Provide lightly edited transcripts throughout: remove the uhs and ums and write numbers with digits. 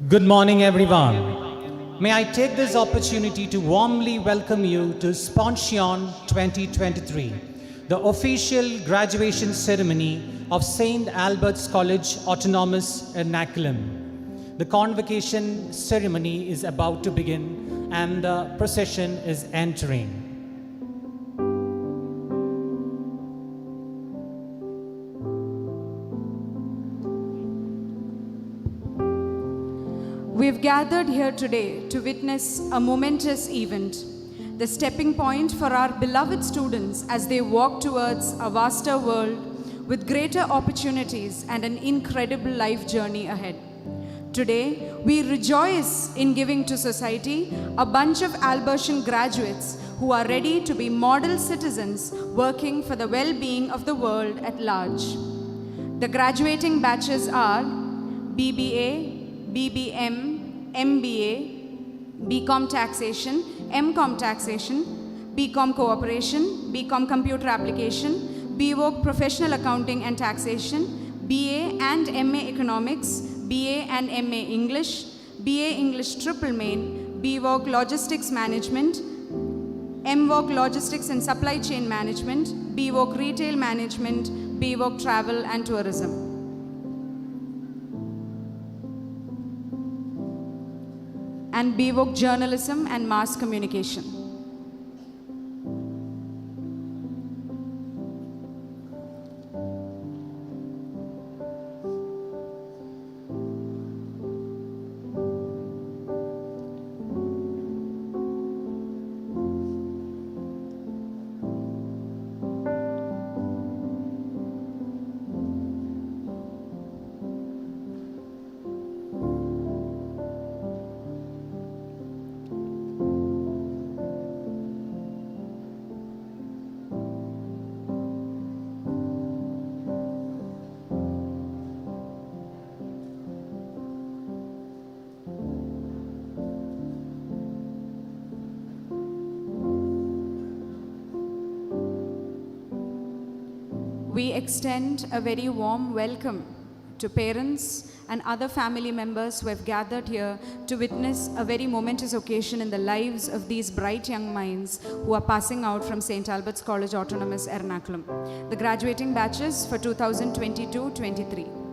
Good morning, everyone. May I take this opportunity to warmly welcome you to SPONSION 2023, the official graduation ceremony of St. Albert's College Autonomous Ernakulam. The convocation ceremony is about to begin and the procession is entering. We've gathered here today to witness a momentous event, the stepping point for our beloved students as they walk towards a vaster world with greater opportunities and an incredible life journey ahead. Today, we rejoice in giving to society a bunch of Albertian graduates who are ready to be model citizens working for the well-being of the world at large. The graduating batches are BBA, BBM, MBA, BCom Taxation, MCom Taxation, BCom Cooperation, BCom Computer Application, BVOC Professional Accounting and Taxation, BA and MA Economics, BA and MA English, BA English Triple Main, BVOC Logistics Management, MVOC Logistics and Supply Chain Management, BVOC Retail Management, BVOC Travel and Tourism. And BVOC Journalism and Mass Communication. We extend a very warm welcome to parents and other family members who have gathered here to witness a very momentous occasion in the lives of these bright young minds who are passing out from St. Albert's College Autonomous Ernakulam, the graduating batches for 2022-23.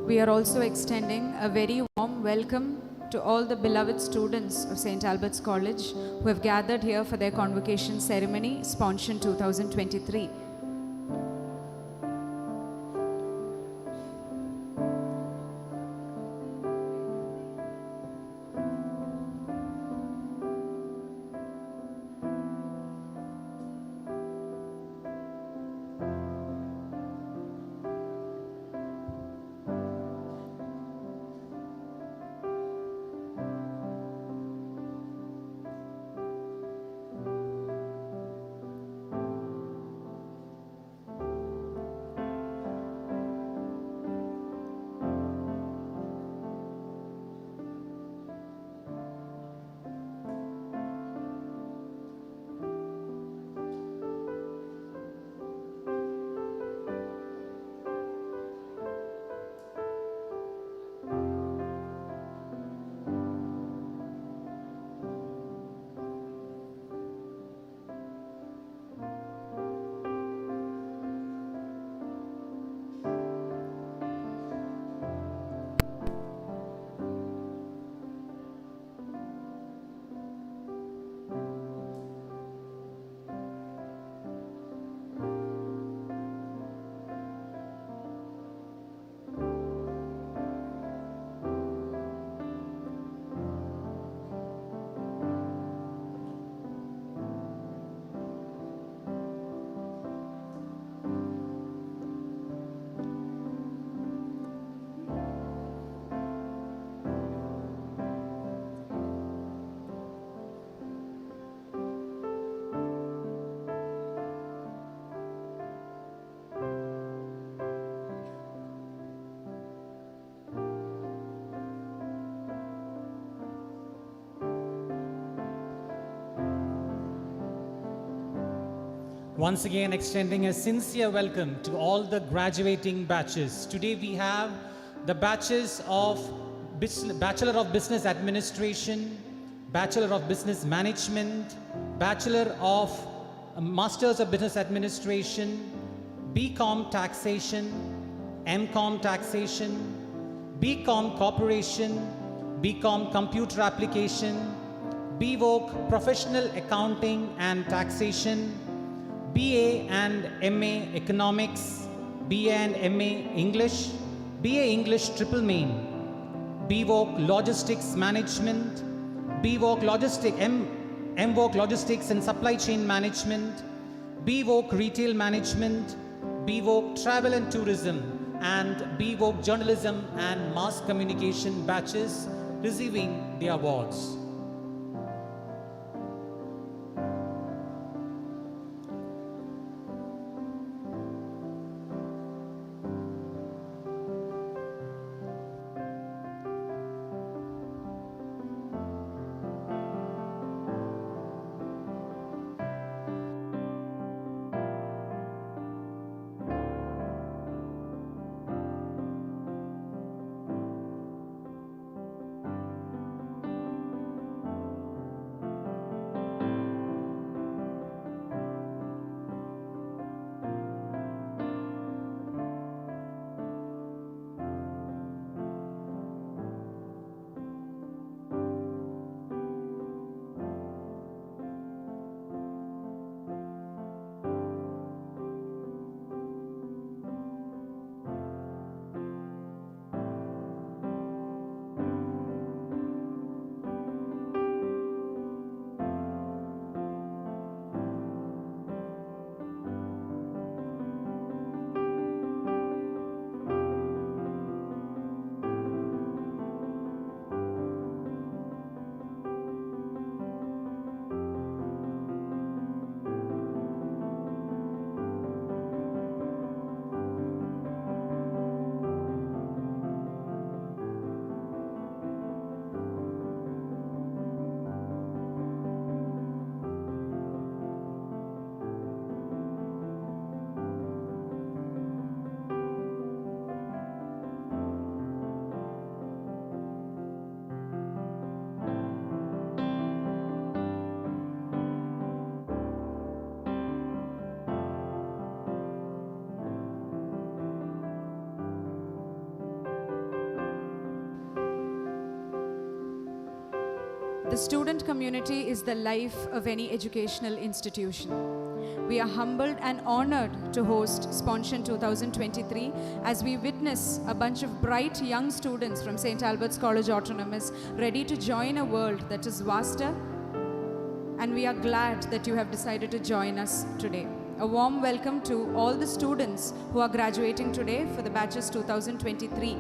We are also extending a very warm welcome to all the beloved students of St. Albert's College who have gathered here for their convocation ceremony, SPONSION 2023. Once again, extending a sincere welcome to all the graduating batches. Today we have the batches of Bachelor of Business Administration, Bachelor of Business Management, Bachelor of Masters of Business Administration, BCom Taxation, MCom Taxation, BCom Corporation, BCom Computer Application, BVOC Professional Accounting and Taxation, BA and MA Economics, BA and MA English, BA English Triple Main, BVOC Logistics Management, BVOC MVOC Logistics and Supply Chain Management, BVOC Retail Management, BVOC Travel and Tourism, and BVOC Journalism and Mass Communication batches receiving the awards. The student community is the life of any educational institution. We are humbled and honored to host SPONSION 2023 as we witness a bunch of bright young students from St. Albert's College Autonomous ready to join a world that is vaster, and we are glad that you have decided to join us today. A warm welcome to all the students who are graduating today for the batches 2023.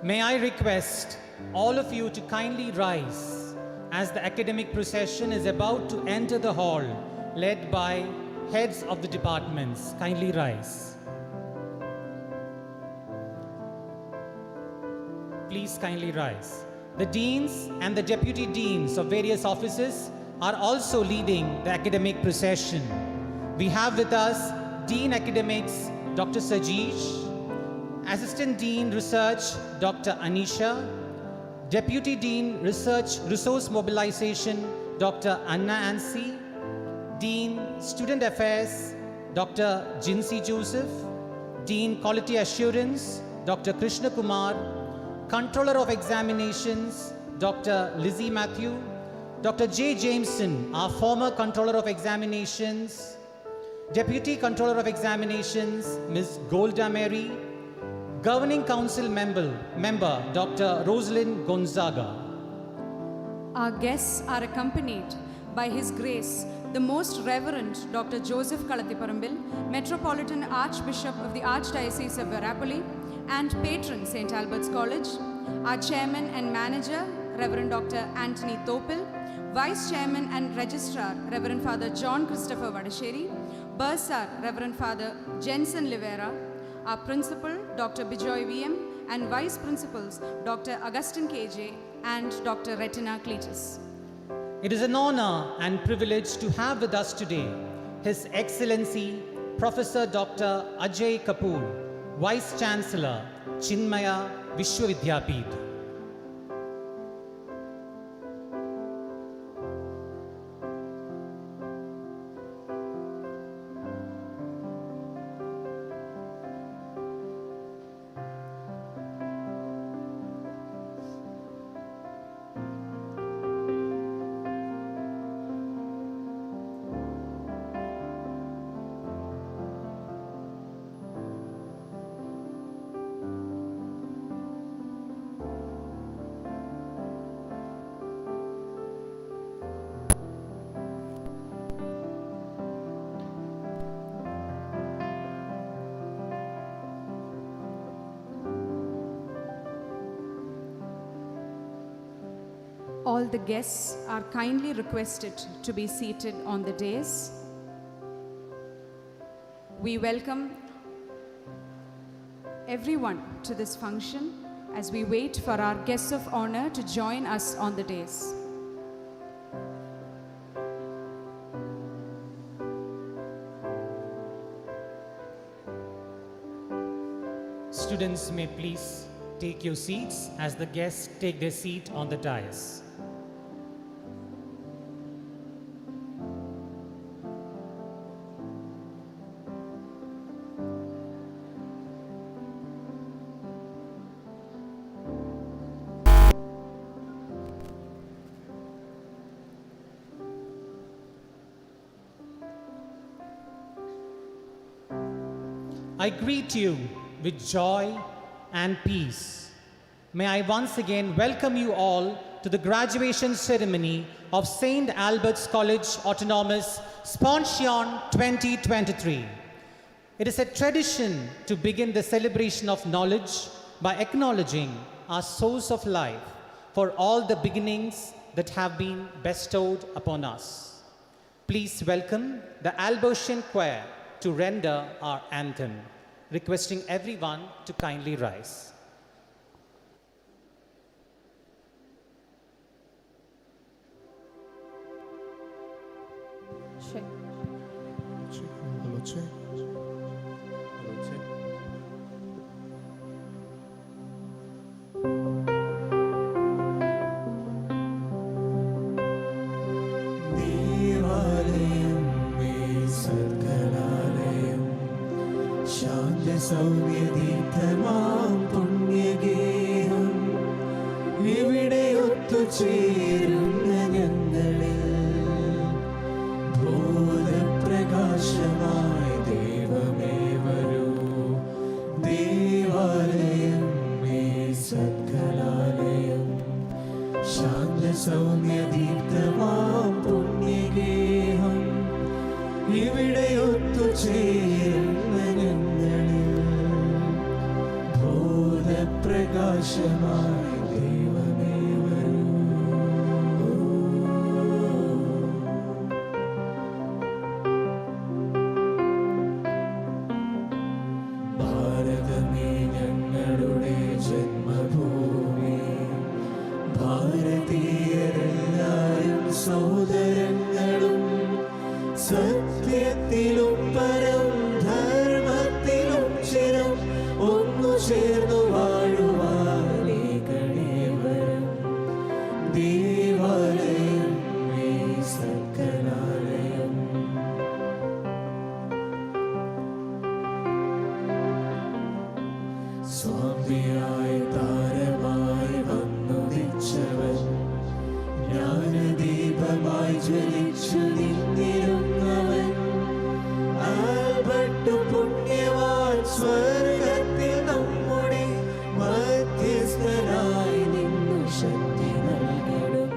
May I request all of you to kindly rise as the academic procession is about to enter the hall, led by heads of the departments. Kindly rise. Please kindly rise. The deans and the deputy deans of various offices are also leading the academic procession. We have with us Dean Academics, Dr. Sajeesh, Assistant Dean Research, Dr. Anisha, Deputy Dean Research Resource Mobilization, Dr. Anna Ansi, Dean Student Affairs, Dr. Jinsi Joseph, Dean Quality Assurance, Dr. Krishna Kumar, Controller of Examinations, Dr. Lizzie Matthew, Dr. J. Jameson, our former Controller of Examinations, Deputy Controller of Examinations, Ms. Golda Mary, Governing Council member Dr. Rosalind Gonzaga. Our guests are accompanied by His Grace, the Most Reverend Dr. Joseph Kalathiparambil, Metropolitan Archbishop of the Archdiocese of Verapoly and patron St. Albert's College, our Chairman and Manager, Reverend Dr. Anthony Topil, Vice Chairman and Registrar, Reverend Father John Christopher Vadasheri, Bursar, Reverend Father Jensen Livera, our Principal, Dr. Bijoy VM, and Vice Principals, Dr. Augustine KJ and Dr. Retina Cletus. It is an honor and privilege to have with us today His Excellency Professor Dr. Ajay Kapoor, Vice Chancellor, Chinmaya Vishwavidyapeeth. All the guests are kindly requested to be seated on the dais. We welcome everyone to this function as we wait for our guests of honor to join us on the dais. students may please take your seats as the guests take their seat on the dais. I greet you with joy and peace. May I once again welcome you all to the graduation ceremony of St. Albert's College Autonomous SPONSION 2023. It is a tradition to begin the celebration of knowledge by acknowledging our source of life for all the beginnings that have been bestowed upon us. Please welcome the Albertian Choir to render our anthem, requesting everyone to kindly rise. Check. Hello, check. സൗമ്യദീപ്തമാം പുണ്യഗേഹം ഇവിടെ ഒത്തുചേരുന്ന ഞങ്ങളിൽ ബോധപ്രകാശമായി ദൈവമേ വരൂ. ദേവാലയം may സത്കലാലയം Shantha സൗമ്യദീപ്തമാം പുണ്യഗേഹം ഇവിടെ ഒത്തുചേരുന്ന ഞങ്ങളിൽ പ്രകാശമായി ദൈവമേ വരൂ. ഭാരതമേ ഞങ്ങളുടെ ജന്മഭൂമി, ഭാരതീയരെല്ലാരും സഹോദരങ്ങളും സത്യത്തിലും പരം ധർമ്മത്തിലും ചിരം ഒന്നു ചേർന്നു വാഴുവാനേകണേ വരം. ദേവാലയം മേ സത്കലാലയം സ്വാമിയായി താരമായി വന്നുദിച്ചവൻ ജ്ഞാനദീപമായി ജ്വലിച്ചു നിന്നിരുന്നവൻ ആൽബർട്ട് പുണ്യവാൻ സ്വർഗത്തിൽ നമ്മുടെ മധ്യസ്ഥനായി നിന്നു ശക്തി നൽകിടും.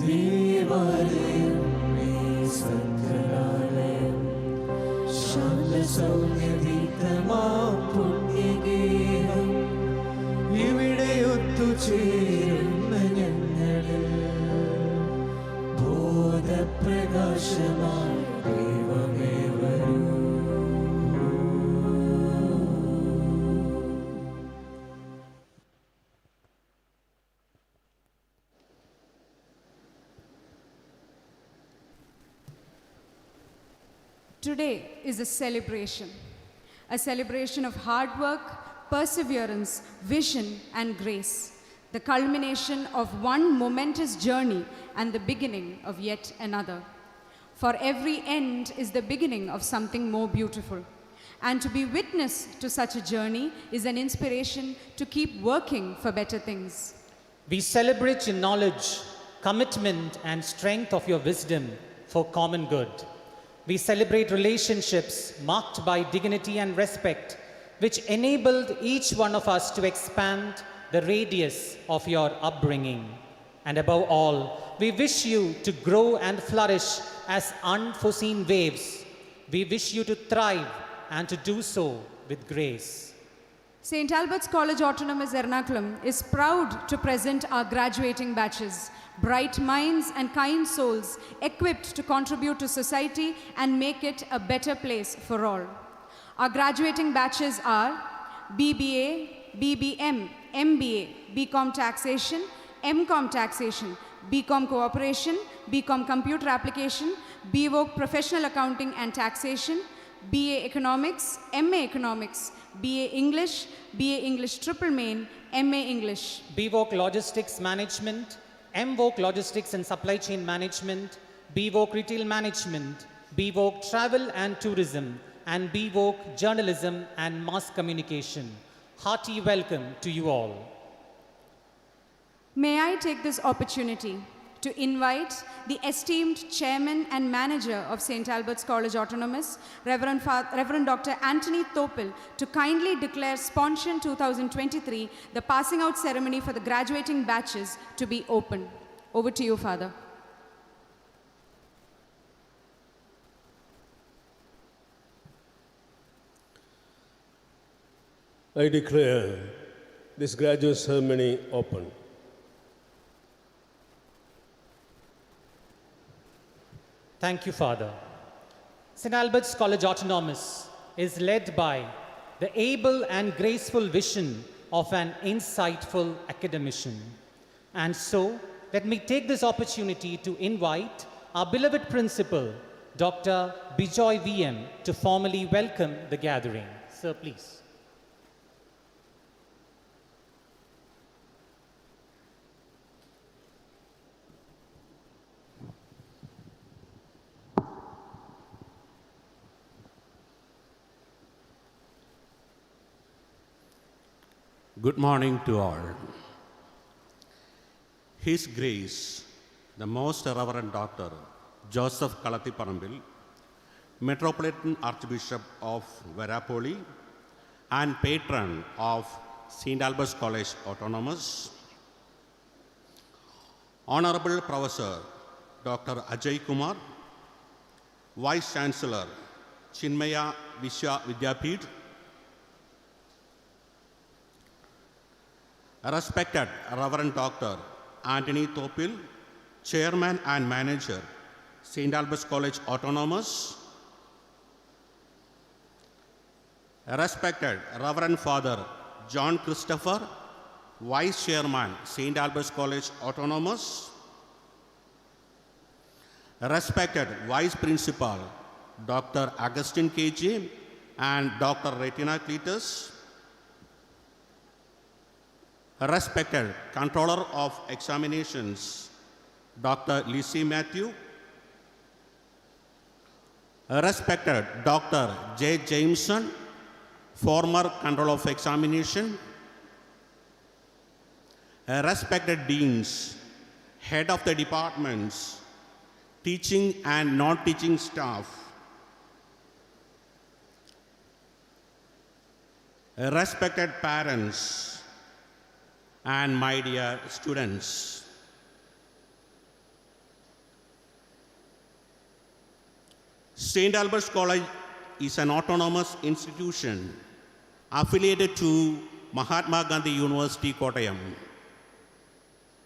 ദേവാലയം മേ സത്കലാലയം ശാന്ത സൗമ്യദീപ്തമാം പുണ്യഗേഹം ഇവിടെ ഒത്തുചേരുന്ന ഞങ്ങളിൽ ബോധപ്രകാശമായി ദൈവമേ വരൂ. Today is a celebration of hard work, perseverance, vision, and grace, the culmination of one momentous journey and the beginning of yet another. For every end is the beginning of something more beautiful. And to be witness to such a journey is an inspiration to keep working for better things. We celebrate your knowledge, commitment, and strength of your wisdom for common good. We celebrate relationships marked by dignity and respect, which enabled each one of us to expand the radius of your upbringing. And above all, we wish you to grow and flourish as unforeseen waves. We wish you to thrive and to do so with grace. St. Albert's College Autonomous Ernakulam is proud to present our graduating batches, bright minds and kind souls equipped to contribute to society and make it a better place for all. Our graduating batches are BBA, BBM, MBA, BCom Taxation, MCom Taxation, BCom Cooperation, BCom Computer Application, BVOC Professional Accounting and Taxation, BA Economics, MA Economics, BA English, BA English Triple Main, MA English. BVOC Logistics Management, MVOC Logistics and Supply Chain Management, BVOC Retail Management, BVOC Travel and Tourism, and BVOC Journalism and Mass Communication. Hearty welcome to you all. May I take this opportunity to invite the esteemed Chairman and Manager of St. Albert's College Autonomous, Reverend Dr. Anthony Topil, to kindly declare SPONSION 2023, the passing out ceremony for the graduating batches, to be open. Over to you, Father. I declare this graduate ceremony open. Thank you, Father. St. Albert's College Autonomous is led by the able and graceful vision of an insightful academician. And so, let me take this opportunity to invite our beloved principal, Dr. Bijoy VM, to formally welcome the gathering. Sir, please. Good morning to all. His Grace, the Most Reverend Dr. Joseph Kalathiparambil, Metropolitan Archbishop of Verapoly and Patron of St. Albert's College Autonomous, Honorable Professor Dr. Ajay Kumar, Vice Chancellor Chinmaya Vishwa Vidyapith, Respected Reverend Dr. Anthony Topil, Chairman and Manager, St. Albert's College Autonomous, Respected Reverend Father John Christopher, Vice Chairman, St. Albert's College Autonomous, Respected Vice Principal, Dr. Augustine KJ and Dr. Retina Cletus, Respected Controller of Examinations, Dr. Lizzie Matthew, Respected Dr. J. Jameson, former Controller of Examination, Respected Deans, Head of the Departments, Teaching and non-teaching staff, Respected parents, and my dear students. St. Albert's College is an autonomous institution affiliated to Mahatma Gandhi University, Kottayam.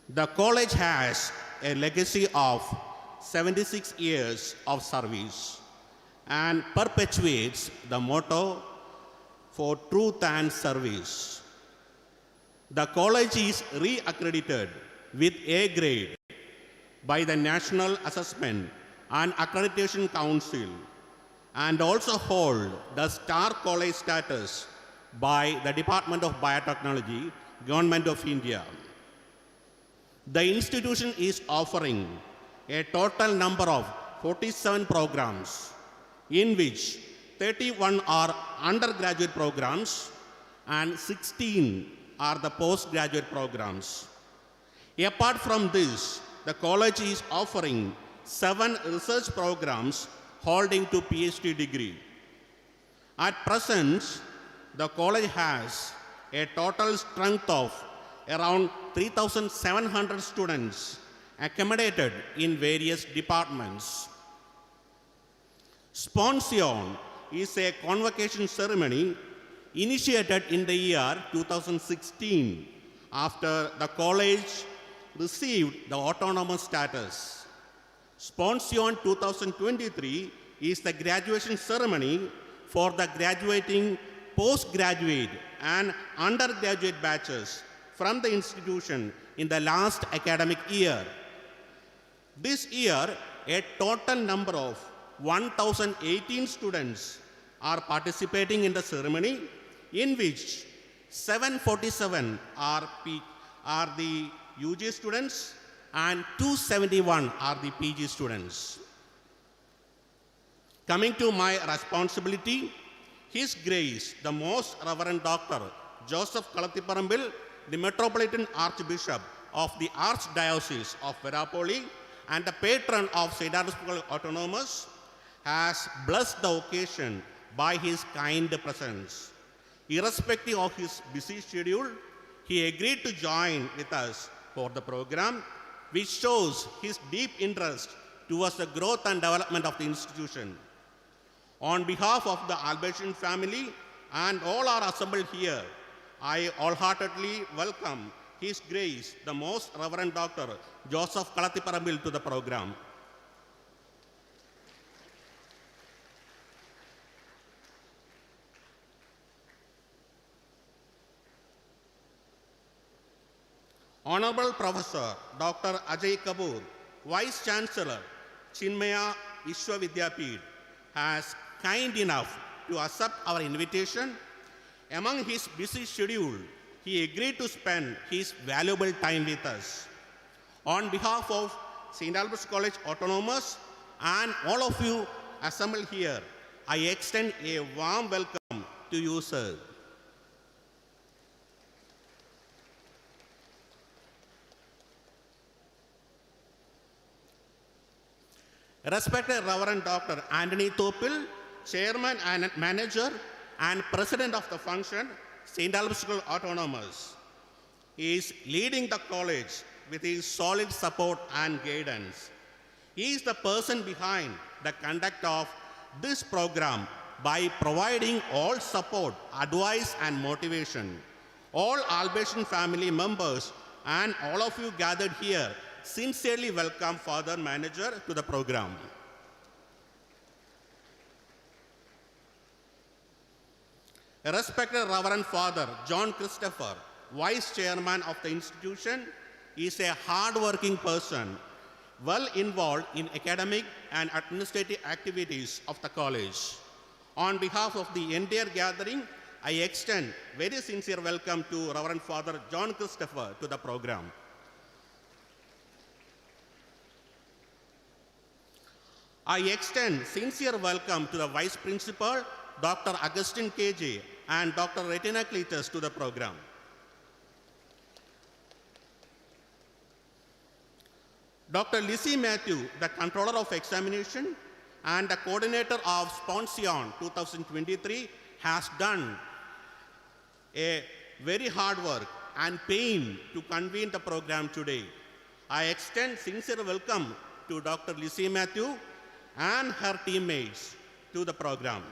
The college has a legacy of 76 years of service and perpetuates the motto for truth and service. The college is re-accredited with A grade by the National Assessment and Accreditation Council and also hold the Star College status by the Department of Biotechnology, Government of India. The institution is offering a total number of 47 programs, in which 31 are undergraduate programs and 16 are the postgraduate programs. Apart from this, the college is offering 7 research programs holding to PhD degree. At present, the college has a total strength of around 3,700 students accommodated in various departments. SPONSION is a convocation ceremony initiated in the year 2016 after the college received the autonomous status. SPONSION 2023 is the graduation ceremony for the graduating postgraduate and undergraduate batches from the institution in the last academic year. This year, a total number of 1,018 students are participating in the ceremony, in which 747 are the UG students and 271 are the PG students. Coming to my responsibility, His Grace, the Most Reverend Dr. Joseph Kalathiparambil, the Metropolitan Archbishop of the Archdiocese of Verapoly and the patron of St. Albans Autonomous, has blessed the occasion by his kind presence. Irrespective of his busy schedule, he agreed to join with us for the program, which shows his deep interest towards the growth and development of the institution. On behalf of the Albertian family and all are assembled here, I wholeheartedly welcome His Grace, the Most Reverend Dr. Joseph Kalathiparambil to the program. Honorable Professor Dr. Ajay Kapoor, Vice Chancellor, Chinmaya Vishwavidyapeeth, has kind enough to accept our invitation. Among his busy schedule, he agreed to spend his valuable time with us. On behalf of St. Albans College Autonomous and all of you assembled here, I extend a warm welcome to you, sir. Respected Reverend Dr. Anthony Topil, Chairman and Manager and President of the function, St. Albans Autonomous, is leading the college with his solid support and guidance. He is the person behind the conduct of this program by providing all support, advice and motivation. All Albertian family members and all of you gathered here sincerely welcome Father Manager to the program. Respected Reverend Father John Christopher, Vice Chairman of the institution, is a hard-working person, well involved in academic and administrative activities of the college. On behalf of the entire gathering, I extend very sincere welcome to Reverend Father John Christopher to the program. I extend sincere welcome to the Vice Principal, Dr. Augustine KJ, and Dr. Retina Cletus to the program. Dr. Lizzie Matthew, the Controller of Examination and the Coordinator of SPONSION 2023, has done a very hard work and pain to convene the program today. I extend sincere welcome to Dr. Lizzie Matthew and her teammates to the program.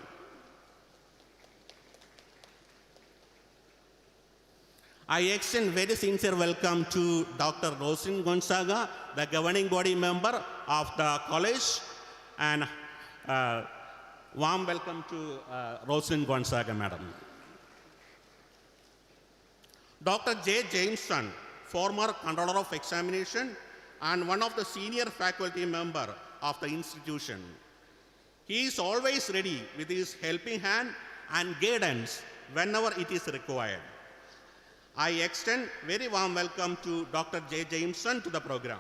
I extend very sincere welcome to Dr. Rosin Gonzaga, the governing body member of the college, and warm welcome to Rosin Gonzaga, madam. Dr. J. Jameson, former Controller of Examination and one of the senior faculty member of the institution. He is always ready with his helping hand and guidance whenever it is required. I extend very warm welcome to Dr. J. Jameson to the program.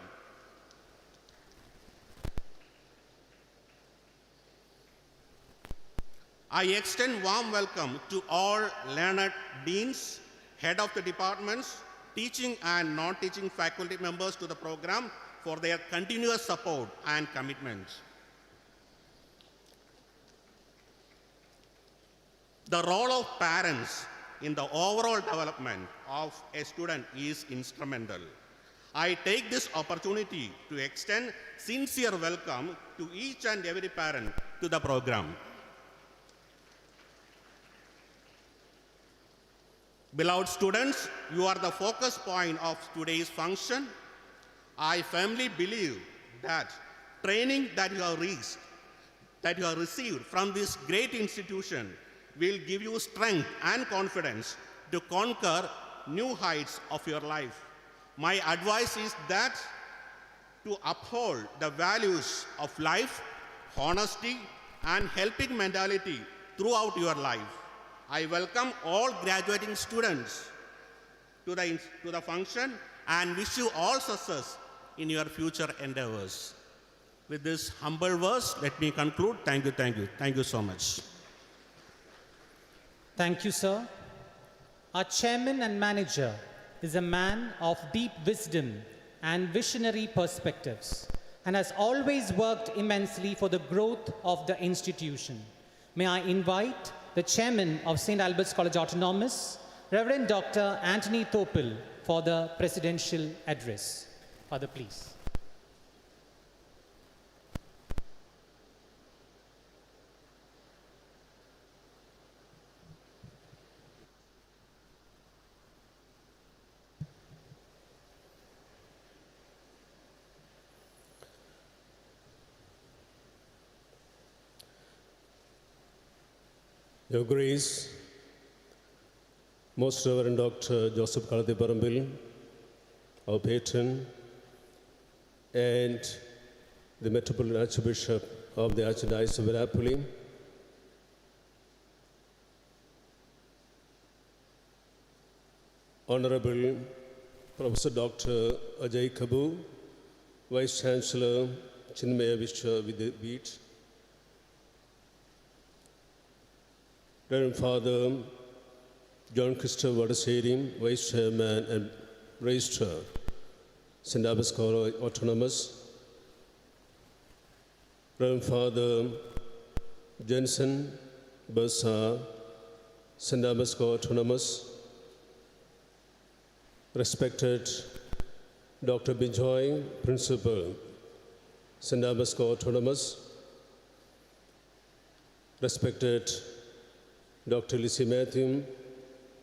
I extend warm welcome to all learned deans, head of the departments, teaching and non-teaching faculty members to the program for their continuous support and commitment. The role of parents in the overall development of a student is instrumental. I take this opportunity to extend sincere welcome to each and every parent to the program. Beloved students, you are the focus point of today's function. I firmly believe that training that you have received from this great institution will give you strength and confidence to conquer new heights of your life. My advice is that to uphold the values of life, honesty, and helping mentality throughout your life. I welcome all graduating students to the function and wish you all success in your future endeavors. With this humble verse, let me conclude. Thank you, thank you. Thank you so much. Thank you, sir. Our chairman and manager is a man of deep wisdom and visionary perspectives and has always worked immensely for the growth of the institution. May I invite the chairman of St. Albert's College Autonomous, Reverend Dr. Anthony Topil, for the presidential address. Father, please. Your Grace, Most Reverend Dr. Joseph Kalathiparambil, our patron, and the Metropolitan Archbishop of the Archdiocese of Verapoly, Honorable Professor Dr. Ajay Kabu, Vice Chancellor, Chinmaya Vishwavidyapeeth, Reverend Father John Christopher Vadaseri, Vice Chairman and Registrar, St. Albert's College Autonomous, Reverend Father Jensen Bursa, St. Albert's College Autonomous, respected Dr. Bijoy, Principal, St. Albert's College Autonomous, respected Dr. Lizzie Matthew,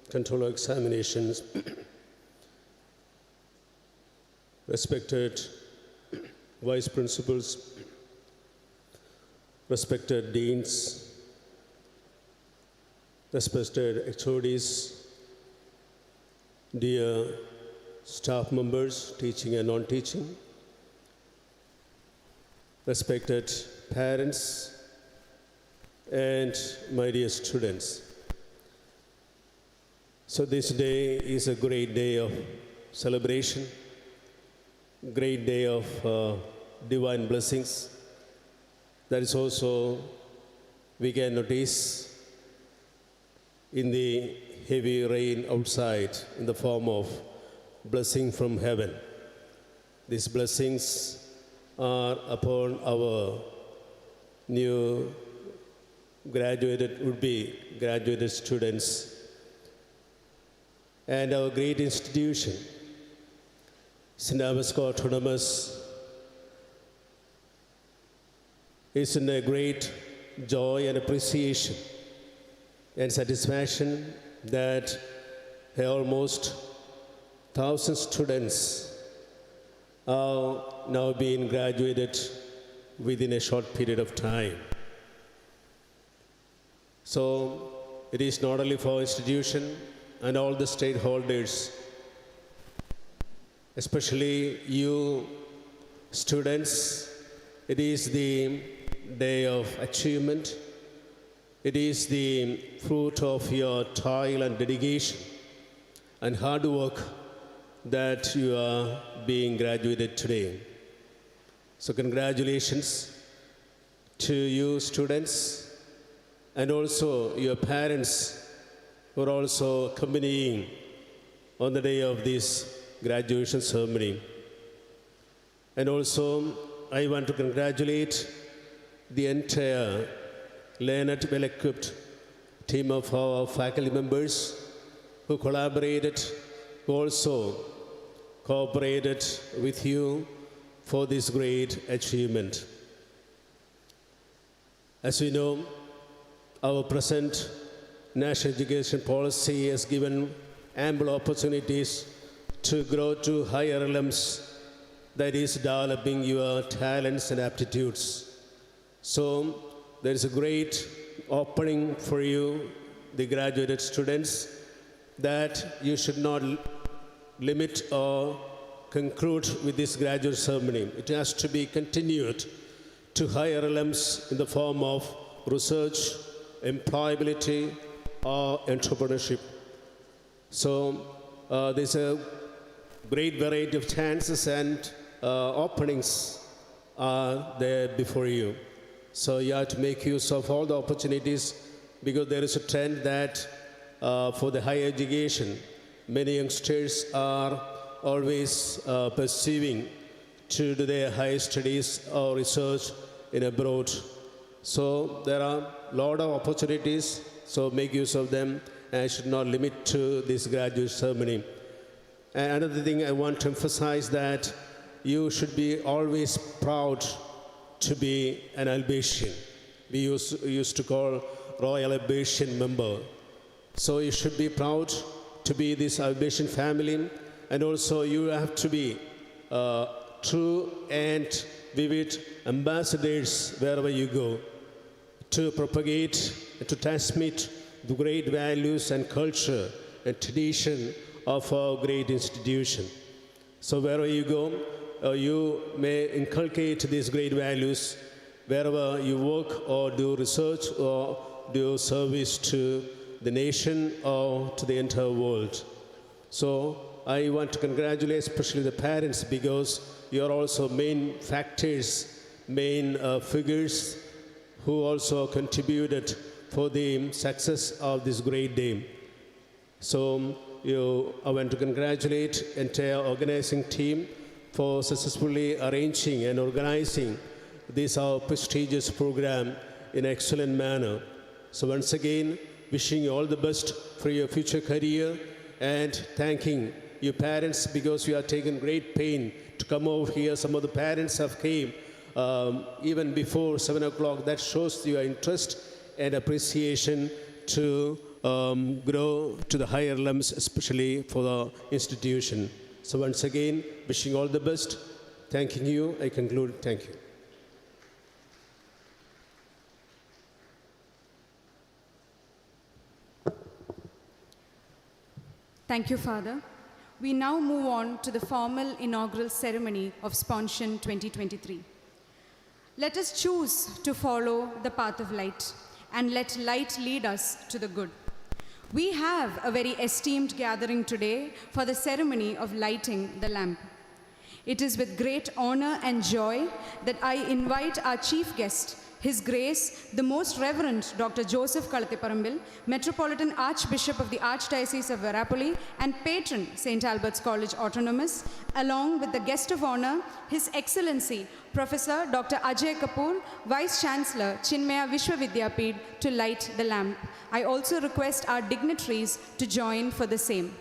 Controller Examinations, respected Vice Principals, respected Deans, respected HODs, dear staff members, teaching and non-teaching, respected parents, and my dear students. So this day is a great day of celebration, great day of divine blessings. That is also, we can notice in the heavy rain outside in the form of blessing from heaven. These blessings are upon our new would-be graduated students and our great institution, St. Albert's College Autonomous, is in a great joy and appreciation and satisfaction that almost 1,000 students are now being graduated within a short period of time. So it is not only for institution and all the stakeholders, especially you students, it is the day of achievement. It is the fruit of your toil and dedication and hard work that you are being graduated today. So congratulations to you students, and also your parents who are also accompanying on the day of this graduation ceremony. And also, I want to congratulate the entire learned, well-equipped team of our faculty members who collaborated, who also cooperated with you for this great achievement. As we know, our present national education policy has given ample opportunities to grow to higher realms, that is developing your talents and aptitudes. So there is a great opening for you, the graduated students, that you should not limit or conclude with this graduate ceremony. It has to be continued to higher realms in the form of research, employability, or entrepreneurship. So there's a great variety of chances and openings are there before you. So you have to make use of all the opportunities, because there is a trend that for the higher education, many youngsters are always pursuing to do their higher studies or research in abroad. So there are a lot of opportunities, so make use of them and should not limit to this graduate ceremony. And another thing I want to emphasize that you should be always proud to be an Albanian. We used to call Royal Albanian member. So you should be proud to be this Albanian family, and also you have to be true and vivid ambassadors wherever you go, to propagate and to transmit the great values and culture and tradition of our great institution. So wherever you go, you may inculcate these great values wherever you work or do research or do service to the nation or to the entire world. So I want to congratulate especially the parents, because you are also main factors, main figures who also contributed for the success of this great day. So I want to congratulate entire organizing team for successfully arranging and organizing this our prestigious program in an excellent manner. So once again, wishing you all the best for your future career, and thanking your parents, because you have taken great pain to come over here. Some of the parents have came even before 7 o'clock. That shows your interest and appreciation to grow to the higher realms, especially for the institution. So once again, wishing all the best. Thanking you. I conclude. Thank you. Thank you, Father. We now move on to the formal inaugural ceremony of SPONSION 2023. Let us choose to follow the path of light, and let light lead us to the good. We have a very esteemed gathering today for the ceremony of lighting the lamp. It is with great honor and joy that I invite our chief guest, His Grace, the Most Reverend Dr. Joseph Kalathiparambil, Metropolitan Archbishop of the Archdiocese of Verapoly and patron St. Albert's College Autonomous, along with the guest of honor, His Excellency Professor Dr. Ajay Kapoor, Vice Chancellor, Chinmaya Vishwavidyapith, to light the lamp. I also request our dignitaries to join for the same.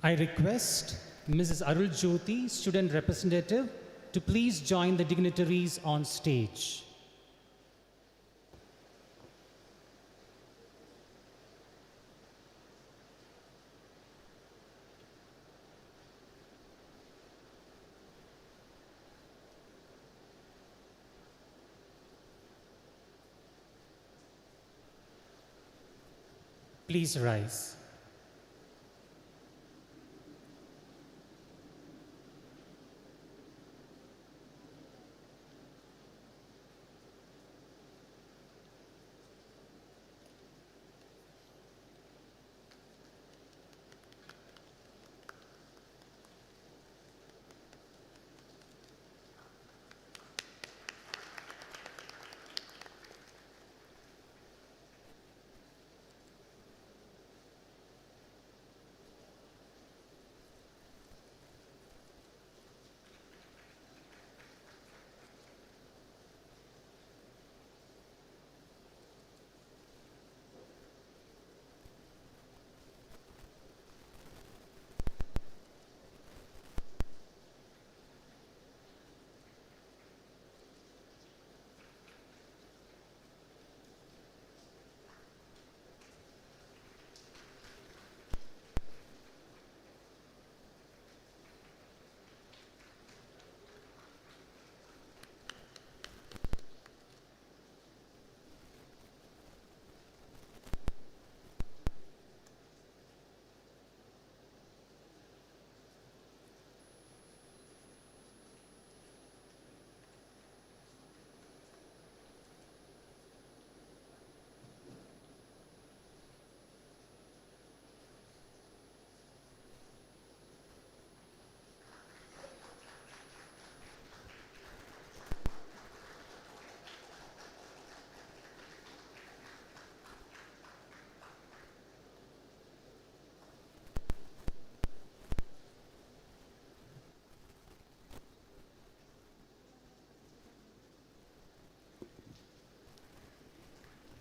I request Mrs. Arul Jyoti, student representative, to please join the dignitaries on stage. Please rise.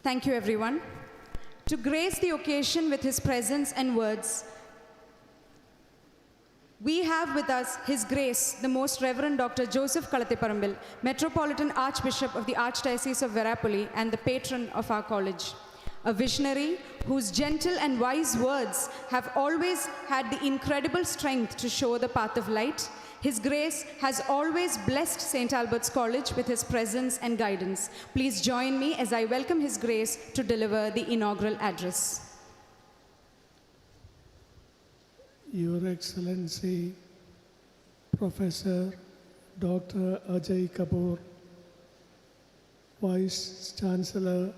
Thank you, everyone. To grace the occasion with his presence and words, we have with us His Grace, the Most Reverend Dr. Joseph Kalathiparambil, Metropolitan Archbishop of the Archdiocese of Verapoly and the patron of our college. A visionary whose gentle and wise words have always had the incredible strength to show the path of light, His Grace has always blessed St. Albert's College with his presence and guidance. Please join me as I welcome His Grace to deliver the inaugural address. Your Excellency, Professor Dr. Ajay Kapoor, Vice Chancellor,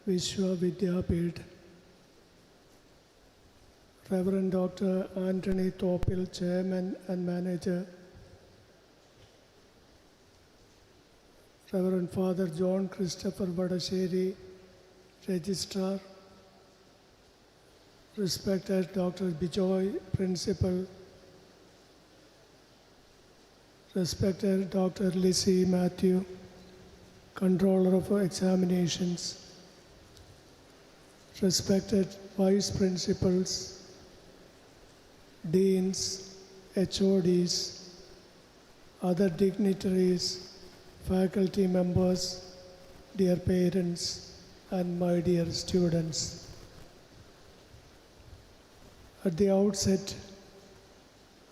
Vishwa Vidyapith, Reverend Dr. Anthony Topil, Chairman and Manager, Reverend Father John Christopher Vadasheri, Registrar, respected Dr. Bijoy, Principal, respected Dr. Lizzie Matthew, Controller of Examinations, respected Vice Principals, Deans, HODs, other dignitaries, faculty members, dear parents, and my dear students. At the outset,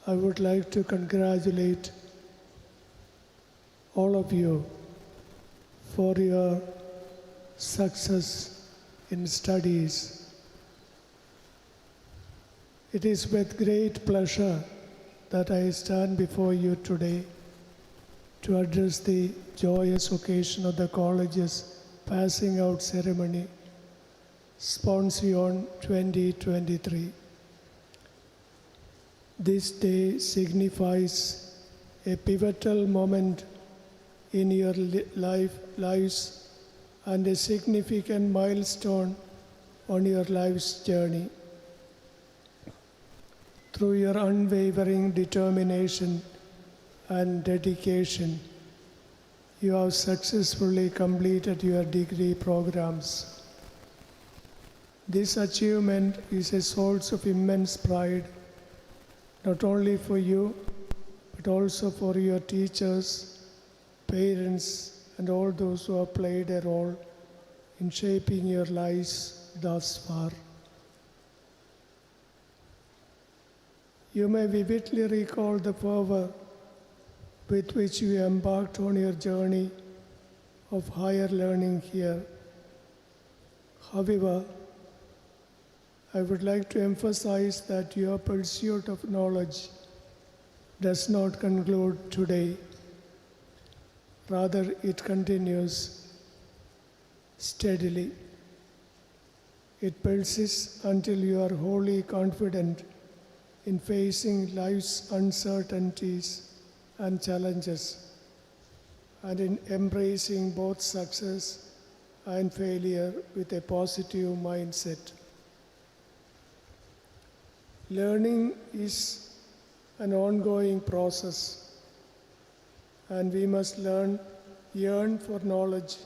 I would like to congratulate all of you for your success in studies. It is with great pleasure that I stand before you today to address the joyous occasion of the college's passing out ceremony, SPONSION 2023. This day signifies a pivotal moment in your lives and a significant milestone on your life's journey. Through your unwavering determination and dedication, you have successfully completed your degree programs. This achievement is a source of immense pride, not only for you, but also for your teachers, parents, and all those who have played a role in shaping your lives thus far. You may vividly recall the fervor with which you embarked on your journey of higher learning here. However, I would like to emphasize that your pursuit of knowledge does not conclude today. Rather, it continues steadily. It persists until you are wholly confident in facing life's uncertainties and challenges, and in embracing both success and failure with a positive mindset. Learning is an ongoing process, and we must yearn for knowledge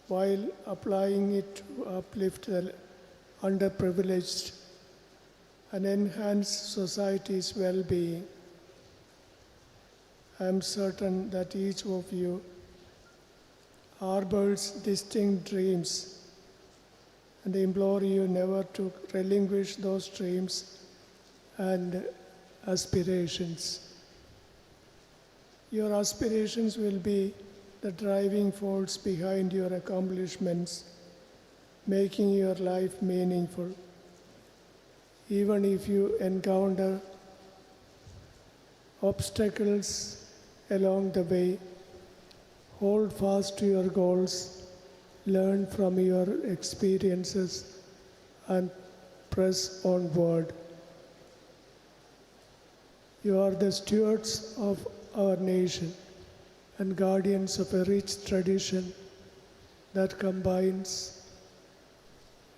while applying it to uplift the underprivileged and enhance society's well-being. I am certain that each of you harbors distinct dreams, and implore you never to relinquish those dreams and aspirations. Your aspirations will be the driving force behind your accomplishments, making your life meaningful. Even if you encounter obstacles along the way, hold fast to your goals, learn from your experiences, and press onward. You are the stewards of our nation and guardians of a rich tradition that combines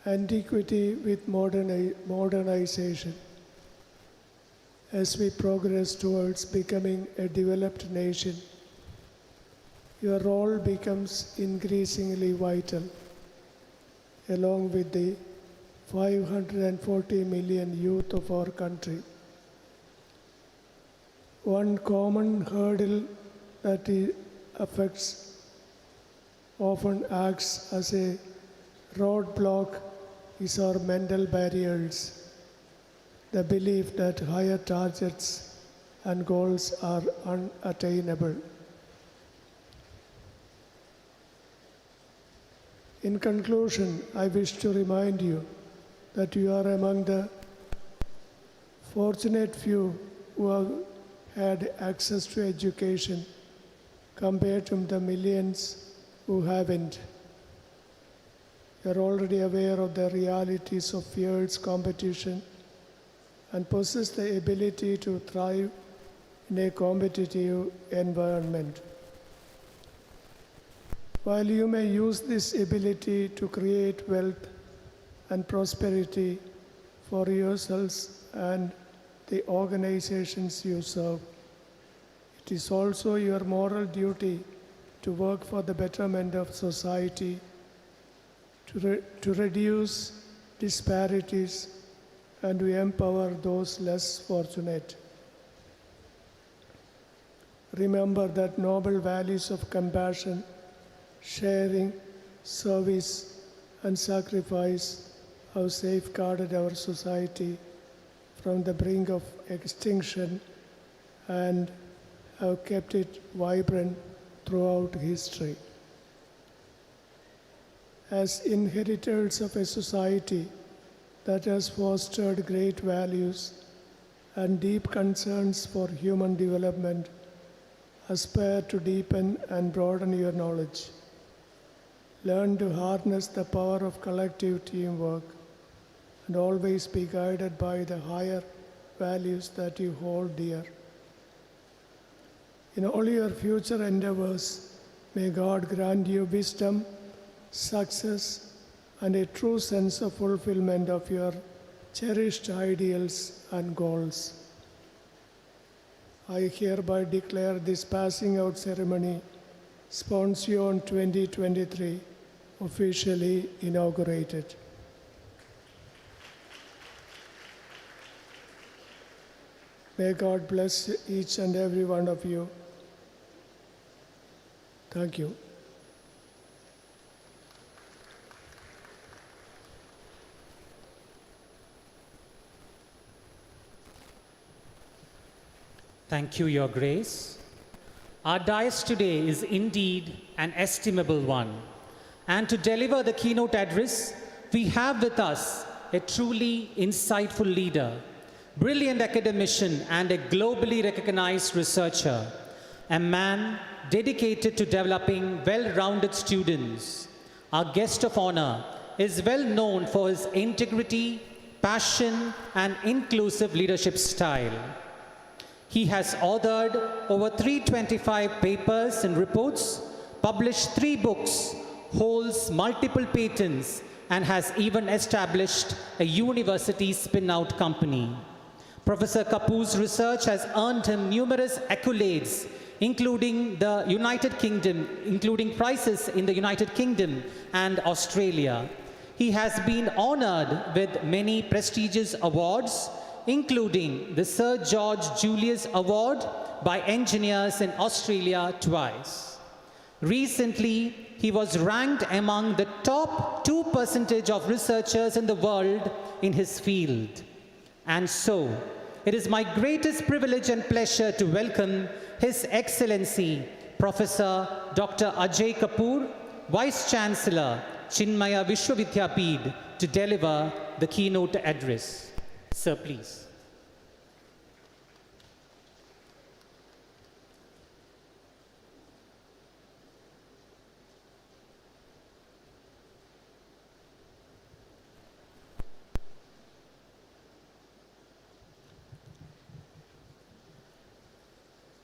antiquity with modernization. As we progress towards becoming a developed nation, your role becomes increasingly vital. along with the 540 million youth of our country. One common hurdle that affects often acts as a roadblock is our mental barriers, the belief that higher targets and goals are unattainable. In conclusion, I wish to remind you that you are among the fortunate few who have had access to education compared to the millions who haven't. You are already aware of the realities of fierce competition and possess the ability to thrive in a competitive environment. While you may use this ability to create wealth and prosperity for yourselves and the organizations you serve, it is also your moral duty to work for the betterment of society, to reduce disparities, and to empower those less fortunate. Remember that noble values of compassion, sharing, service, and sacrifice have safeguarded our society from the brink of extinction and have kept it vibrant throughout history. As inheritors of a society that has fostered great values and deep concerns for human development, aspire to deepen and broaden your knowledge. Learn to harness the power of collective teamwork and always be guided by the higher values that you hold dear. In all your future endeavors, may God grant you wisdom, success, and a true sense of fulfillment of your cherished ideals and goals. I hereby declare this passing out ceremony, SPONSION 2023, officially inaugurated. May God bless each and every one of you. Thank you. Thank you, Your Grace. Our dais today is indeed an estimable one. And to deliver the keynote address, we have with us a truly insightful leader, brilliant academician, and a globally recognized researcher, a man dedicated to developing well-rounded students. Our guest of honor is well known for his integrity, passion, and inclusive leadership style. He has authored over 325 papers and reports, published 3 books, holds multiple patents, and has even established a university spin-out company. Professor Kapoor's research has earned him numerous accolades, including prizes in the United Kingdom and Australia. He has been honored with many prestigious awards, including the Sir George Julius Award by engineers in Australia twice. Recently, he was ranked among the top 2% of researchers in the world in his field. And so, it is my greatest privilege and pleasure to welcome His Excellency, Professor Dr. Ajay Kapoor, Vice Chancellor, Chinmaya Vishwavidyapeeth, to deliver the keynote address. Sir, please.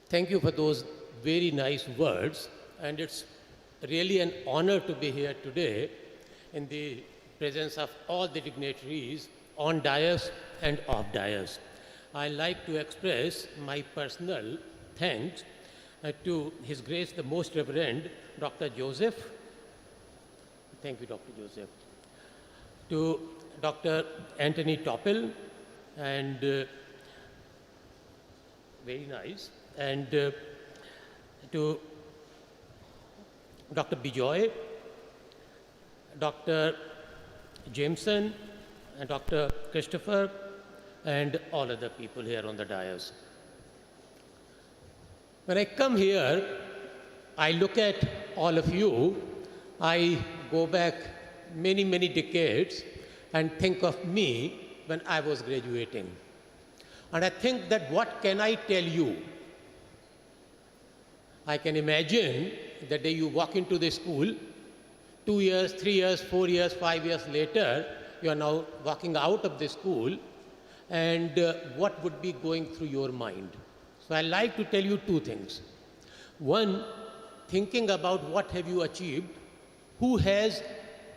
Thank you for those very nice words, and it's really an honor to be here today in the presence of all the dignitaries on dais and off dais. I'd like to express my personal thanks to His Grace the Most Reverend Dr. Joseph. Thank you, Dr. Joseph. to Dr. Anthony Toppel, and very nice, and to Dr. Bijoy, Dr. Jameson, and Dr. Christopher, and all other people here on the dais. When I come here, I look at all of you, I go back many, many decades and think of me when I was graduating. And I think that what can I tell you? I can imagine the day you walk into the school, 2 years, 3 years, 4 years, 5 years later, you are now walking out of the school, and what would be going through your mind? So I like to tell you two things. One, thinking about what have you achieved, who has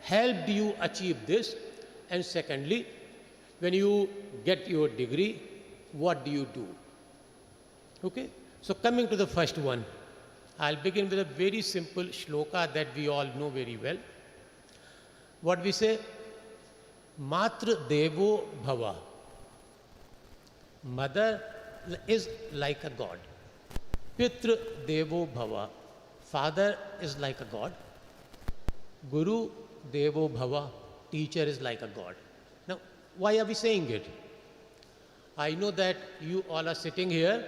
helped you achieve this, and secondly, when you get your degree, what do you do? Okay? So coming to the first one, I'll begin with a very simple shloka that we all know very well. What we say, Matra Devo Bhava. Mother is like a god. Pitra Devo Bhava. Father is like a god. Guru Devo Bhava. Teacher is like a god. Now, why are we saying it? I know that you all are sitting here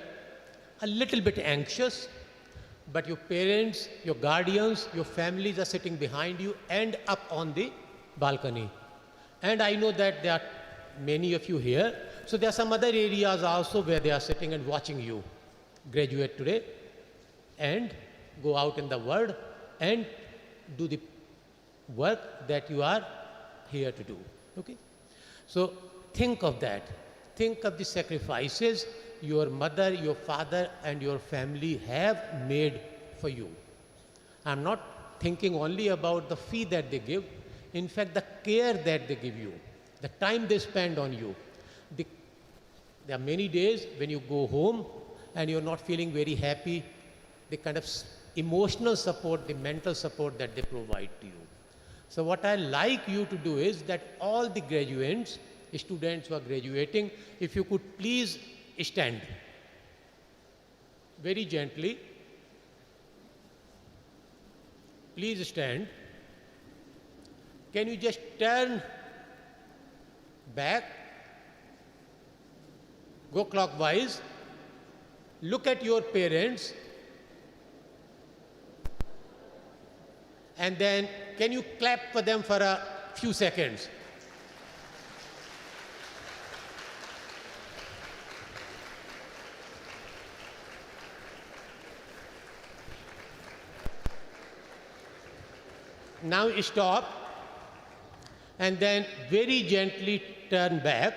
a little bit anxious, but your parents, your guardians, your families are sitting behind you and up on the balcony. And I know that there are many of you here, so there are some other areas also where they are sitting and watching you graduate today and go out in the world and do the work that you are here to do. Okay? So think of that. Think of the sacrifices your mother, your father, and your family have made for you. I'm not thinking only about the fee that they give. In fact, the care that they give you, the time they spend on you. There are many days when you go home and you're not feeling very happy, the kind of emotional support, the mental support that they provide to you. So what I like you to do is that all the graduates, students who are graduating, if you could please stand very gently. Please stand. Can you just turn back, go clockwise, look at your parents, and then can you clap for them for a few seconds? Now stop, and then very gently turn back.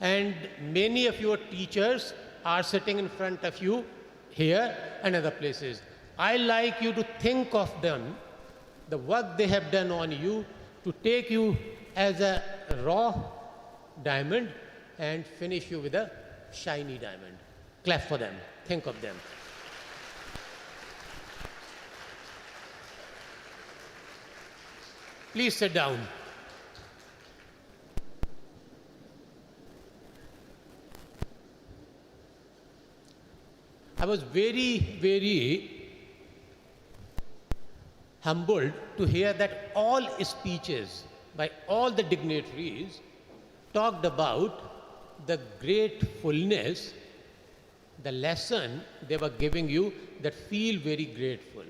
And many of your teachers are sitting in front of you here and other places. I like you to think of them, the work they have done on you, to take you as a raw diamond and finish you with a shiny diamond. Clap for them. Think of them. Please sit down. I was very, very humbled to hear that all speeches by all the dignitaries talked about the gratefulness, the lesson they were giving you that feel very grateful.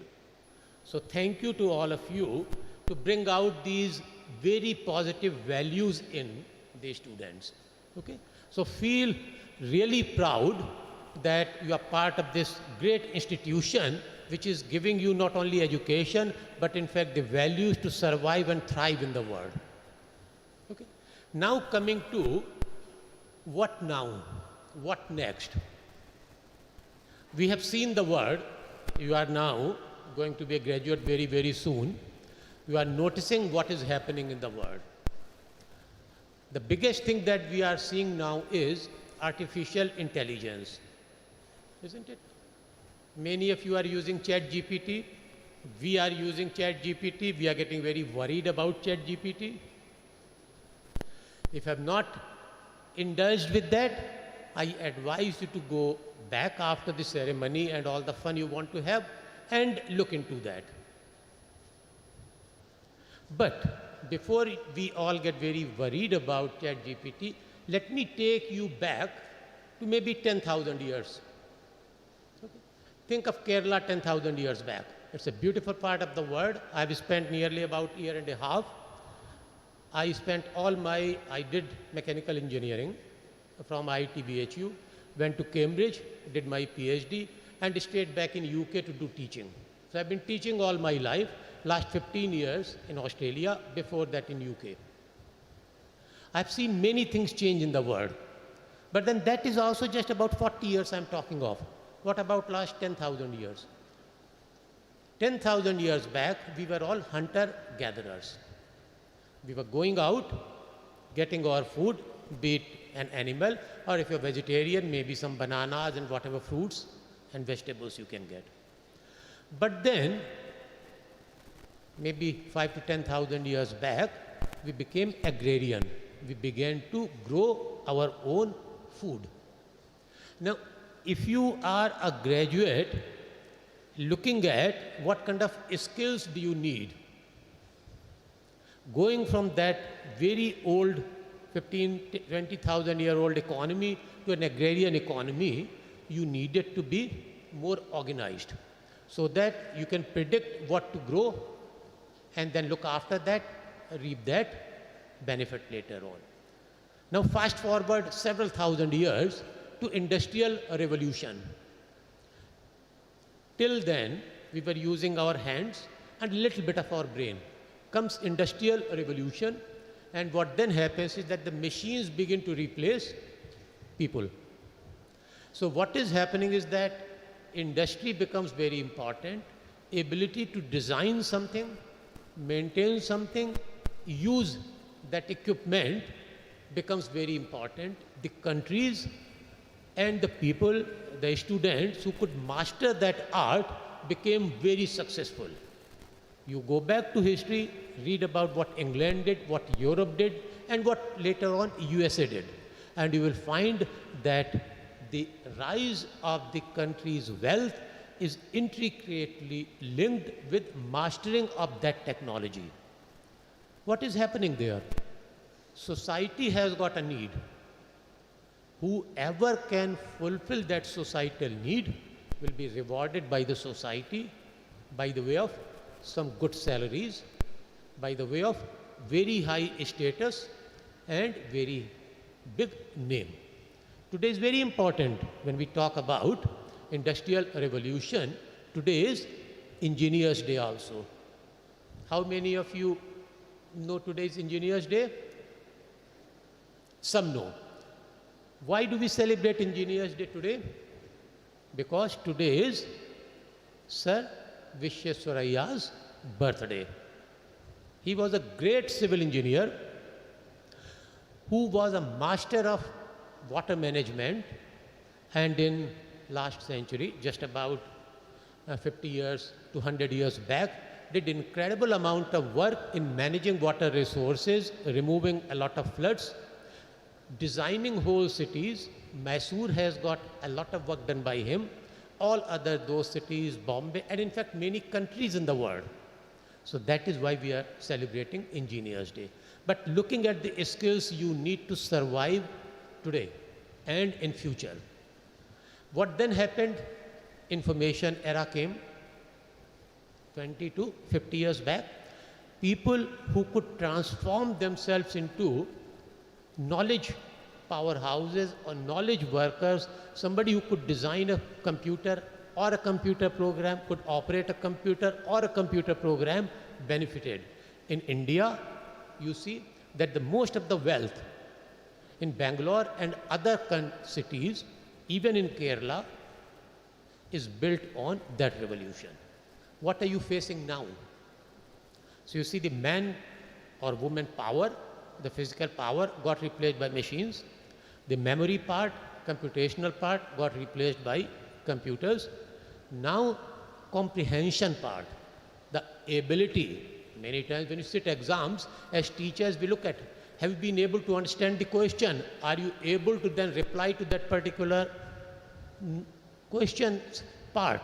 So thank you to all of you to bring out these very positive values in the students. Okay? So feel really proud that you are part of this great institution which is giving you not only education, but in fact the values to survive and thrive in the world. Okay? Now coming to what now? What next? We have seen the world. You are now going to be a graduate very, very soon. You are noticing what is happening in the world. The biggest thing that we are seeing now is artificial intelligence, isn't it? Many of you are using ChatGPT. We are using ChatGPT. We are getting very worried about ChatGPT. If you have not indulged with that, I advise you to go back after the ceremony and all the fun you want to have and look into that. But before we all get very worried about ChatGPT, let me take you back to maybe 10,000 years. Okay. Think of Kerala 10,000 years back. It's a beautiful part of the world. I've spent nearly about a year and a half. I did mechanical engineering from IIT-BHU, went to Cambridge, did my PhD, and stayed back in UK to do teaching. So I've been teaching all my life, last 15 years in Australia, before that in UK. I've seen many things change in the world. But then that is also just about 40 years I'm talking of. What about last 10,000 years? 10,000 years back, we were all hunter-gatherers. We were going out, getting our food, be it an animal, or if you're vegetarian, maybe some bananas and whatever fruits and vegetables you can get. But then, maybe 5 to 10,000 years back, we became agrarian. We began to grow our own food. Now, if you are a graduate, looking at what kind of skills do you need, going from that very old 20,000 year old economy to an agrarian economy, you needed to be more organized so that you can predict what to grow and then look after that, reap that benefit later on. Now fast forward several thousand years to industrial revolution. Till then, we were using our hands and a little bit of our brain. Comes industrial revolution, and what then happens is that the machines begin to replace people. So what is happening is that industry becomes very important. Ability to design something, maintain something, use that equipment becomes very important. The countries and the people, the students who could master that art became very successful. You go back to history, read about what England did, what Europe did, and what later on USA did. And you will find that the rise of the country's wealth is intricately linked with mastering of that technology. What is happening there? Society has got a need. Whoever can fulfill that societal need will be rewarded by the society by the way of some good salaries, by the way of very high status and very big name. Today is very important when we talk about industrial revolution. Today is Engineers Day also. How many of you know today is Engineers Day? Some know. Why do we celebrate Engineers Day today? Because today is Sir Vishwesvarayya's birthday. He was a great civil engineer who was a master of water management, and in last century, just about 50 years to 100 years back, did incredible amount of work in managing water resources, removing a lot of floods, designing whole cities. Mysore has got a lot of work done by him. All other those cities, Bombay, and in fact many countries in the world. So that is why we are celebrating Engineers Day. But looking at the skills you need to survive today and in future. What then happened? Information era came 20 to 50 years back. People who could transform themselves into knowledge powerhouses or knowledge workers, somebody who could design a computer or a computer program, could operate a computer or a computer program, benefited. In India, you see that the most of the wealth in Bangalore and other cities, even in Kerala, is built on that revolution. What are you facing now? So you see the man or woman power, the physical power got replaced by machines. The memory part, computational part got replaced by computers. Now comprehension part, the ability, many times when you sit exams, as teachers we look at Have you been able to understand the question? Are you able to then reply to that particular question part?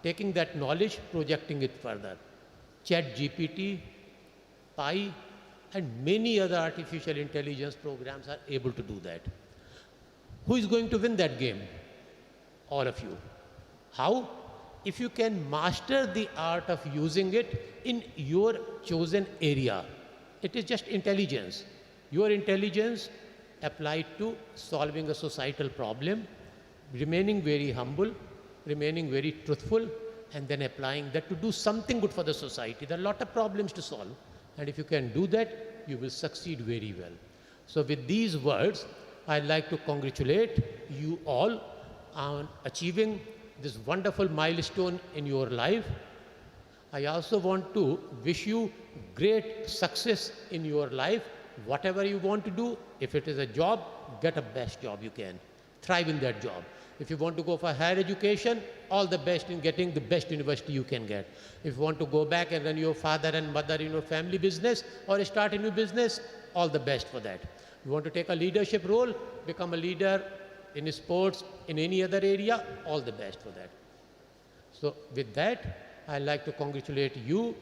Taking that knowledge, projecting it further. Chat GPT, Pi, and many other artificial intelligence programs are able to do that. Who is going to win that game? All of you. How? If you can master the art of using it in your chosen area. It is just intelligence. Your intelligence applied to solving a societal problem, remaining very humble, remaining very truthful, and then applying that to do something good for the society. There are a lot of problems to solve, and if you can do that, you will succeed very well. So with these words, I'd like to congratulate you all on achieving this wonderful milestone in your life. I also want to wish you great success in your life. Whatever you want to do, if it is a job, get a best job you can. Thrive in that job. If you want to go for higher education, all the best in getting the best university you can get. If you want to go back and run your father and mother in your family business or start a new business, all the best for that. You want to take a leadership role, become a leader in sports, in any other area, all the best for that. So with that, I'd like to congratulate you,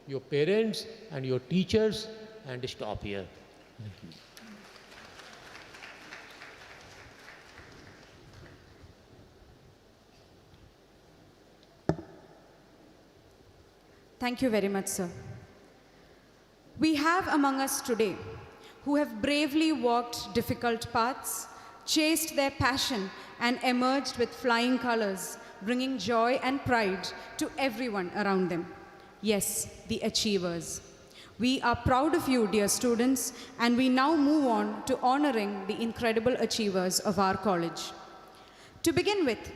your parents and your teachers, and stop here. Thank you. Thank you very much, sir. We have among us today who have bravely walked difficult paths, chased their passion, and emerged with flying colors, bringing joy and pride to everyone around them. Yes, the achievers. We are proud of you, dear students, and we now move on to honoring the incredible achievers of our college. To begin with,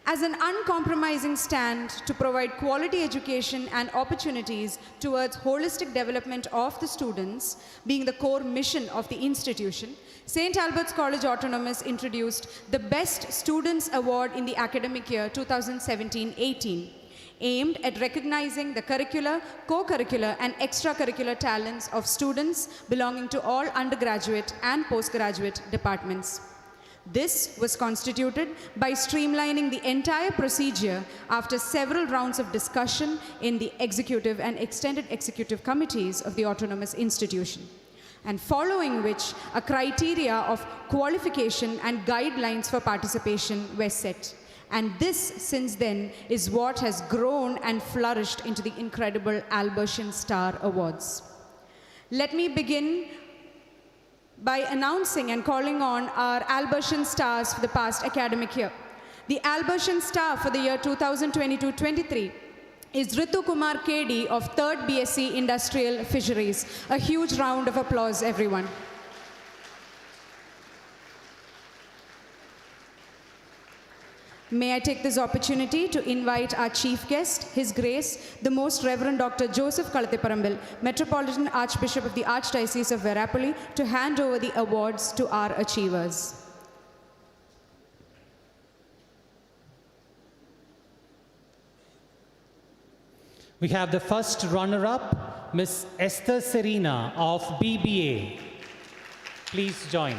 as an uncompromising stand to provide quality education and opportunities towards holistic development of the students, being the core mission of the institution, St. Albert's College Autonomous introduced the Best Students Award in the academic year 2017-18, aimed at recognizing the curricular, co-curricular, and extracurricular talents of students belonging to all undergraduate and postgraduate departments. This was constituted by streamlining the entire procedure after several rounds of discussion in the executive and extended executive committees of the autonomous institution, and following which a criteria of qualification and guidelines for participation were set. And this, since then, is what has grown and flourished into the incredible Albertian Star Awards. Let me begin by announcing and calling on our Albertian Stars for the past academic year. The Albertian Star for the year 2022-23 is Ritu Kumar KD of 3rd BSc Industrial Fisheries. A huge round of applause, everyone. May I take this opportunity to invite our chief guest, His Grace, the Most Reverend Dr. Joseph Kalathiparambil, Metropolitan Archbishop of the Archdiocese of Verapoly, to hand over the awards to our achievers. We have the first runner-up, Ms. Esther Serena of BBA. Please join.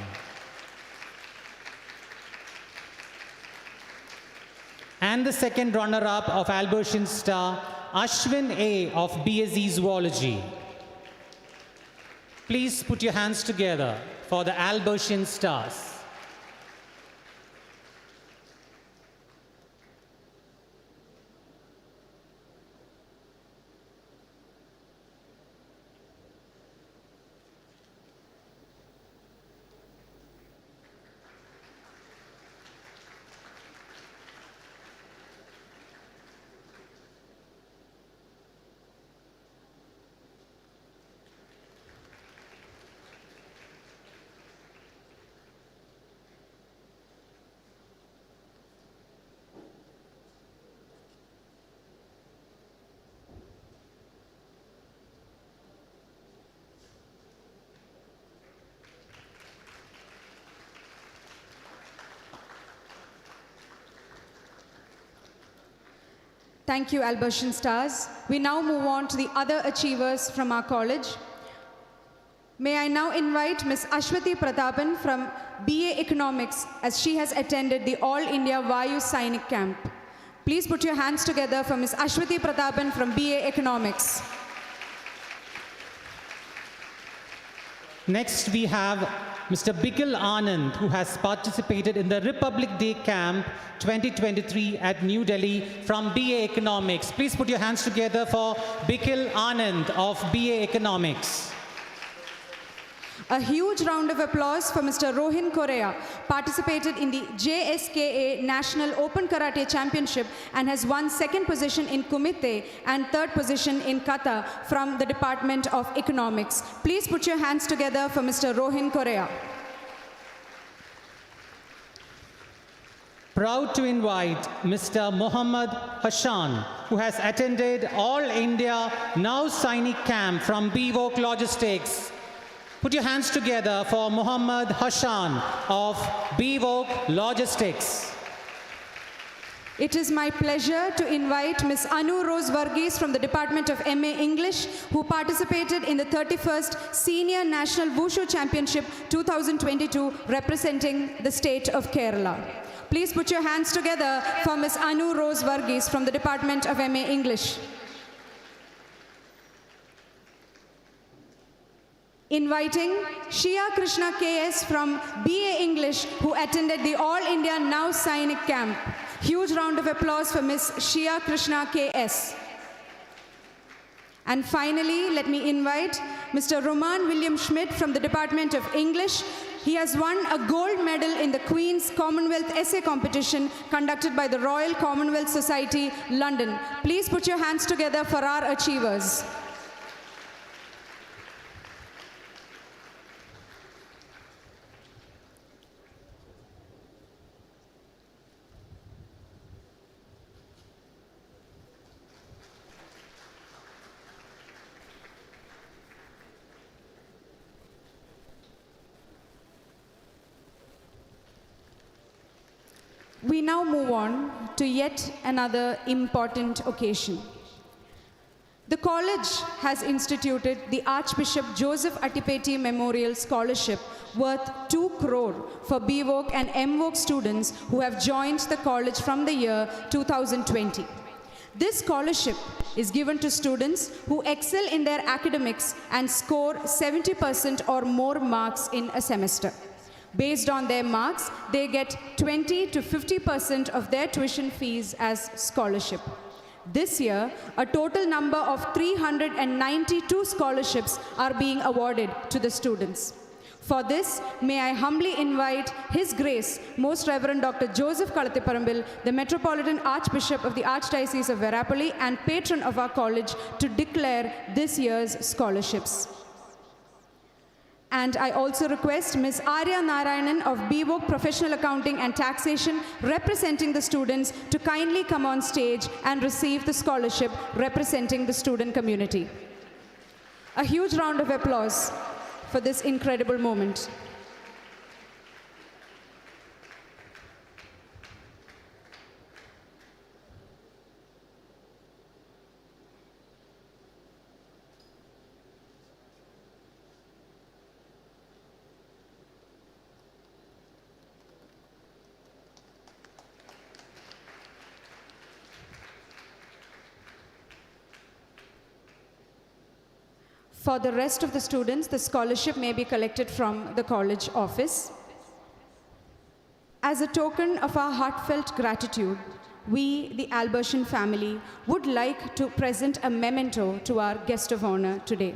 And the second runner-up of Albertian Star, Ashwin A. of BSc Zoology. Please put your hands together for the Albertian Stars. Thank you, Albertian Stars. We now move on to the other achievers from our college. May I now invite Ms. Ashwati Prathapan from BA Economics as she has attended the All India Vayu Sainik Camp. Please put your hands together for Ms. Ashwati Prathapan from BA Economics. Next, we have Mr. Bikil Anand, who has participated in the Republic Day Camp 2023 at New Delhi from BA Economics. Please put your hands together for Bikil Anand of BA Economics. A huge round of applause for Mr. Rohin Korea, participated in the JSKA National Open Karate Championship and has won second position in Kumite and third position in Kata from the Department of Economics. Please put your hands together for Mr. Rohin Korea. Proud to invite Mr. Mohammad Hashan, who has attended All India Now Sainik Camp from BVOC Logistics. Put your hands together for Mohammad Hashan of BVOC Logistics. It is my pleasure to invite Ms. Anu Rose Varghese from the Department of MA English, who participated in the 31st Senior National Wushu Championship 2022, representing the state of Kerala. Please put your hands together for Ms. Anu Rose Varghese from the Department of MA English. Inviting Shia Krishna KS from BA English, who attended the All India Now Sainik Camp. Huge round of applause for Ms. Shia Krishna KS. And finally, let me invite Mr. Roman William Schmidt from the Department of English. He has won a gold medal in the Queen's Commonwealth Essay Competition conducted by the Royal Commonwealth Society, London. Please put your hands together for our achievers. We now move on to yet another important occasion. The college has instituted the Archbishop Joseph Attipeti Memorial Scholarship worth 2 crore for BVOC and MVOC students who have joined the college from the year 2020. This scholarship is given to students who excel in their academics and score 70% or more marks in a semester. Based on their marks, they get 20 to 50% of their tuition fees as scholarship. This year, a total number of 392 scholarships are being awarded to the students. For this, may I humbly invite His Grace, Most Reverend Dr. Joseph Kalathiparambil, the Metropolitan Archbishop of the Archdiocese of Verapoly and patron of our college, to declare this year's scholarships. And I also request Ms. Arya Narayanan of BVOC Professional Accounting and Taxation, representing the students, to kindly come on stage and receive the scholarship representing the student community. A huge round of applause for this incredible moment. For the rest of the students, the scholarship may be collected from the college office. As a token of our heartfelt gratitude, we, the Albertian family, would like to present a memento to our guest of honor today.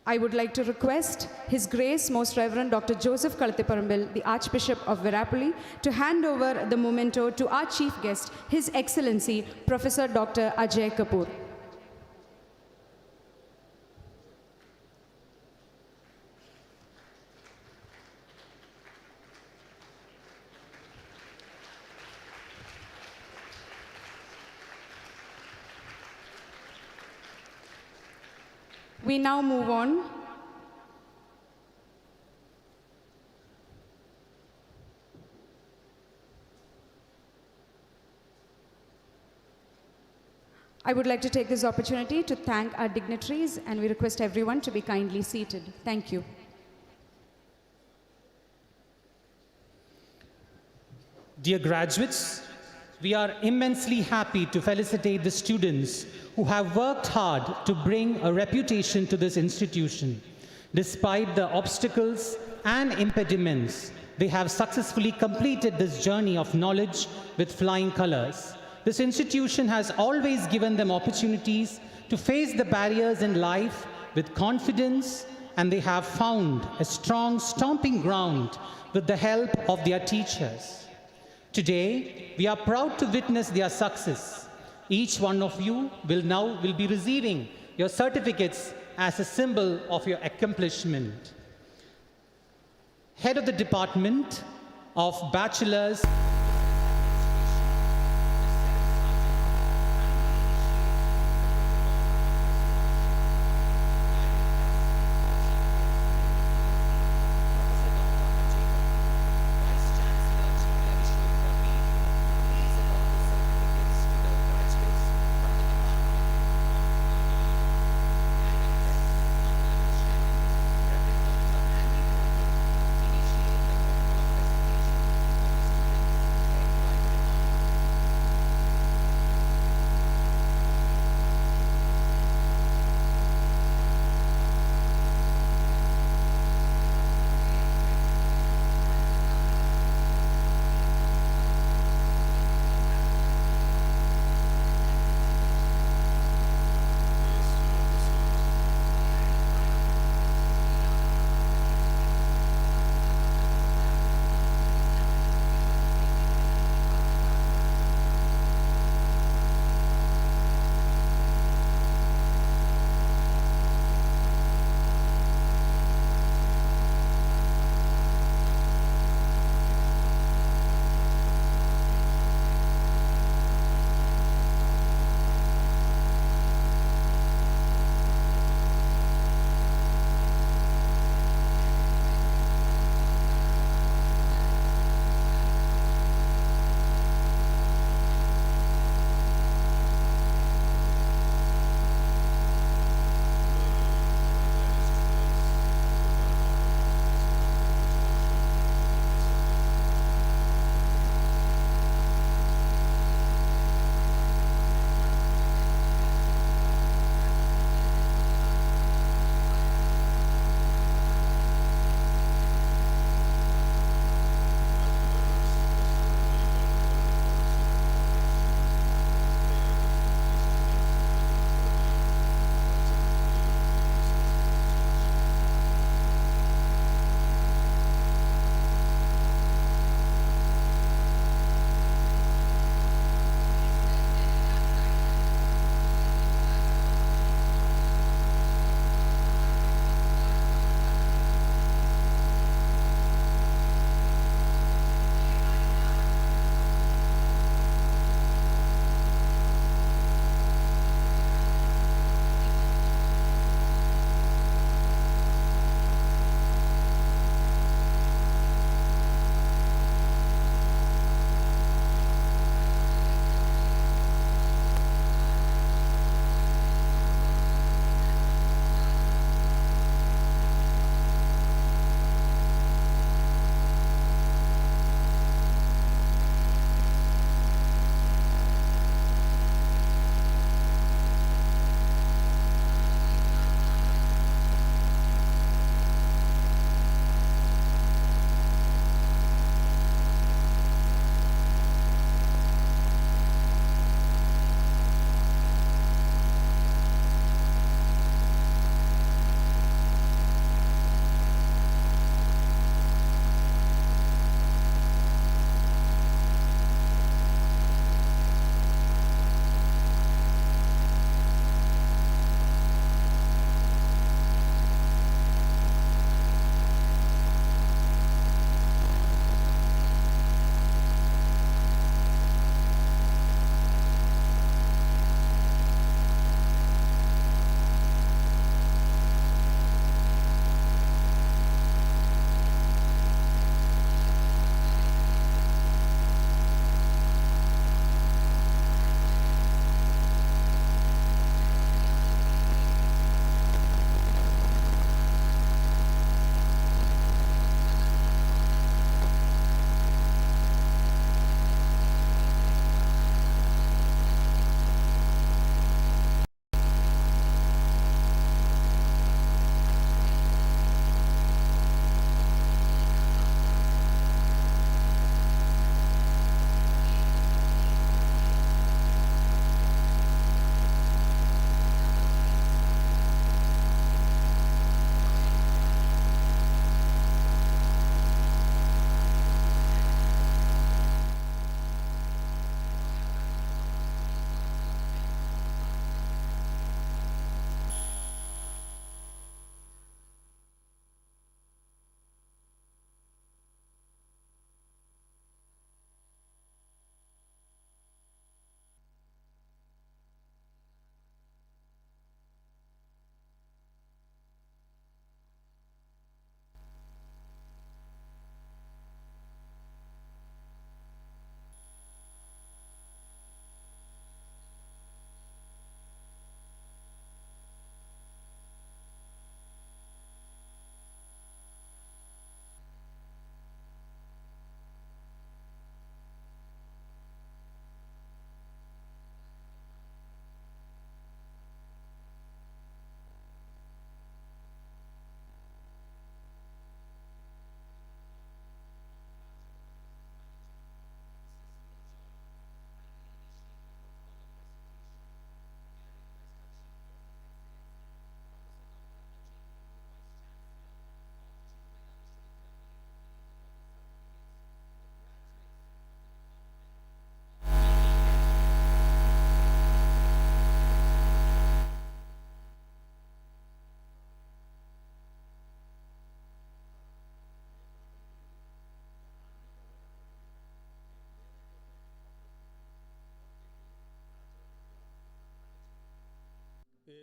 I would like to request His Grace, Most Reverend Dr. Joseph Kalathiparambil, the Archbishop of Verapoly, to hand over the memento to our chief guest, His Excellency, Professor Dr. Ajay Kapoor. We now move on. I would like to take this opportunity to thank our dignitaries, and we request everyone to be kindly seated. Thank you. Dear graduates, we are immensely happy to felicitate the students who have worked hard to bring a reputation to this institution. Despite the obstacles and impediments, they have successfully completed this journey of knowledge with flying colors. This institution has always given them opportunities to face the barriers in life with confidence, and they have found a strong stomping ground with the help of their teachers. Today, we are proud to witness their success. Each one of you will be receiving your certificates as a symbol of your accomplishment. Head of the Department of Bachelor's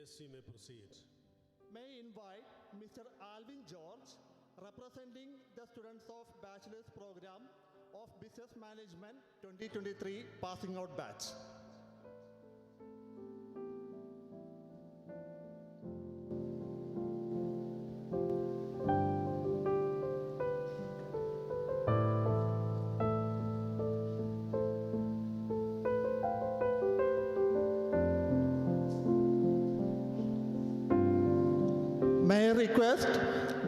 Yes, you may proceed. May I invite Mr. Alvin George, representing the students of Bachelor's Program of Business Management 2023 Passing Out Batch. May I request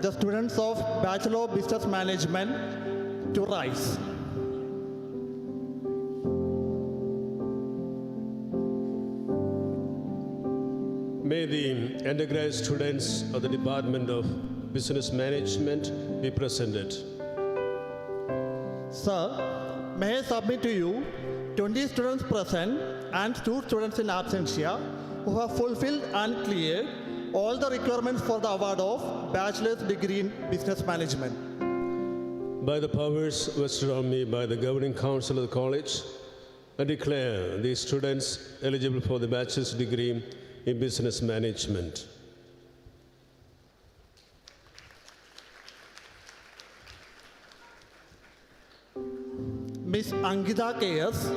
the students of Bachelor of Business Management to rise. May the undergraduate students of the Department of Business Management be presented. Sir, may I submit to you 20 students present and 2 students in absentia who have fulfilled and cleared all the requirements for the award of Bachelor's degree in Business Management. By the powers vested on me by the Governing Council of the College, I declare these students eligible for the Bachelor's degree in Business Management. Miss Angita K.S.,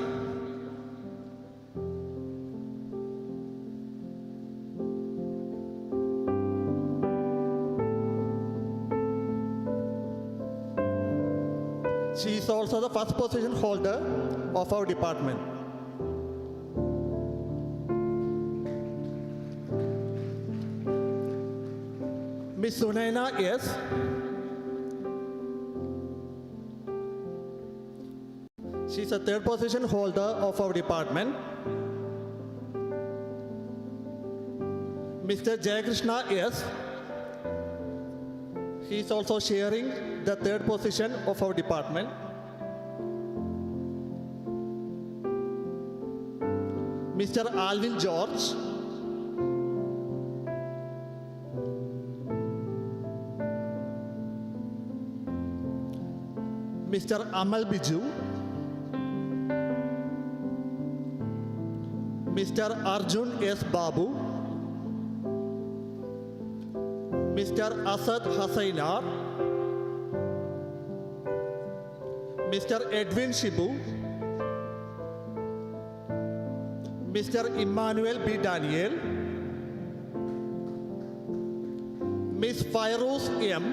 she is also the first position holder of our department. Miss Sunaina S. She is a third position holder of our department. Mr. Jayakrishna S. He is also sharing the third position of our department. Mr. Alvin George. Mr. Amal Biju. Mr. Arjun S. Babu. Mr. Asad Hassainar. Mr. Edwin Shibu. Mr. Emmanuel B. Daniel. Miss Fairuz M.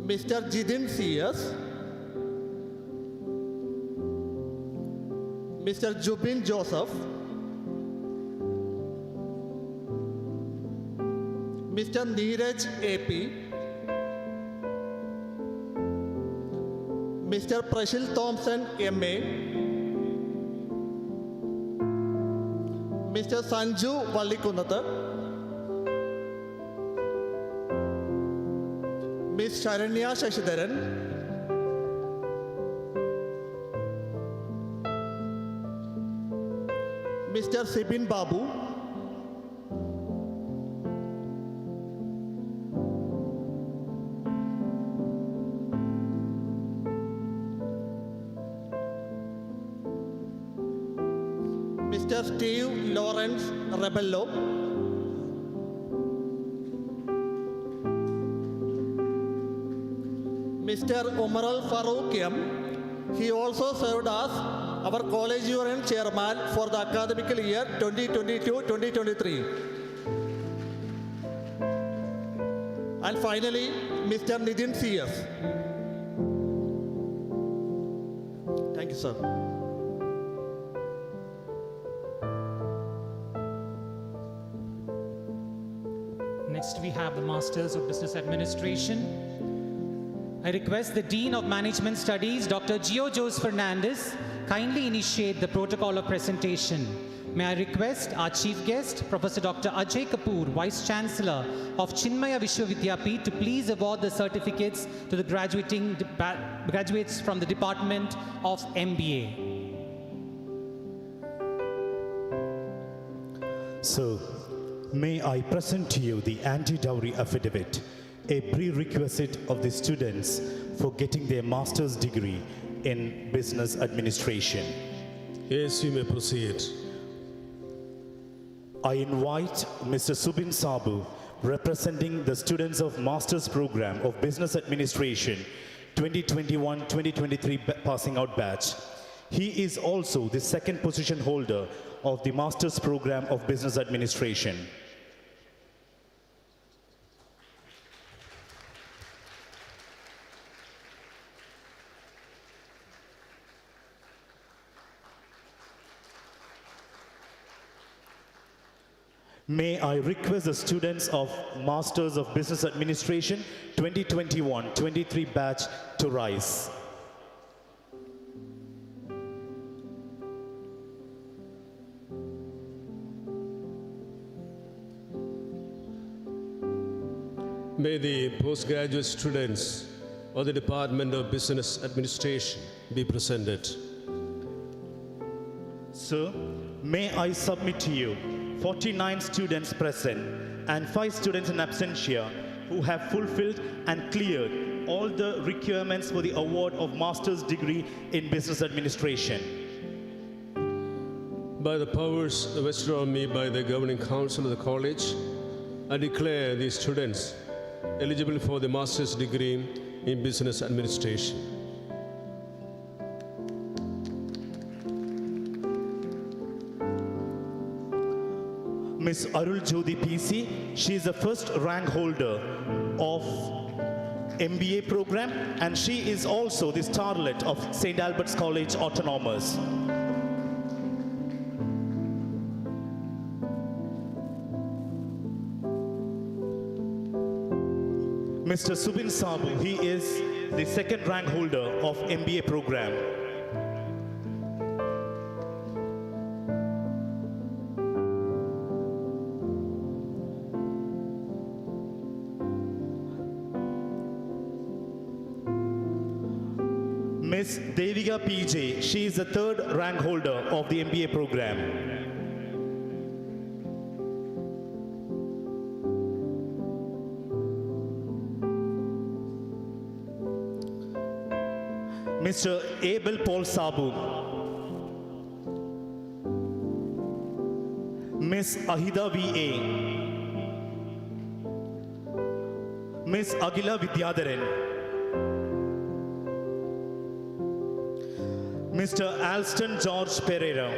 Mr. Jidin C.S. Mr. Jubin Joseph. Mr. Neeraj A.P. Mr. Prashil Thompson M.A. Mr. Sanju Vallikunatha. Miss Sharanya Shashidharan. Mr. Sibin Babu. Mr. Steve Lawrence Rebello. Mr. Umaral Farouk M. He also served as our college union chairman for the academic year 2022-2023. And finally, Mr. Nidin C.S. Thank you, sir. Next, we have the Masters of Business Administration. I request the Dean of Management Studies, Dr. Gio Jose Fernandez, kindly initiate the protocol of presentation. May I request our chief guest, Professor Dr. Ajay Kapoor, Vice Chancellor of Chinmaya Vishwavidyapeeth, to please award the certificates to the graduates from the Department of MBA. So, may I present to you the anti-dowry affidavit, a prerequisite of the students for getting their master's degree in business administration. Yes, you may proceed. I invite Mr. Subin Sabu, representing the students of Master's Program of Business Administration 2021-2023 passing out batch. He is also the second position holder of the Master's Program of Business Administration. May I request the students of Masters of Business Administration 2021-23 batch to rise. May the postgraduate students of the Department of Business Administration be presented. Sir, may I submit to you 49 students present and 5 students in absentia who have fulfilled and cleared all the requirements for the award of master's degree in business administration. By the powers vested on me by the governing council of the college, I declare these students eligible for the master's degree in business administration. Ms. Arul Jyoti PC, she is the first rank holder of MBA program and she is also the starlet of St. Albert's College Autonomous. Mr. Subin Sabu, he is the second rank holder of MBA program. Ms. Devika PJ, she is the third rank holder of the MBA program. Mr. Abel Paul Sabu, Ms. Ahida V.A., Ms. Agila Vidyadharan, Mr. Alston George Pereira,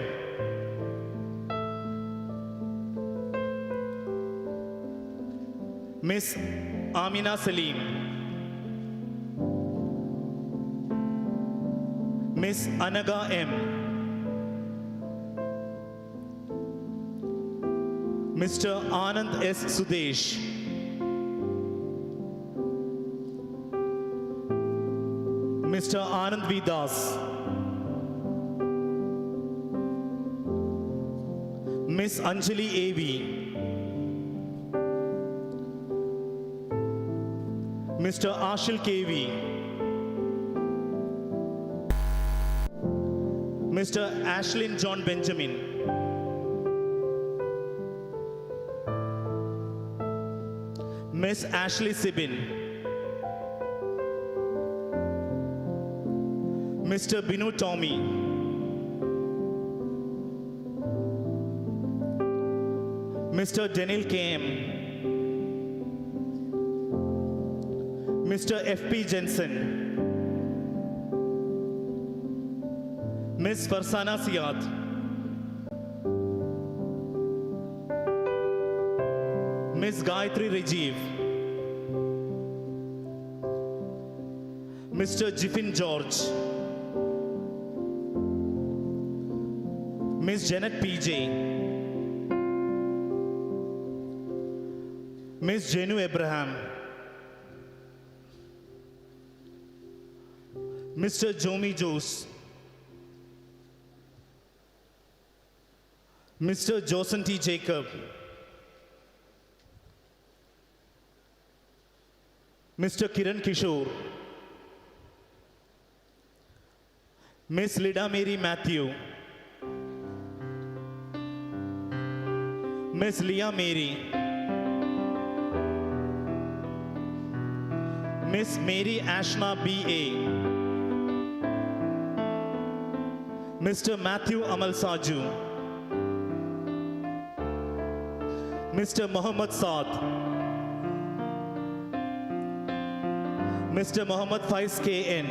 Ms. Amina Salim, Ms. Anaga M, Mr. Anand S. Sudesh, Mr. Anand V. Das, Ms. Anjali A.V., Mr. Ashil K.V., Mr. Ashlyn John Benjamin, Ms. Ashley Sibin, Mr. Binu Tommy, Mr. Denil KM, Mr. FP Jensen, Ms. Farsana Siad, Ms. Gayatri Rajiv, Mr. Jiffin George, Ms. Janet PJ, Ms. Jenu Abraham, Mr. Jomi Jose, Mr. Josen T. Jacob, Mr. Kiran Kishore, Ms. Lida Mary Matthew, Ms. Leah Mary, Ms. Mary Ashna B.A., Mr. Matthew Amal Saju, Mr. Muhammad Saad, Mr. Muhammad Faiz KN,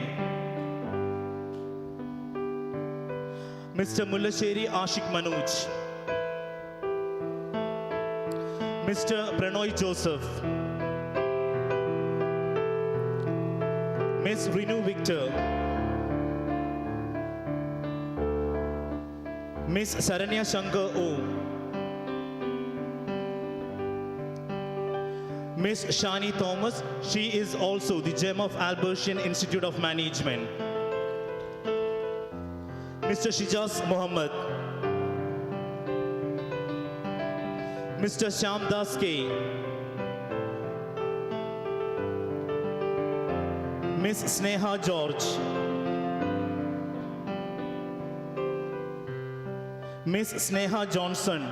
Mr. Mullasheri Ashik Manoj, Mr. Pranoy Joseph, Ms. Rinu Victor, Ms. Saranya Shankar O, Ms. Shani Thomas, she is also the gem of Albertian Institute of Management. Mr. Shijaz Mohammed, Mr. Shyam Das K, Ms. Sneha George, Ms. Sneha Johnson,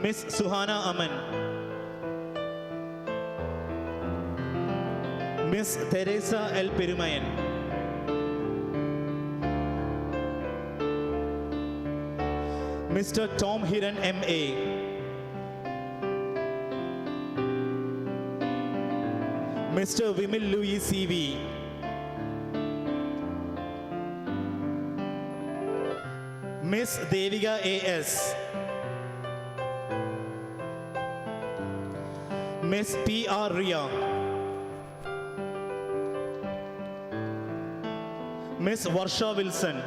Ms. Suhana Aman, Ms. Teresa L. Perumayan, Mr. Tom Hiran M.A., Mr. Vimil Louis C.V., Ms. Deviga A.S., Ms. P.R. Ria, Ms. Varsha Wilson,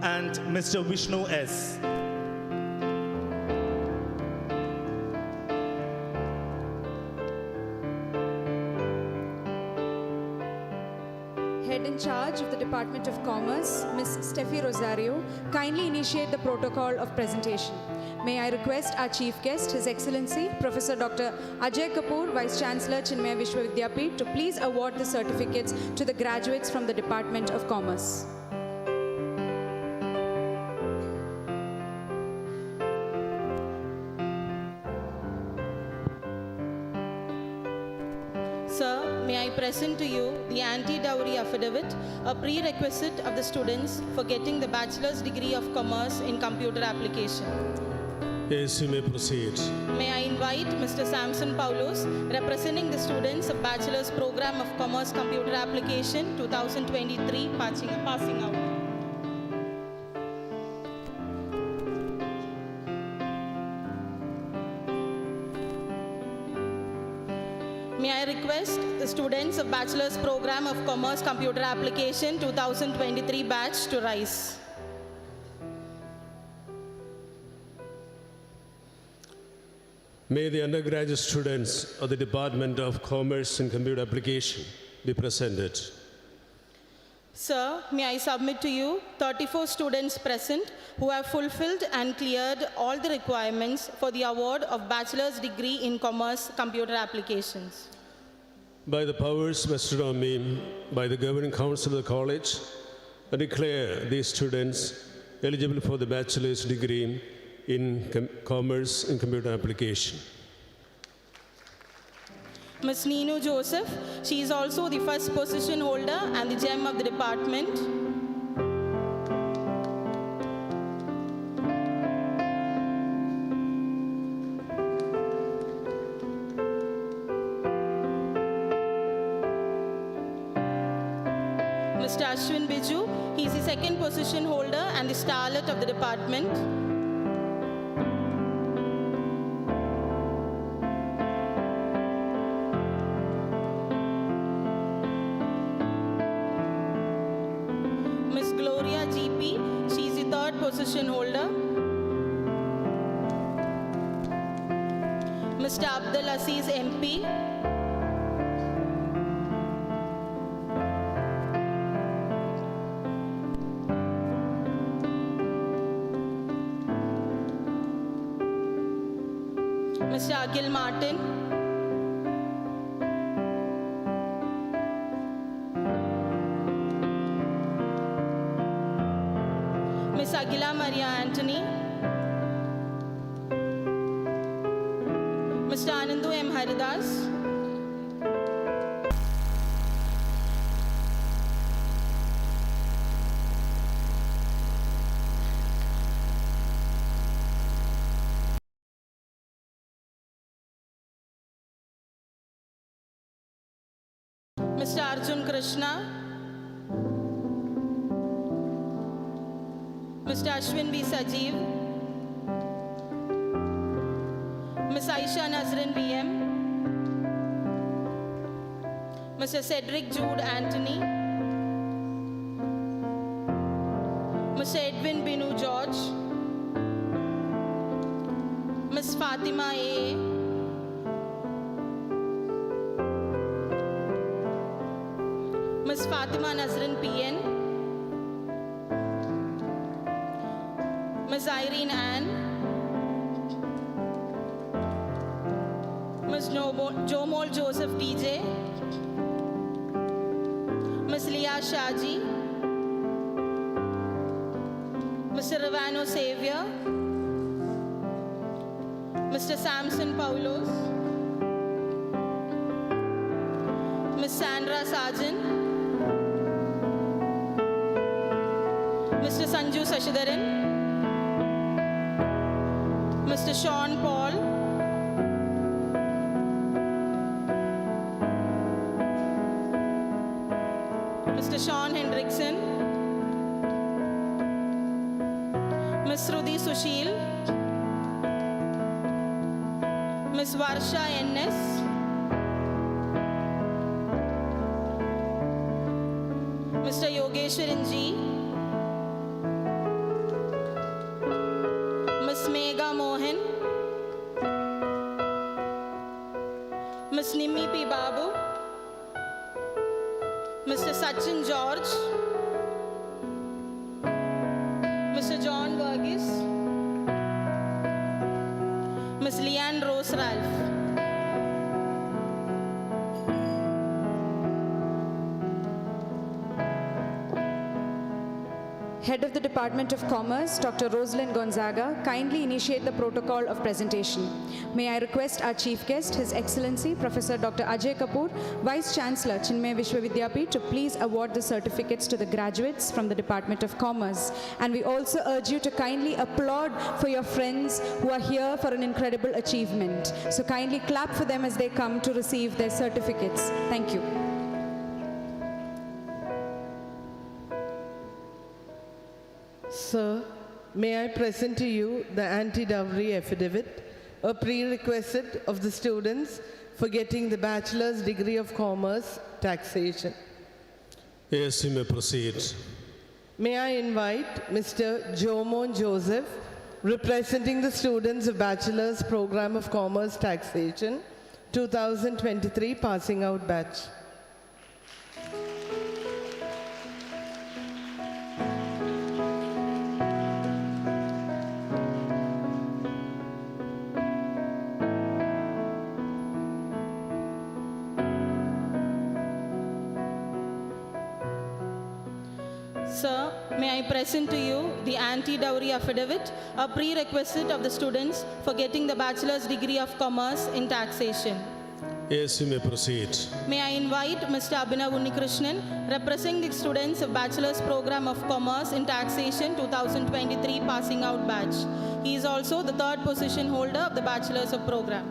and Mr. Vishnu S. Head in charge of the Department of Commerce, Ms. Steffi Rosario, kindly initiate the protocol of presentation. May I request our chief guest, His Excellency, Professor Dr. Ajay Kapoor, Vice Chancellor, Chinmaya Vishwavidyapith, to please award the certificates to the graduates from the Department of Commerce. Sir, may I present to you the anti-dowry affidavit, a prerequisite of the students for getting the bachelor's degree of commerce in computer application. Yes, you may proceed. May I invite Mr. Samson Paulos, representing the students of Bachelor's Program of Commerce Computer Application 2023, passing out. May I request the students of Bachelor's Program of Commerce Computer Application 2023 batch to rise. May the undergraduate students of the Department of Commerce and Computer Application be presented. Sir, may I submit to you 34 students present who have fulfilled and cleared all the requirements for the award of Bachelor's Degree in Commerce Computer Applications. By the powers vested on me by the Governing Council of the College, I declare these students eligible for the bachelor's degree in Commerce and Computer Application. Ms. Ninu Joseph, she is also the first position holder and the gem of the department. Mr. Ashwin Biju, he is the second position holder and the starlet of the department. Ms. Gloria GP, she is the third position holder. Mr. Abdul Aziz MP. Mr. Akhil Martin. Ms. Aguila Maria Anthony. Mr. Anandu M. Haridas. Mr. Arjun Krishna, Mr. Ashwin B. Sajeev, Ms. Aisha Nazrin VM, Mr. Cedric Jude Anthony, Mr. Edwin Binu George, Ms. Fatima A. Ms. Fatima Nazrin PN, Ms. Irene Ann, Ms. Jomol Joseph TJ, Ms. Leah Shaji, Mr. Ravano Xavier, Mr. Samson Paulos, Ms. Sandra Sargent, Mr. Sanju Sashidharan, Mr. Sean Paul, Mr. Sean Hendrickson, Ms. Rudy Sushil, Ms. Varsha NS, Mr. Yogeshwaran G, Ms. Megha Mohan, Ms. Nimmi P. Babu, Mr. Sachin George, Mr. John Verghese, Ms. Leanne Rose Ralph. Head of the Department of Commerce, Dr. Rosalind Gonzaga, kindly initiate the protocol of presentation. May I request our chief guest, His Excellency Professor Dr. Ajay Kapoor, Vice Chancellor, Chinmay Vishwavidyapeeth, to please award the certificates to the graduates from the Department of Commerce. And we also urge you to kindly applaud for your friends who are here for an incredible achievement. So kindly clap for them as they come to receive their certificates. Thank you. Sir, may I present to you the anti-dowry affidavit, a prerequisite of the students for getting the Bachelor's degree of Commerce, Taxation. Yes, you may proceed. May I invite Mr. Jomon Joseph, representing the students of Bachelor's Program of Commerce, Taxation, 2023 passing out batch. Sir, may I present to you the anti-dowry affidavit, a prerequisite of the students for getting the Bachelor's degree of Commerce in Taxation. Yes, you may proceed. May I invite Mr. Abhinav Unnikrishnan, representing the students of Bachelor's Program of Commerce in Taxation 2023 passing out batch. He is also the third position holder of the Bachelor's of Program.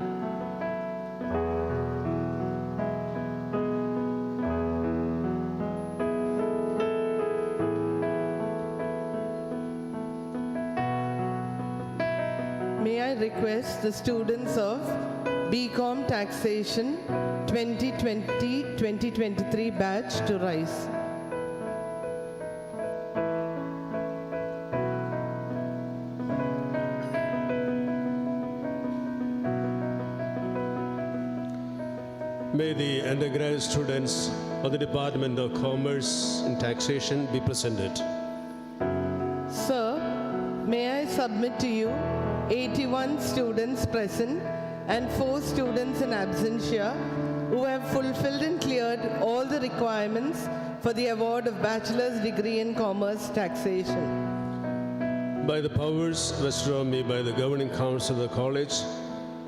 May I request the students of BCom Taxation 2020-2023 batch to rise. May the undergraduate students of the Department of Commerce and Taxation be presented. Sir, may I submit to you 81 students present and 4 students in absentia who have fulfilled and cleared all the requirements for the award of Bachelor's degree in Commerce Taxation. By the powers vested on me by the Governing Council of the College,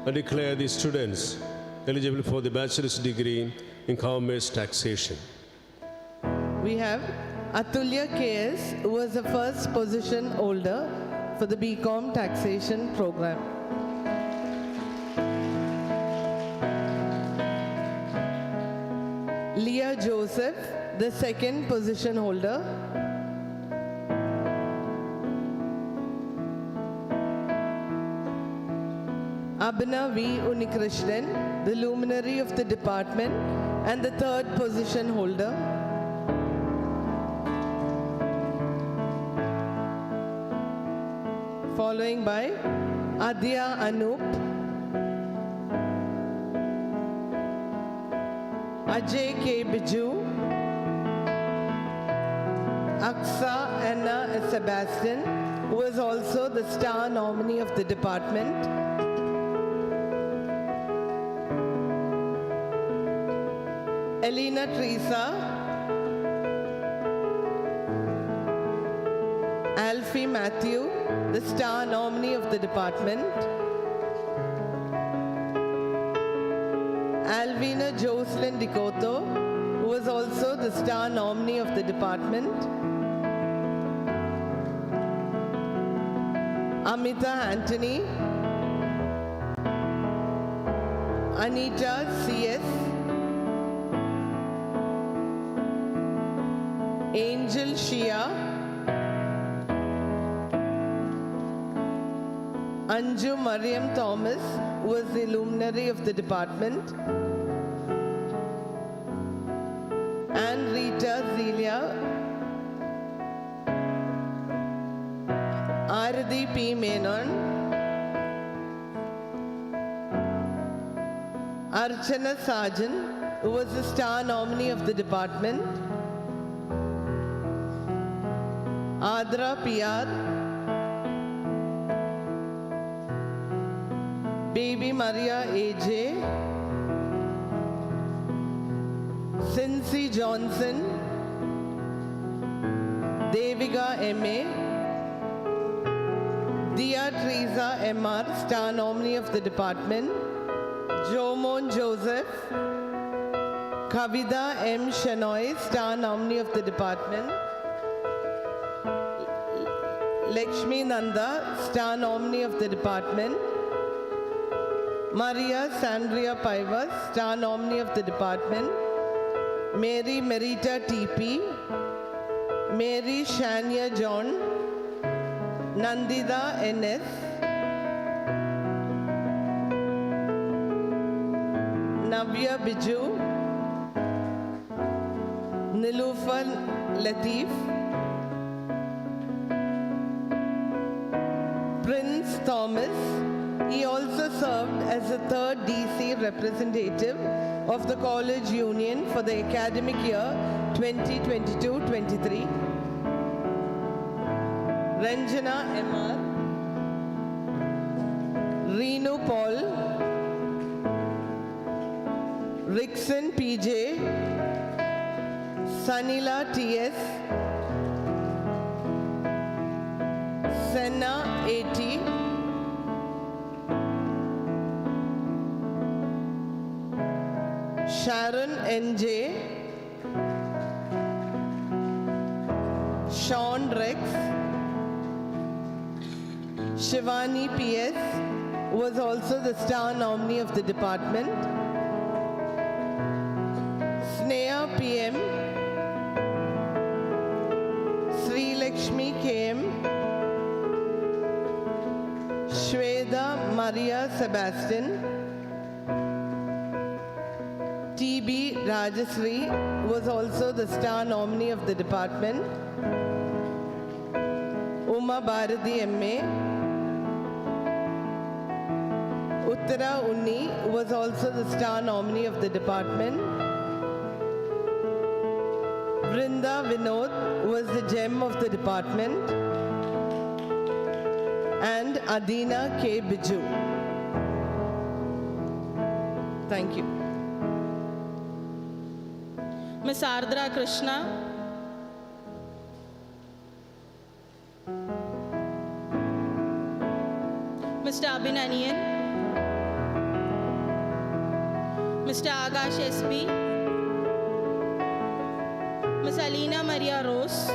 I declare these students eligible for the Bachelor's degree in Commerce Taxation. We have Atulya KS, who was the first position holder for the BCom Taxation program. Leah Joseph, the second position holder. Abhinav V. Unikrishnan, the luminary of the department and the third position holder. Following by Adya Anup, Ajay K. Biju, Aksa Anna Sebastian, who is also the star nominee of the department. Elena Teresa, Alfie Matthew, the star nominee of the department. Alvina Jocelyn Dicoto, who was also the star nominee of the department. Amita Anthony, Anita C.S., Angel Shia, Anju Mariam Thomas, who was the luminary of the department, and Rita Zelia, Aradi P. Menon, Archana Sajan, who was the star nominee of the department, Adra PR, Baby Maria AJ, Cincy Johnson, Deviga MA, Dia Teresa MR, star nominee of the department, Jomon Joseph, Kavida M. Shenoy, star nominee of the department, Lakshmi Nanda, star nominee of the department, Maria Sandria Paivas, star nominee of the department, Mary Merita TP, Mary Shania John, Nandida NS, Navya Biju, Nilufar Latif, Prince Thomas. He also served as the third DC representative of the College Union for the academic year 2022-23. Ranjana MR, Reenu Paul, Rickson PJ, Sanila TS, Senna 80, Sharon NJ, Sean Rex, Shivani PS, who was also the star nominee of the department, Sneha PM, Sri Lakshmi KM, Shweda Maria Sebastian, TB Rajasri was also the star nominee of the department, Uma Bharati MA, Uttara Unni was also the star nominee of the department, Vrinda Vinod was the gem of the department, and Adina K. Biju. Thank you. Ms. Ardra Krishna, Mr. Abhinanian, Mr. Agash SB, Ms. Alina Maria Rose,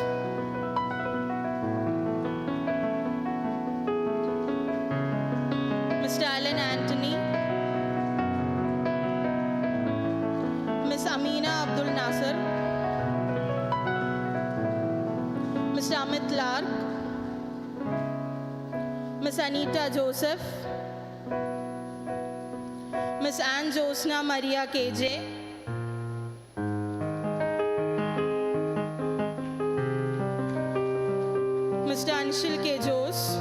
Mr. Alan Anthony, Ms. Amina Abdul Nasser, Mr. Amit Lark, Ms. Anita Joseph, Ms. Ann Josna Maria KJ, Mr. Anshul K. Jose,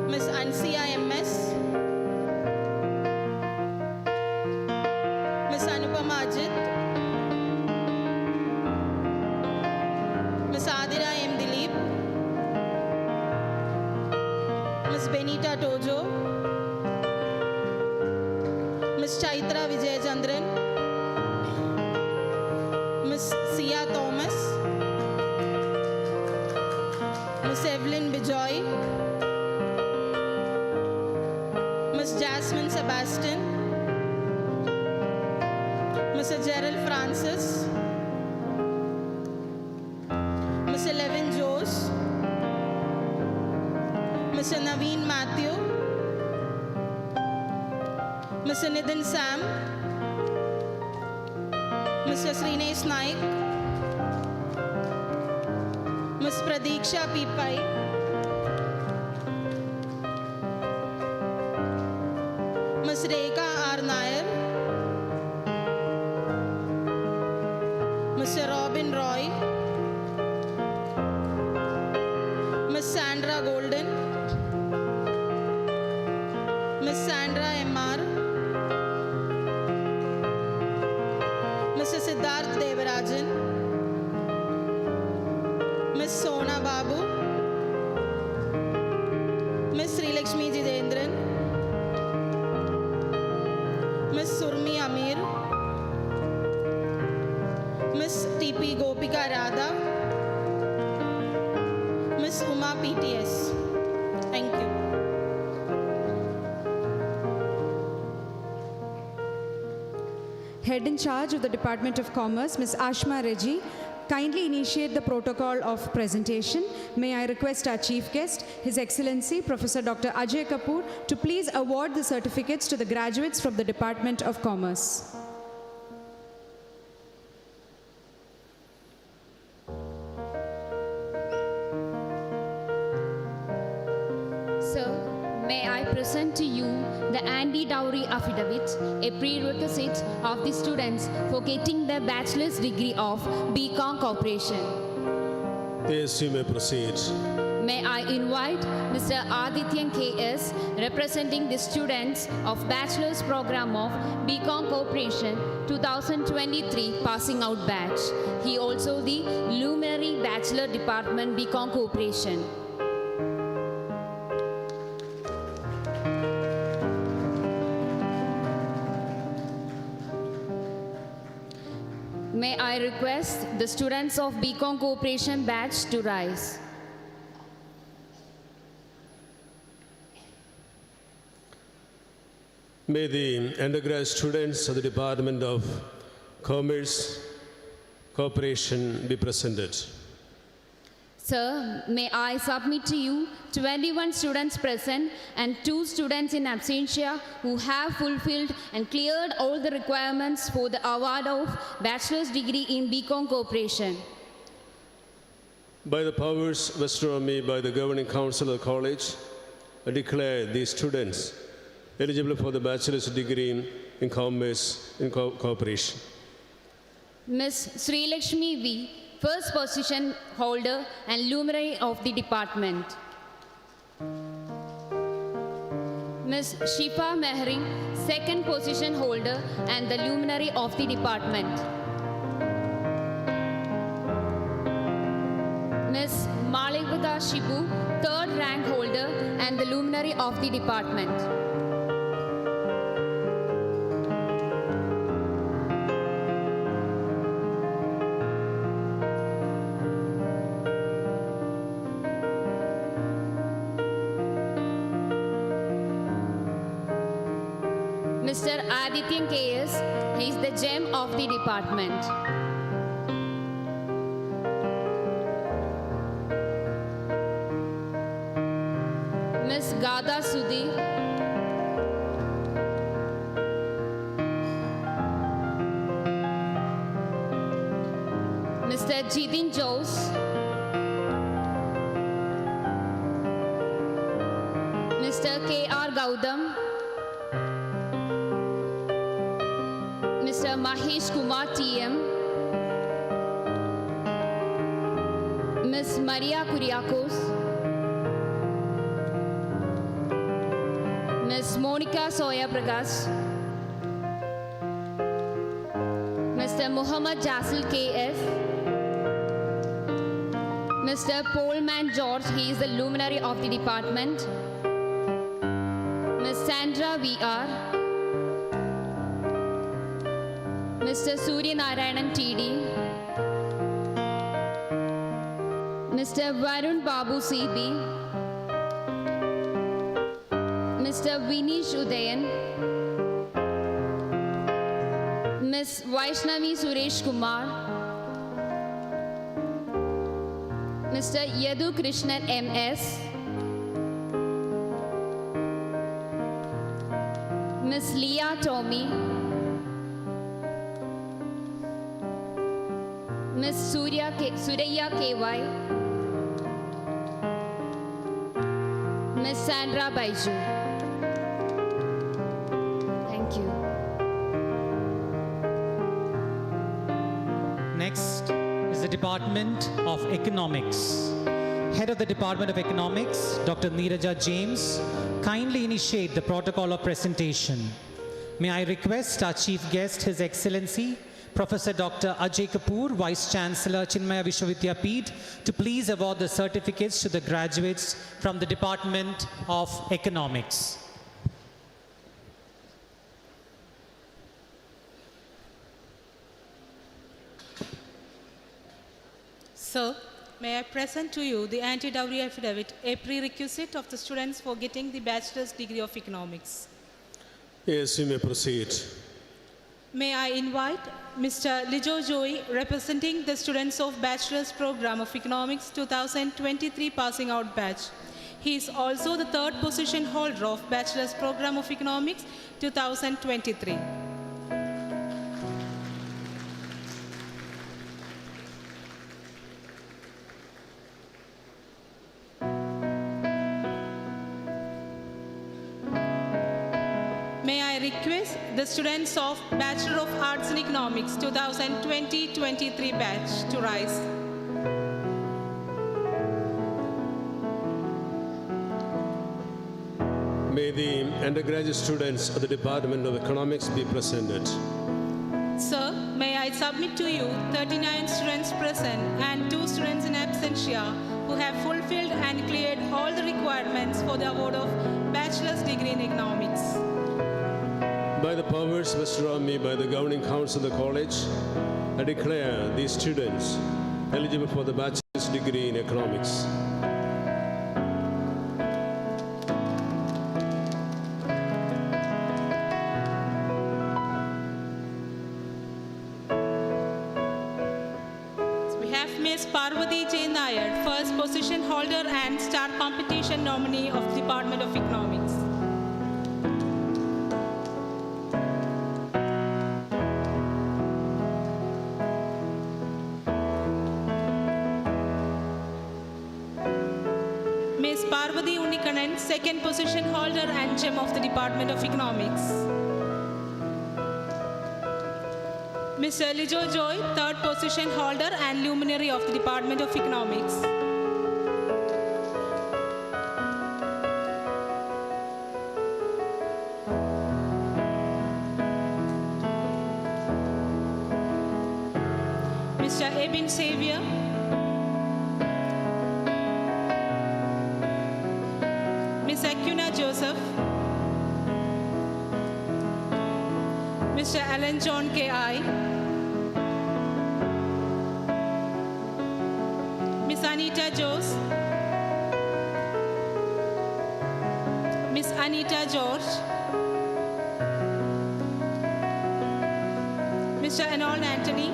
Ms. Ansia MS, Ms. Anupama Ajit, Ms. Adira M. Dilip, Ms. Benita Tojo, Ms. Chaitra Vijaychandran, Ms. Sia Thomas, Ms. Evelyn Bijoy, Ms. Jasmine Sebastian, Mr. Gerald Francis, Mr. Levin Jose, Mr. Naveen Matthew, Mr. Nitin Sam, Mr. Srinesh Naik, Ms. Pradiksha P. Pai, Ms. Rekha R. Nair, Mr. Robin Roy, Ms. Sandra Golden, Ms. Sandra M.R., Mr. Siddharth Devarajan, Ms. Sona Babu, Ms. Sri Lakshmi Jitendran, Ms. Surmi Amir, Ms. T.P. Gopika Radha, Ms. Uma PTS. Thank you. Head in charge of the Department of Commerce, Ms. Ashma Reggie, kindly initiate the protocol of presentation. May I request our chief guest, His Excellency Professor Dr. Ajay Kapoor, to please award the certificates to the graduates from the Department of Commerce. Sir, may I present to you the anti-dowry affidavit, a prerequisite of the students for getting the bachelor's degree of BCom Corporation. Yes, you may proceed. May I invite Mr. Adityan K.S., representing the students of Bachelor's Program of BCom Corporation 2023 passing out batch. He also the Luminary Bachelor Department BCom Corporation. May I request the students of BCom Corporation batch to rise. May the undergrad students of the Department of Commerce Corporation be presented. Sir, may I submit to you 21 students present and 2 students in absentia who have fulfilled and cleared all the requirements for the award of bachelor's degree in BCom Corporation. By the powers vested on me by the Governing Council of the College, I declare these students eligible for the bachelor's degree in Commerce in Corporation. Ms. Sri Lakshmi V., first position holder and luminary of the department. Ms. Shifa Mehring, second position holder and the luminary of the department. Ms. Malikvita Shibu, third rank holder and the luminary of the department. Mr. Adityan K.S., he is the gem of the department. Ms. Gada Sudhi, Mr. Jitin Jose, Mr. K.R. Gaudam, Mr. Mahesh Kumar T.M., Ms. Maria Kuriakos, Ms. Monica Soya Prakash, Mr. Muhammad Jasil K.F., Mr. Polman George, he is the luminary of the department, Ms. Sandra V.R., Mr. Surya Narayanan T.D., Mr. Varun Babu C.B., Mr. Vinish Udayan, Ms. Vaishnavi Suresh Kumar, Mr. Yadu Krishnan M.S., Ms. Leah Tommy, Ms. Surya K.Y., Ms. Sandra Baiju. Thank you. Next is the Department of Economics. Head of the Department of Economics, Dr. Neeraja James, kindly initiate the protocol of presentation. May I request our chief guest, His Excellency, Professor Dr. Ajay Kapoor, Vice Chancellor, Chinmaya Vishwavidyapeeth, to please award the certificates to the graduates from the Department of Economics. Sir, may I present to you the anti-dowry affidavit, a prerequisite of the students for getting the bachelor's degree of economics. Yes, you may proceed. May I invite Mr. Lijo Joy, representing the students of Bachelor's Program of Economics 2023 passing out batch. He is also the third position holder of Bachelor's Program of Economics 2023. May I request the students of Bachelor of Arts in Economics 2020-23 batch to rise. May the undergraduate students of the Department of Economics be presented. Sir, may I submit to you 39 students present and 2 students in absentia who have fulfilled and cleared all the requirements for the award of bachelor's degree in economics. By the powers vested on me by the governing council of the college, I declare these students eligible for the bachelor's degree in economics. We have Ms. Parvati J. Nair, first position holder and star competition nominee of the Department of Economics. Ms. Parvati Unikanan, second position holder and gem of the Department of Economics. Mr. Lijo Joy, third position holder and luminary of the Department of Economics. Mr. Ebin Xavier. Ms. Acuna Joseph. Mr. Alan John K.I. Ms. Anita Jose. Ms. Anita George. Mr. Enold Anthony.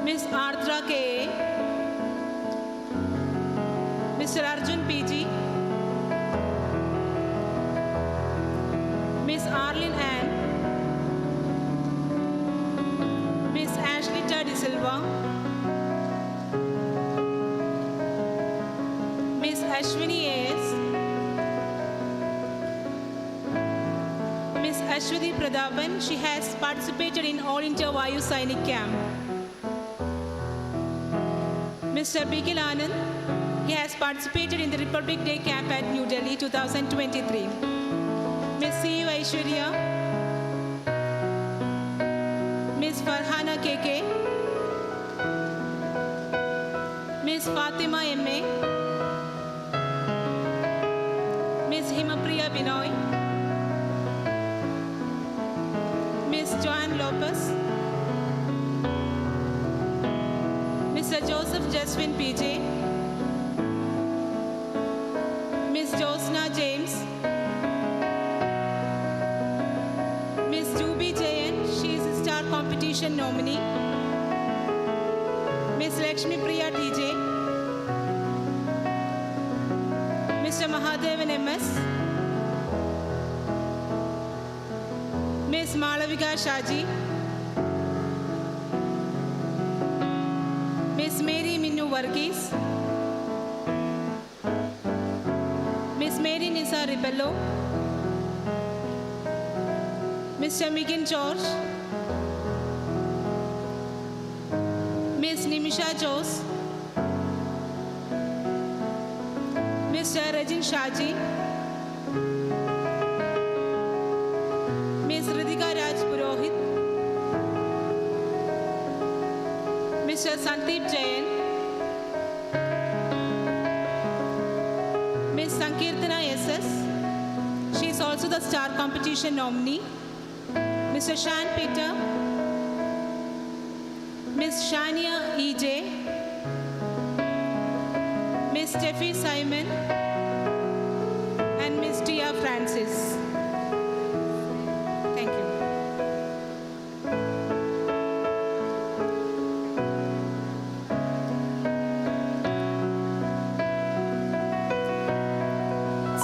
Ms. Ardra K.A. Mr. Arjun P.G. Ms. Arlene Ann. Ms. Ashlita De Silva, Miss Ashwini A.S., Miss Ashwati Pradhapan, she has participated in All India Vayu Sainik Camp. Mr. Bikil Anand, he has participated in the Republic Day Camp at New Delhi 2023. Miss C. Aishwarya, Miss Farhana KK, Miss Fatima MA, Miss Himapriya Binoy, Miss Joanne Lopez, Mr. Joseph Jaswin PJ, Miss Josna James, Miss Ruby Jayan, she is a star competition nominee, Miss Lakshmi Priya TJ, Mr. Mahadevan MS, Miss Malavika Shaji, Miss Mary Minnu Varghese, Miss Mary Nisa Ribello, Mr. Migin George, Miss Nimisha Jose, Mr. Rajin Shaji, Miss Ritika Raj Purohit, Mr. Sandeep Jain, Miss Sankirtana SS, she is also the star competition nominee, Mr. Shan Peter, Miss Shania EJ, Miss Steffi Simon, and Miss Tia Francis. Thank you.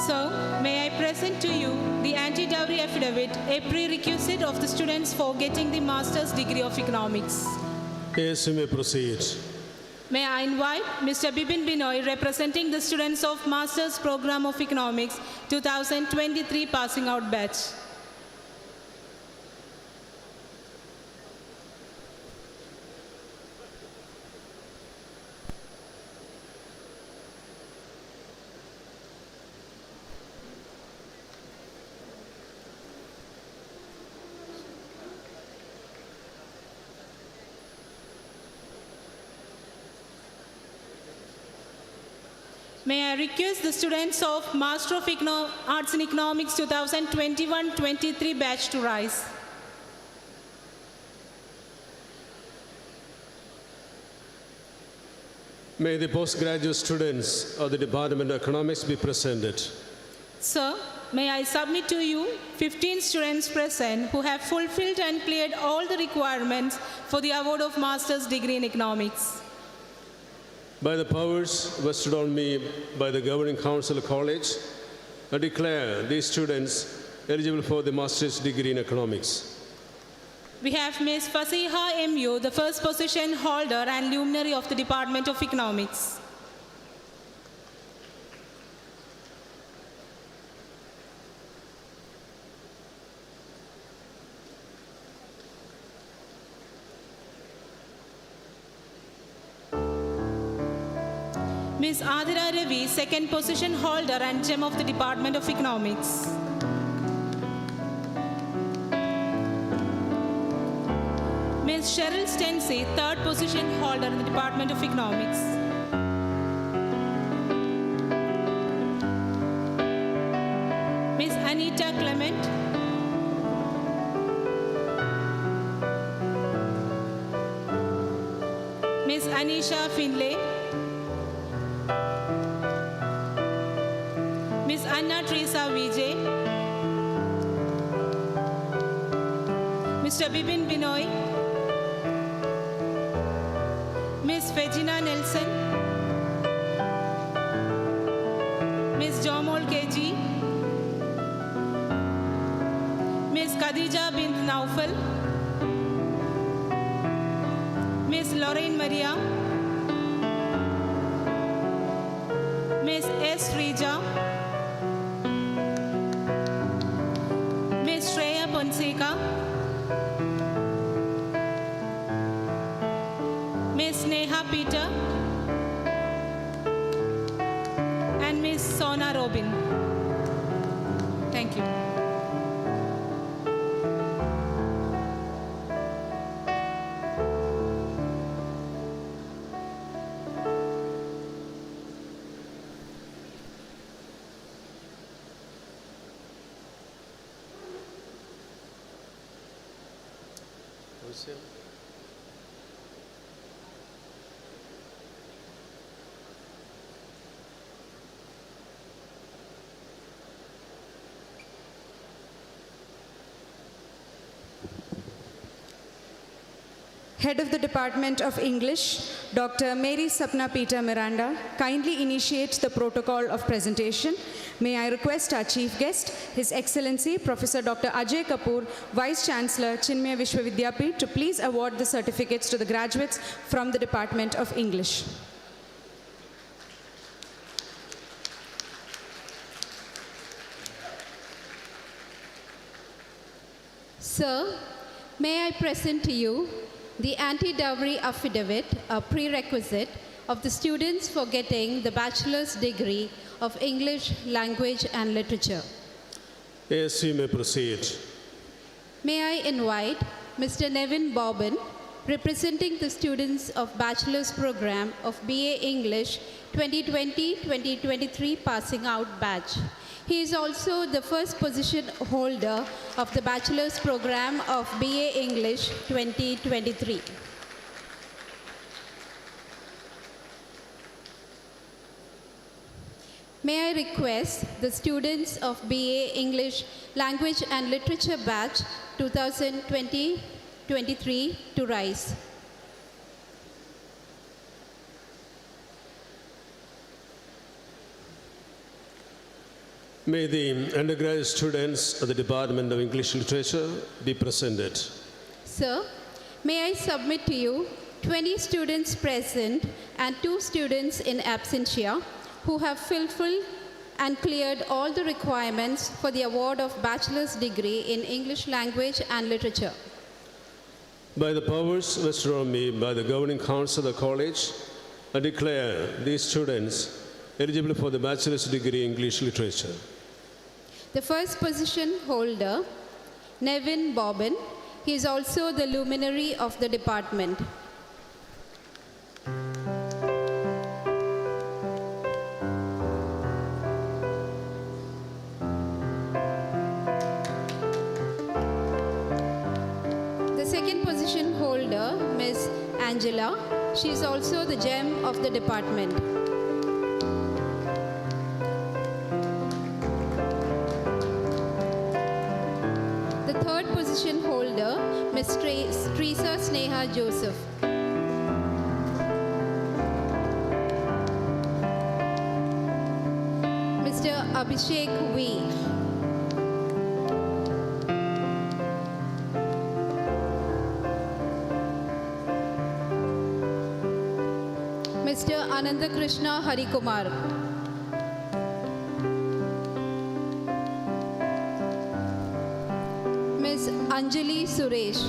So, may I present to you the anti-dowry affidavit, a prerequisite of the students for getting the master's degree of economics. Yes, you may proceed. May I invite Mr. Bipin Binoy, representing the students of Master's Program of Economics 2023 passing out batch. May I request the students of Master of Arts in Economics 2021-23 batch to rise. May the postgraduate students of the Department of Economics be presented. Sir, may I submit to you 15 students present who have fulfilled and cleared all the requirements for the award of Master's degree in Economics. By the powers vested on me by the Governing Council College, I declare these students eligible for the Master's degree in Economics. We have Ms. Fasiha MU, the first position holder and luminary of the Department of Economics. Ms. Adira Ravi, second position holder and gem of the Department of Economics. Ms. Cheryl Stency, third position holder in the Department of Economics. Ms. Anita Clement. Ms. Anisha Finlay. Ms. Anna Teresa Vijay, Mr. Bipin Binoy, Ms. Regina Nelson, Ms. Jomol KG, Ms. Khadija bint Naufal, Miss Lorraine Maria, Miss S. Rija, Miss Shreya Ponseca, Miss Neha Peter, and Miss Sona Robin. Thank you. Head of the Department of English, Dr. Mary Sapna Peter Miranda, kindly initiates the protocol of presentation. May I request our chief guest, His Excellency Professor Dr. Ajay Kapoor, Vice Chancellor, Chinmaya Vishwavidyapith, to please award the certificates to the graduates from the Department of English. Sir, may I present to you the anti-dowry affidavit, a prerequisite of the students for getting the bachelor's degree of English language and literature. Yes, you may proceed. May I invite Mr. Nevin Bobbin, representing the students of bachelor's program of BA English 2020-2023 passing out batch. He is also the first position holder of the bachelor's program of BA English 2023. May I request the students of BA English Language and Literature batch 2020-23 to rise. May the undergraduate students of the Department of English Literature be presented. Sir, may I submit to you 20 students present and 2 students in absentia who have fulfilled and cleared all the requirements for the award of bachelor's degree in English language and literature. By the powers vested on me by the governing council of the college, I declare these students eligible for the bachelor's degree in English literature. The first position holder, Nevin Bobbin, he is also the luminary of the department. The second position holder, Miss Angela, she is also the gem of the department. The third position holder, Ms. Teresa Sneha Joseph. Mr. Abhishek V. Mr. Anandakrishna Harikumar. Ms. Anjali Suresh.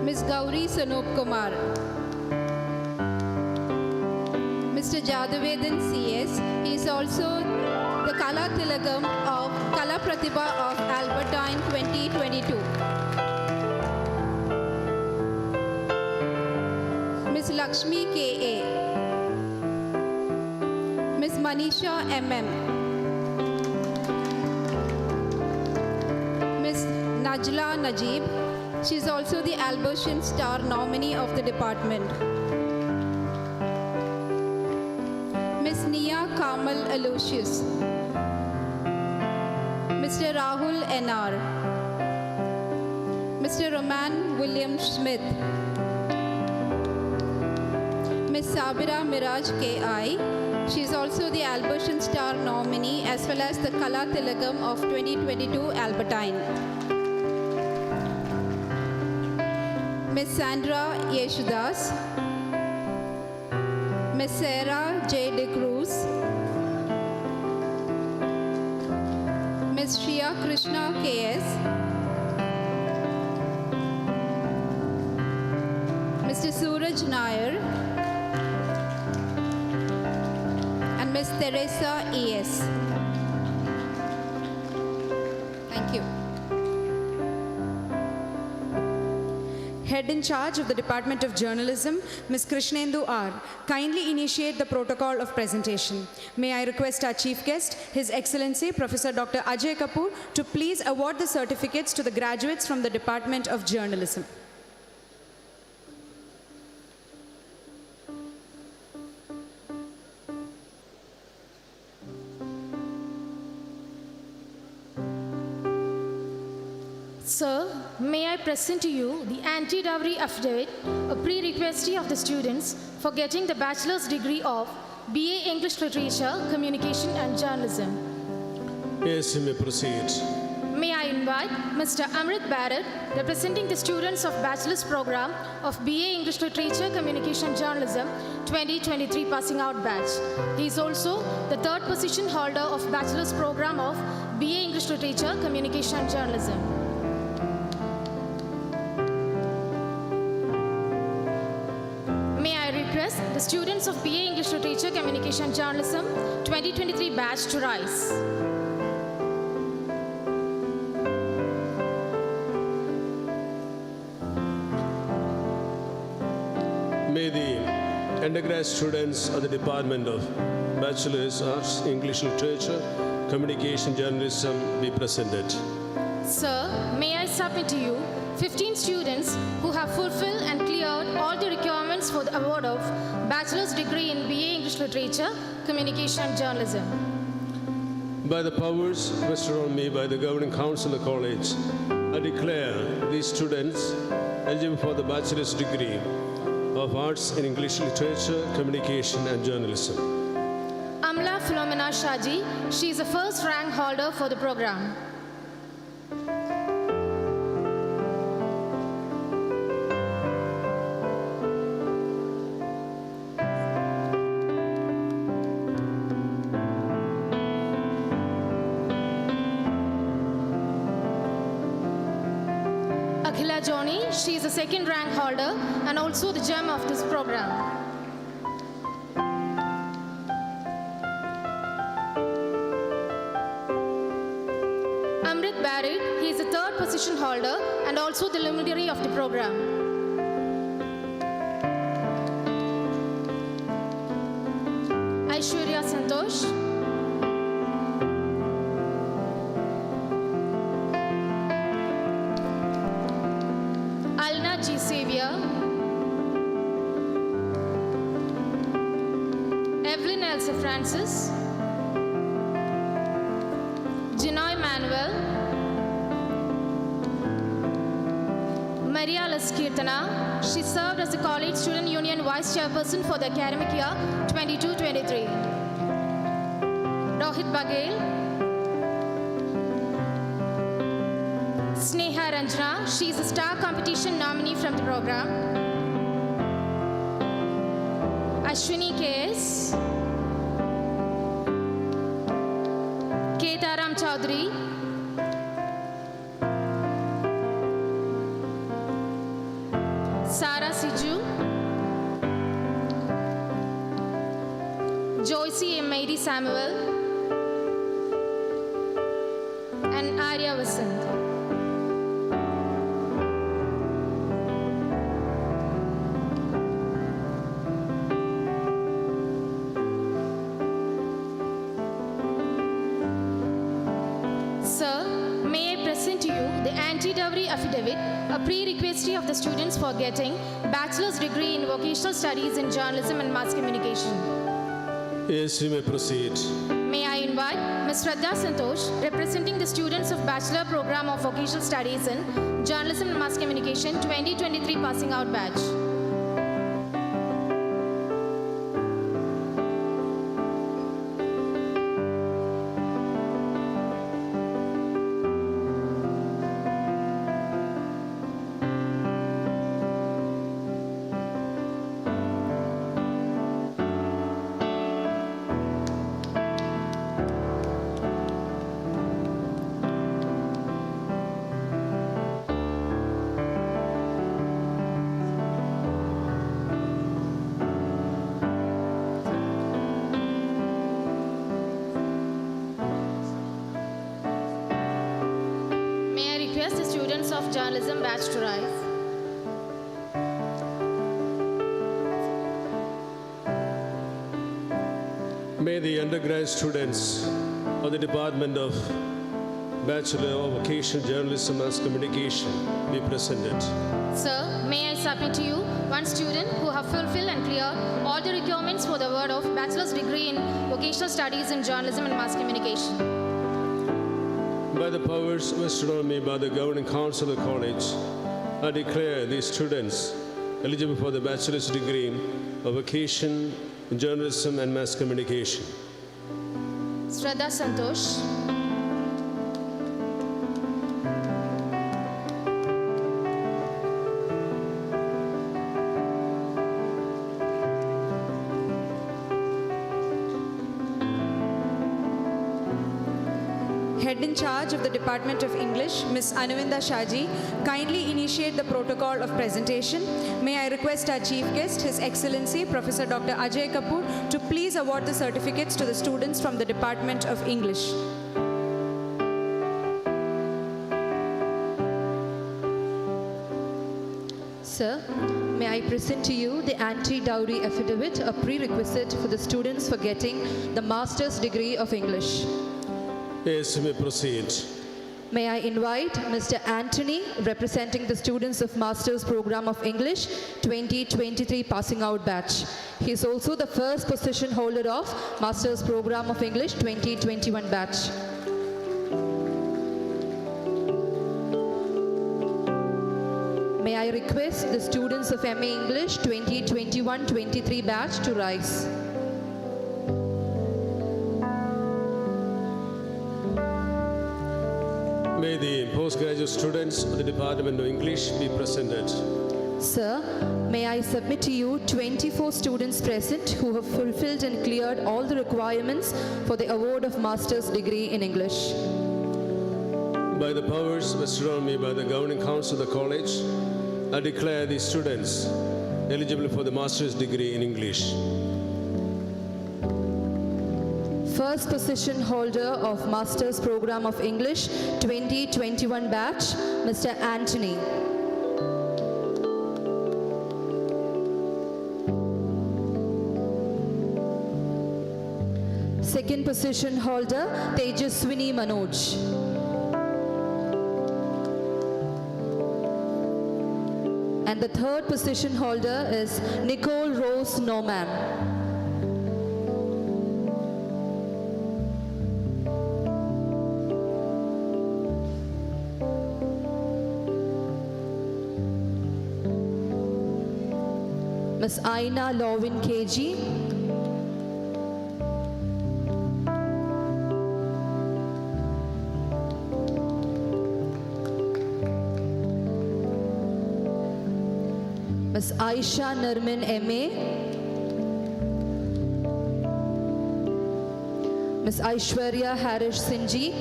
Ms. Gauri Sanoop Kumar. Mr. Jadavedan CS, he is also the Kala Tilagam of Kala Pratibha of Albertine 2022. Ms. Lakshmi K.A. Ms. Manisha M.M. Ms. Najla Najib, she is also the Albertian Star nominee of the department. Ms. Nia Kamal Aloysius. Mr. Rahul N.R. Mr. Roman William Smith. Ms. Sabira Miraj K.I. She is also the Albertian Star nominee as well as the Kala Tilagam of 2022 Albertine. Miss Sandra Yeshudas, Miss Sarah J. De Cruz, Miss Shriya Krishna K.S., Mr. Suraj Nair, and Miss Teresa E.S. Thank you. Head in charge of the Department of Journalism, Ms. Krishnendu R. Kindly initiate the protocol of presentation. May I request our chief guest, His Excellency Professor Dr. Ajay Kapoor, to please award the certificates to the graduates from the Department of Journalism. Sir, may I present to you the anti-dowry affidavit, a prerequisite of the students for getting the bachelor's degree of BA English Literature, Communication and Journalism. Yes, you may proceed. May I invite Mr. Amrit Barrett, representing the students of Bachelor's Program of BA English Literature, Communication and Journalism 2023 passing out batch. He is also the third position holder of Bachelor's Program of BA English Literature, Communication and Journalism. May I request the students of BA English Literature, Communication and Journalism 2023 batch to rise. May the undergrad students of the Department of Bachelor's Arts, English Literature, Communication, Journalism be presented. Sir, may I submit to you 15 students who have fulfilled and cleared all the requirements for the award of Bachelor's degree in BA English Literature, Communication and Journalism. By the powers vested on me by the Governing Council of the College, I declare these students eligible for the Bachelor's degree of Arts in English Literature, Communication and Journalism. Amla Philomena Shaji, she is the first rank holder for the program. Akhila Joni, she is the second rank holder and also the gem of this program. Amrit Barrett, he is the third position holder and also the luminary of the program. Aishwarya Santosh, Alna G. Xavier, Evelyn Elsa Francis, Jinoy Manuel, Maria Les Kirtana, she served as the College Student Union Vice Chairperson for the academic year 22-23. Rohit Baghel, Sneha Ranjana, she is a star competition nominee from the program. Ashwini K.S., Ketaram Chaudhary, Sara Siju, Joycey M. Mady Samuel, and Arya Vasant. Sir, may I present to you the anti-dowry affidavit, a prerequisite of the students for getting bachelor's degree in vocational studies in journalism and mass communication. Yes, you may proceed. May I invite Ms. Shraddha Santosh, representing the students of Bachelor Program of Vocational Studies in Journalism and Mass Communication 2023 passing out batch. students of journalism batch to rise. May the undergrad students of the Department of Bachelor of Vocational Journalism Mass Communication be presented. Sir, may I submit to you one student who have fulfilled and cleared all the requirements for the award of bachelor's degree in vocational studies in journalism and mass communication. By the powers vested on me by the Governing Council of the College, I declare these students eligible for the bachelor's degree of vocation in journalism and mass communication. Shraddha Santosh. Head in charge of the Department of English, Ms. Anuvinda Shaji, kindly initiate the protocol of presentation. May I request our Chief Guest, His Excellency Professor Dr. Ajay Kapoor, to please award the certificates to the students from the Department of English. Sir, may I present to you the anti-dowry affidavit, a prerequisite for the students for getting the master's degree of English. Yes, you may proceed. May I invite Mr. Anthony, representing the students of Master's Program of English 2023 passing out batch. He is also the first position holder of Master's Program of English 2021 batch. May I request the students of MA English 2021-23 batch to rise. May the postgraduate students of the Department of English be presented. Sir, may I submit to you 24 students present who have fulfilled and cleared all the requirements for the award of master's degree in English. By the powers vested on me by the Governing Council of the College, I declare these students eligible for the master's degree in English. First position holder of Master's Program of English 2021 batch, Mr. Anthony. Second position holder, Tejaswini Manoj. And the third position holder is Nicole Rose Norman. Ms. Aina Lovin KG. Ms. Aisha Nirman MA. Ms. Aishwarya Harish Sinji.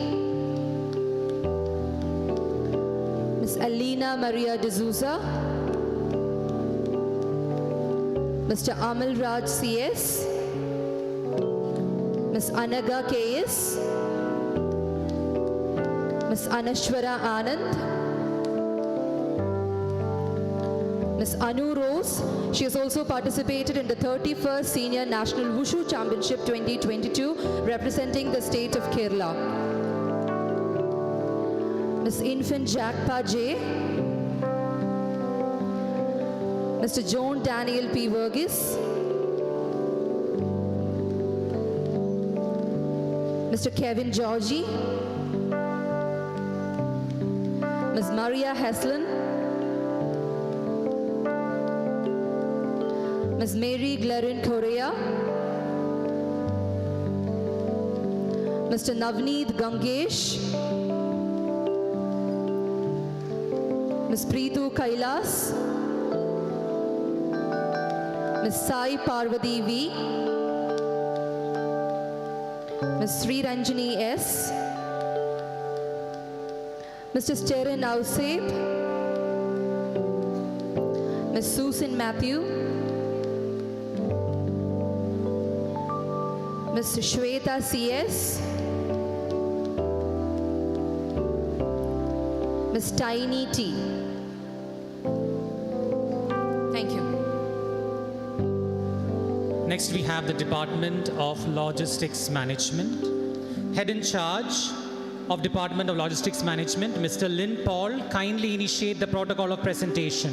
Ms. Alina Maria D'Souza. Mr. Amal Raj CS, Ms. Anaga KS, Ms. Anashwara Anand, Ms. Anu Rose. She has also participated in the 31st Senior National Wushu Championship 2022, representing the state of Kerala. Ms. Infant Jackpa J. Mr. John Daniel P. Verghese, Mr. Kevin Georgie, Ms. Maria Heslin, Ms. Mary Glerin Correa, Mr. Navneet Gangesh, Ms. Preetu Kailas, Ms. Sai Parvati V, Ms. Sri Ranjani S, Mr. Sterin Auseb, Ms. Susan Matthew, Ms. Shweta CS, Ms. Tiny T. Thank you. Next, we have the Department of Logistics Management. Head in charge of Department of Logistics Management, Mr. Lin Paul, kindly initiate the protocol of presentation.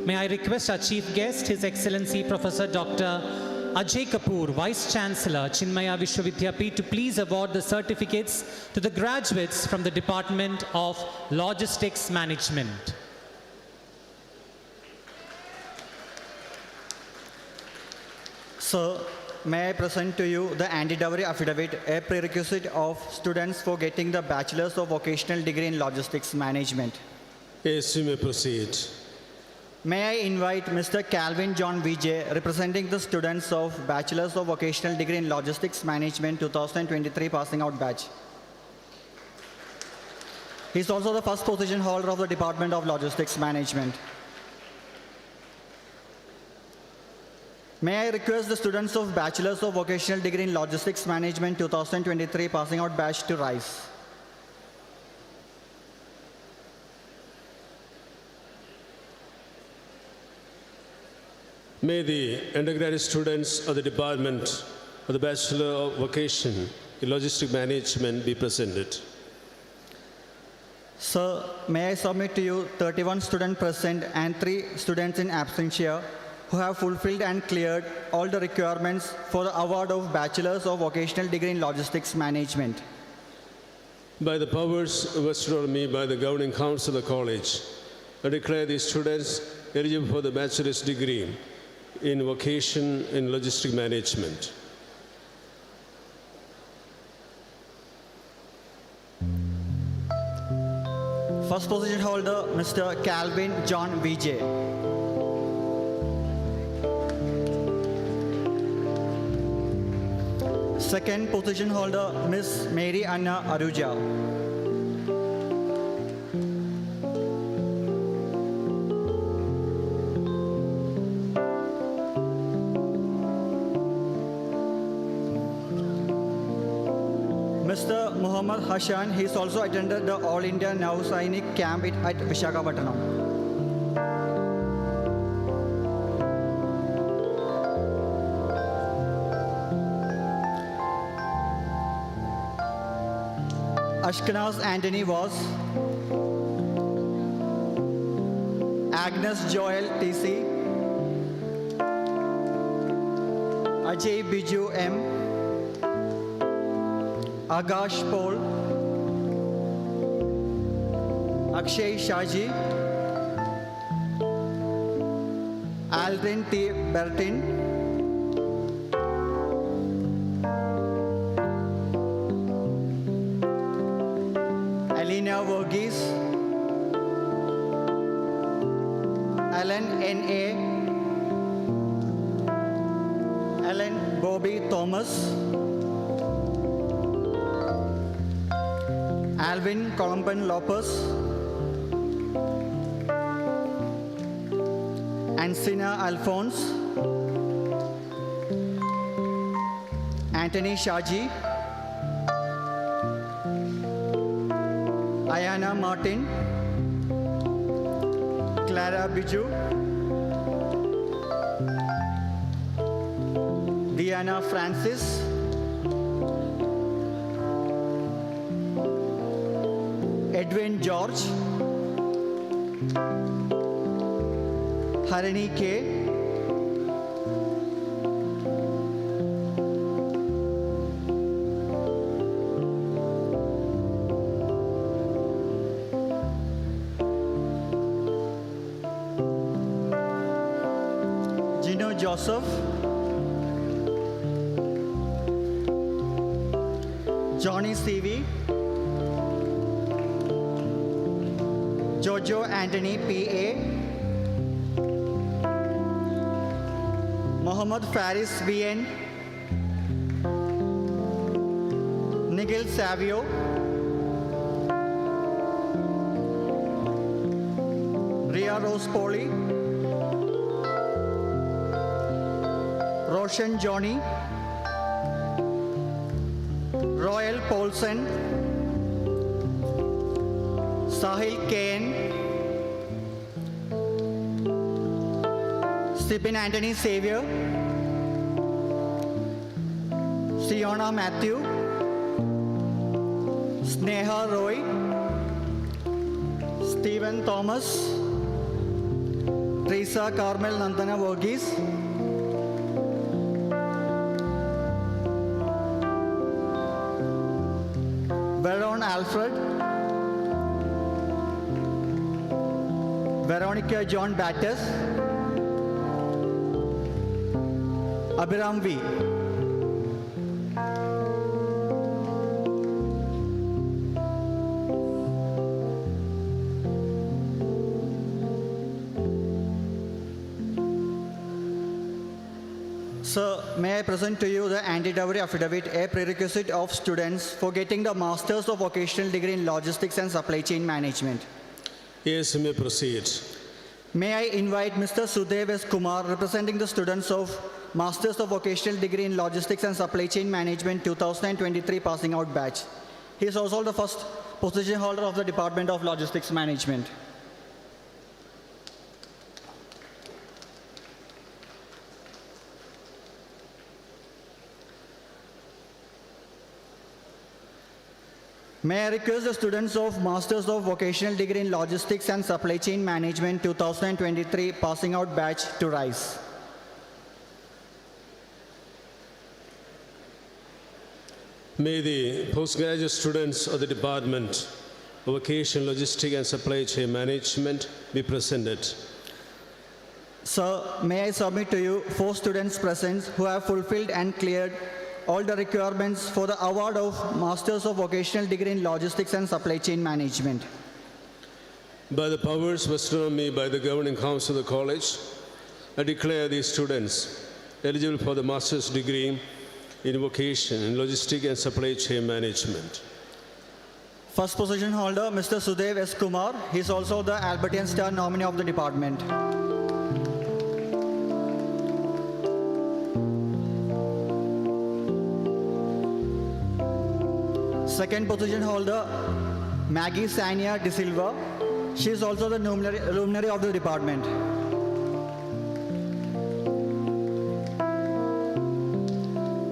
May I request our chief guest, His Excellency Professor Dr. Ajay Kapoor, Vice Chancellor, Chinmaya Vishwavidyapeeth, to please award the certificates to the graduates from the Department of Logistics Management. Sir, may I present to you the anti-dowry affidavit, a prerequisite of students for getting the Bachelor's of Vocational Degree in Logistics Management. Yes, you may proceed. May I invite Mr. Calvin John Vijay, representing the students of Bachelor's of Vocational Degree in Logistics Management 2023 passing out batch. He is also the first position holder of the Department of Logistics Management. May I request the students of Bachelor's of Vocational Degree in Logistics Management 2023 passing out batch to rise. May the undergraduate students of the Department of the Bachelor of Vocation in Logistics Management be presented. Sir, may I submit to you 31 students present and 3 students in absentia who have fulfilled and cleared all the requirements for the award of Bachelor's of Vocational Degree in Logistics Management. By the powers vested on me by the Governing Council of the College, I declare these students eligible for the bachelor's degree in vocation in logistics management. First position holder, Mr. Calvin John Vijay. Second position holder, Miss Mary Anna Aruja. Mr. Muhammad Hashan, he has also attended the All India Nausainik camp at Visakhapatnam. Ashkenaz Anthony was. Agnes Joel TC. Ajay Biju M. Agash Paul, Akshay Shaji, Aldrin T. Bertin, Alina Verghese, Alan N.A., Alan Bobby Thomas, Alvin Columban Lopez, Ancina Alphonse, Anthony Shaji, Ayana Martin, Clara Biju, Diana Francis, Edwin George, Harini K, Gino Joseph, Johnny CV, Jojo Anthony P.A., Mohammad Faris V.N., Nigel Savio, Ria Rose Poli, Roshan Johnny, Royal Paulson, Sahil Kane, Stephen Anthony Xavier, Siona Matthew, Sneha Roy, Stephen Thomas, Teresa Carmel Nandana Verghese, Veron Alfred, Veronica John Battis, Abhiram V. Sir, may I present to you the anti-dowry affidavit, a prerequisite of students for getting the Masters of Vocational Degree in Logistics and Supply Chain Management. Yes, you may proceed. May I invite Mr. Sudev S. Kumar, representing the students of Masters of Vocational Degree in Logistics and Supply Chain Management 2023 passing out batch. He is also the first position holder of the Department of Logistics Management. May I request the students of Masters of Vocational Degree in Logistics and Supply Chain Management 2023 passing out batch to rise. May the postgraduate students of the Department of Vocational Logistics and Supply Chain Management be presented. Sir, may I submit to you 4 students present who have fulfilled and cleared all the requirements for the award of Masters of Vocational Degree in Logistics and Supply Chain Management. By the powers vested on me by the Governing Council of the College, I declare these students eligible for the Master's degree in Vocation in Logistics and Supply Chain Management. First position holder, Mr. Sudev S. Kumar. He is also the Albertian Star nominee of the department. Second position holder, Maggie Sania De Silva. She is also the luminary of the department.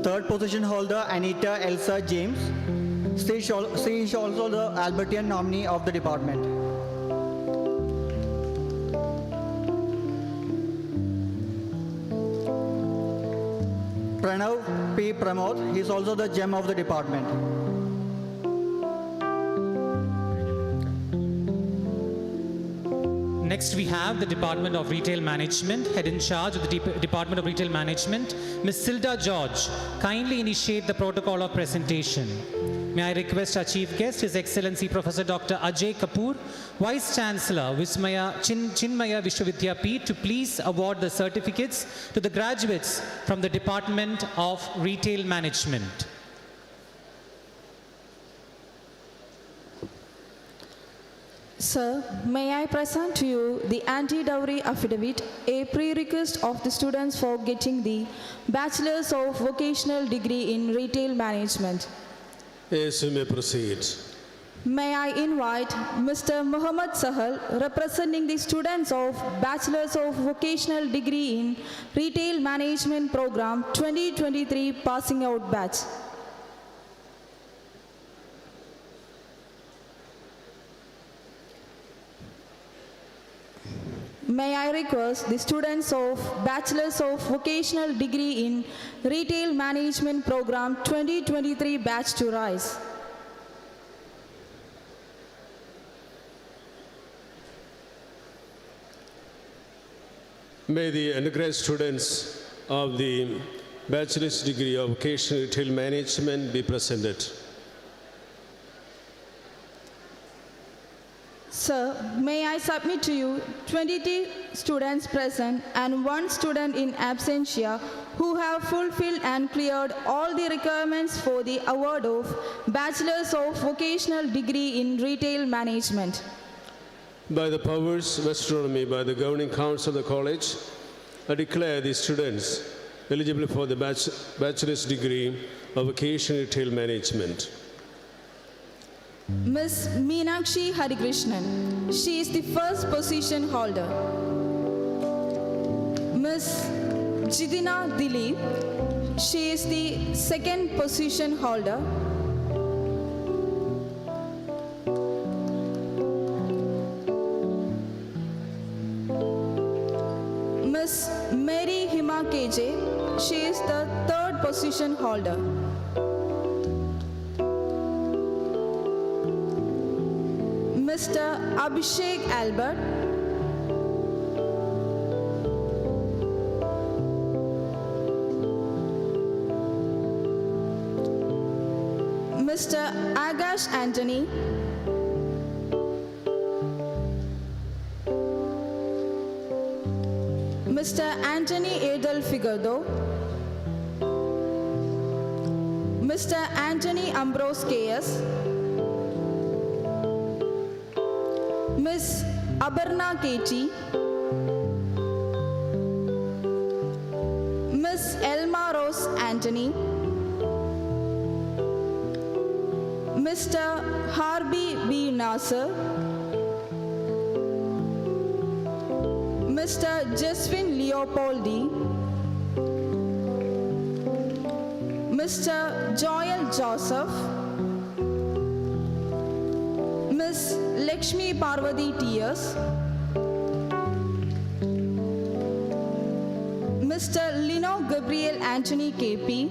Third position holder, Anita Elsa James. She is also the Albertian nominee of the department. Pranav P. Pramod. He is also the gem of the department. Next, we have the Department of Retail Management, head in charge of the Department of Retail Management, Ms. Silda George. Kindly initiate the protocol of presentation. May I request our chief guest, His Excellency Professor Dr. Ajay Kapoor, Vice Chancellor, Chinmaya Vishwavidyapeeth, to please award the certificates to the graduates from the Department of Retail Management. Sir, may I present to you the anti-dowry affidavit, a prerequisite of the students for getting the Bachelor's of Vocational Degree in Retail Management. Yes, you may proceed. May I invite Mr. Muhammad Sahal, representing the students of Bachelor's of Vocational Degree in Retail Management Program 2023 passing out batch. May I request the students of Bachelor's of Vocational Degree in Retail Management Program 2023 batch to rise. May the undergraduate students of the Bachelor's degree of Vocational Retail Management be presented. Sir, may I submit to you 22 students present and 1 student in absentia who have fulfilled and cleared all the requirements for the award of Bachelor's of Vocational Degree in Retail Management. By the powers vested on me by the Governing Council of the College, I declare these students eligible for the Bachelor's degree of Vocational Retail Management. Miss Meenakshi Harikrishnan, she is the first position holder. Miss Jidina Dilip, she is the second position holder. Miss Mary Hima KJ, she is the third position holder. Mr. Abhishek Albert, Mr. Agash Anthony, Mr. Anthony Adel Figueredo, Mr. Anthony Ambrose KS, Miss Abarna KT, Miss Elma Rose Anthony, Mr. Harbi B. Nasser, Mr. Jeswin Leopoldi, Mr. Joel Joseph, Miss Lakshmi Parvati T.S., Mr. Lino Gabriel Anthony KP,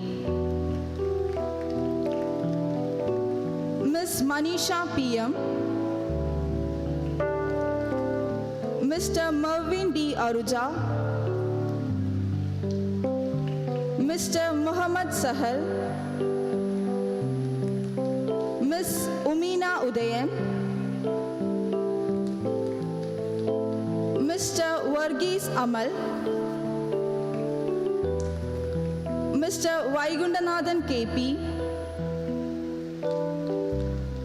Miss Manisha PM, Mr. Mervin D. Aruja, Mr. Muhammad Sahal, Miss Umina Udayan, Mr. Varghese Amal, Mr. Vaigundanathan KP,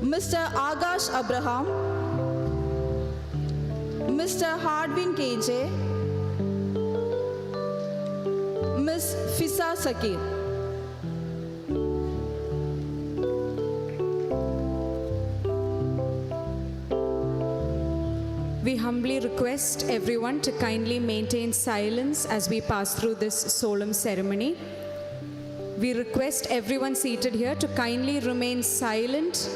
Mr. Agash Abraham, Mr. Hardwin KJ, Miss Fisa Sakir. We humbly request everyone to kindly maintain silence as we pass through this solemn ceremony. We request everyone seated here to kindly remain silent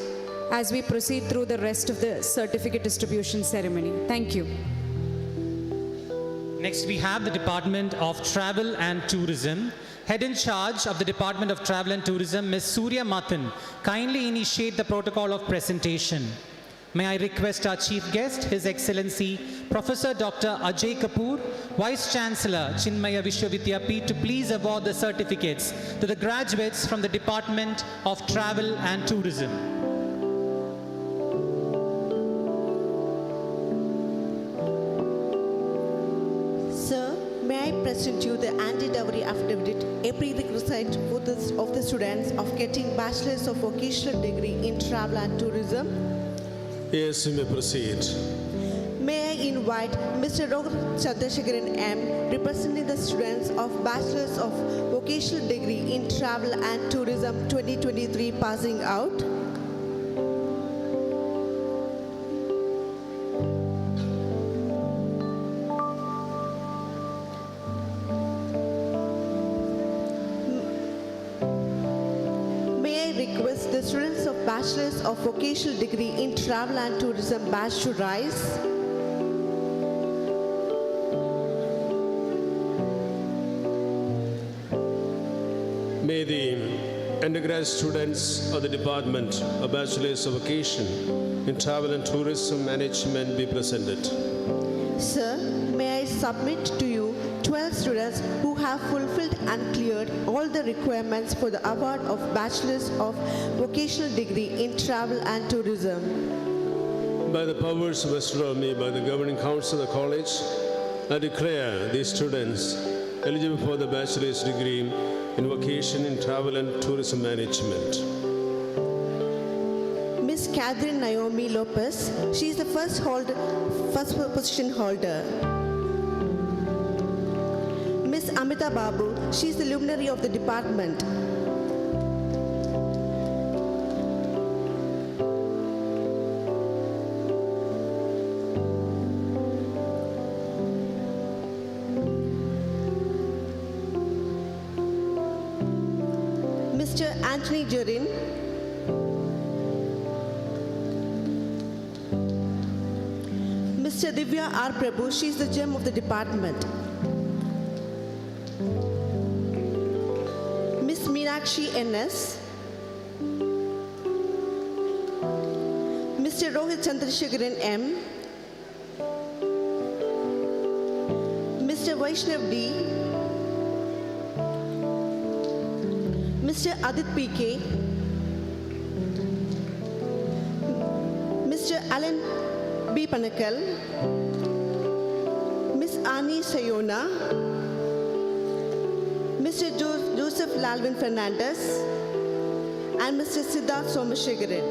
as we proceed through the rest of the certificate distribution ceremony. Thank you. Next, we have the Department of Travel and Tourism. Head in charge of the Department of Travel and Tourism, Ms. Surya Mathan, kindly initiate the protocol of presentation. May I request our chief guest, His Excellency Professor Dr. Ajay Kapoor, Vice Chancellor, Chinmaya Vishwavidyapeeth, to please award the certificates to the graduates from the Department of Travel and Tourism. Sir, may I present you the anti-dowry affidavit, a prerequisite for of the students of getting Bachelor's of Vocational Degree in Travel and Tourism? Yes, you may proceed. May I invite Mr. Dr. Chandrasekharan M., representing the students of Bachelor's of Vocational Degree in Travel and Tourism 2023 passing out? Request the students of Bachelor's of Vocational Degree in Travel and Tourism batch to rise. May the undergraduate students of the Department of Bachelor's of Vocation in Travel and Tourism Management be presented. Sir, may I submit to you 12 students who have fulfilled and cleared all the requirements for the award of Bachelor's of Vocational Degree in Travel and Tourism. By the powers vested on me by the Governing Council of the College, I declare these students eligible for the Bachelor's degree in Vocation in Travel and Tourism Management. Miss Catherine Naomi Lopez, she is the first position holder. Miss Amita Babu, she is the luminary of the department. Mr. Anthony Jerin, Mr. Divya R. Prabhu, she is the gem of the department. Miss Meenakshi N.S., Mr. Rohit Chandrasekharan M., Mr. Vaishnav D., Mr. Adit P.K., Mr. Alan B. Panakal, Miss Ani Sayona, Mr. Joseph Lalvin Fernandez, and Mr. Siddharth Somashekaran.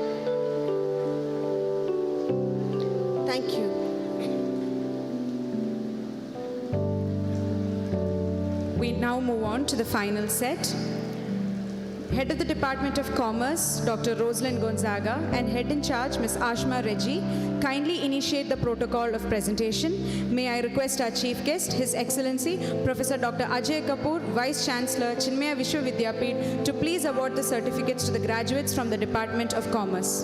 Thank you. We now move on to the final set. Head of the Department of Commerce, Dr. Rosalind Gonzaga, and Head in Charge, Ms. Ashma Reggie, kindly initiate the protocol of presentation. May I request our Chief Guest, His Excellency, Professor Dr. Ajay Kapoor, Vice Chancellor, Chinmaya Vishwavidyapith, to please award the certificates to the graduates from the Department of Commerce.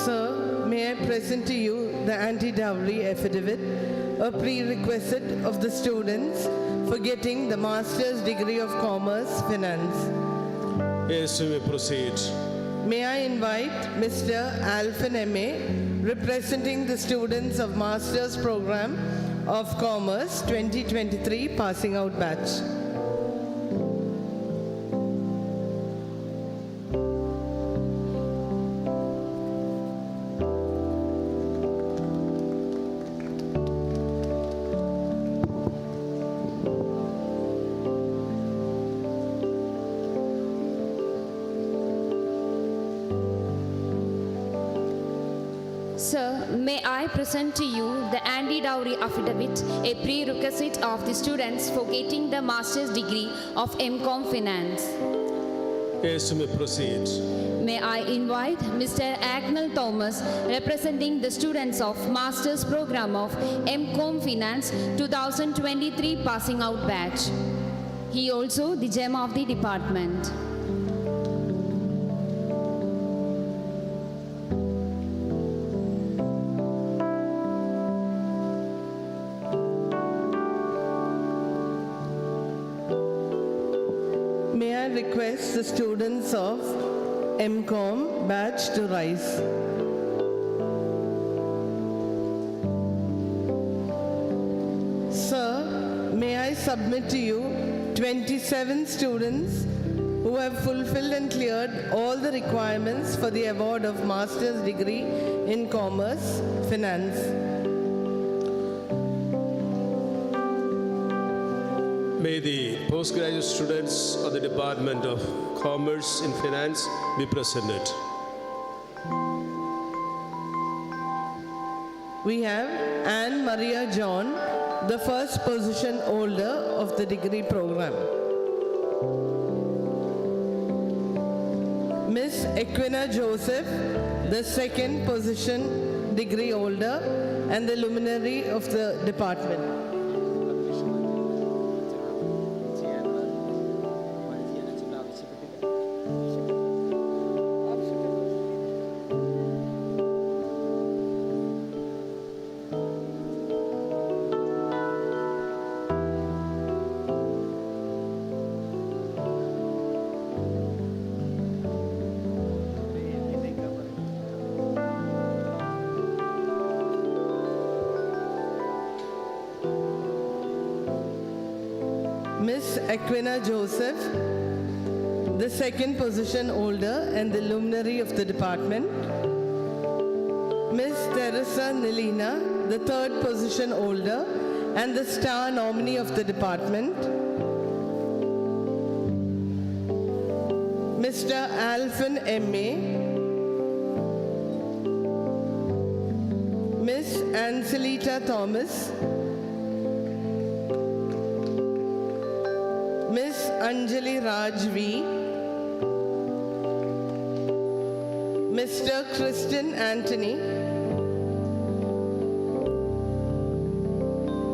Sir, may I present to you the anti-dowry affidavit, a prerequisite of the students for getting the Master's degree of Commerce Finance. Yes, we may proceed. May I invite Mr. Alphan M.A., representing the students of Master's Program of Commerce 2023 passing out batch. Sir, may I present to you the anti-dowry affidavit, a prerequisite of the students for getting the master's degree of MCom Finance. Yes, we may proceed. May I invite Mr. Agnel Thomas, representing the students of Master's Program of MCom Finance 2023 passing out batch. He also the gem of the department. May I request the students of MCom batch to rise. Sir, may I submit to you 27 students who have fulfilled and cleared all the requirements for the award of Master's degree in Commerce Finance. May the postgraduate students of the Department of Commerce in Finance be presented. We have Anne Maria John, the first position holder of the degree program. Miss Equina Joseph, the second position degree holder and the luminary of the department. Miss Equina Joseph, the second position holder and the luminary of the department. Miss Teresa Nilina, the third position holder and the star nominee of the department. Mr. Alphan M.A., Miss Anselita Thomas, Miss Anjali Rajvi, Mr. Kristen Anthony,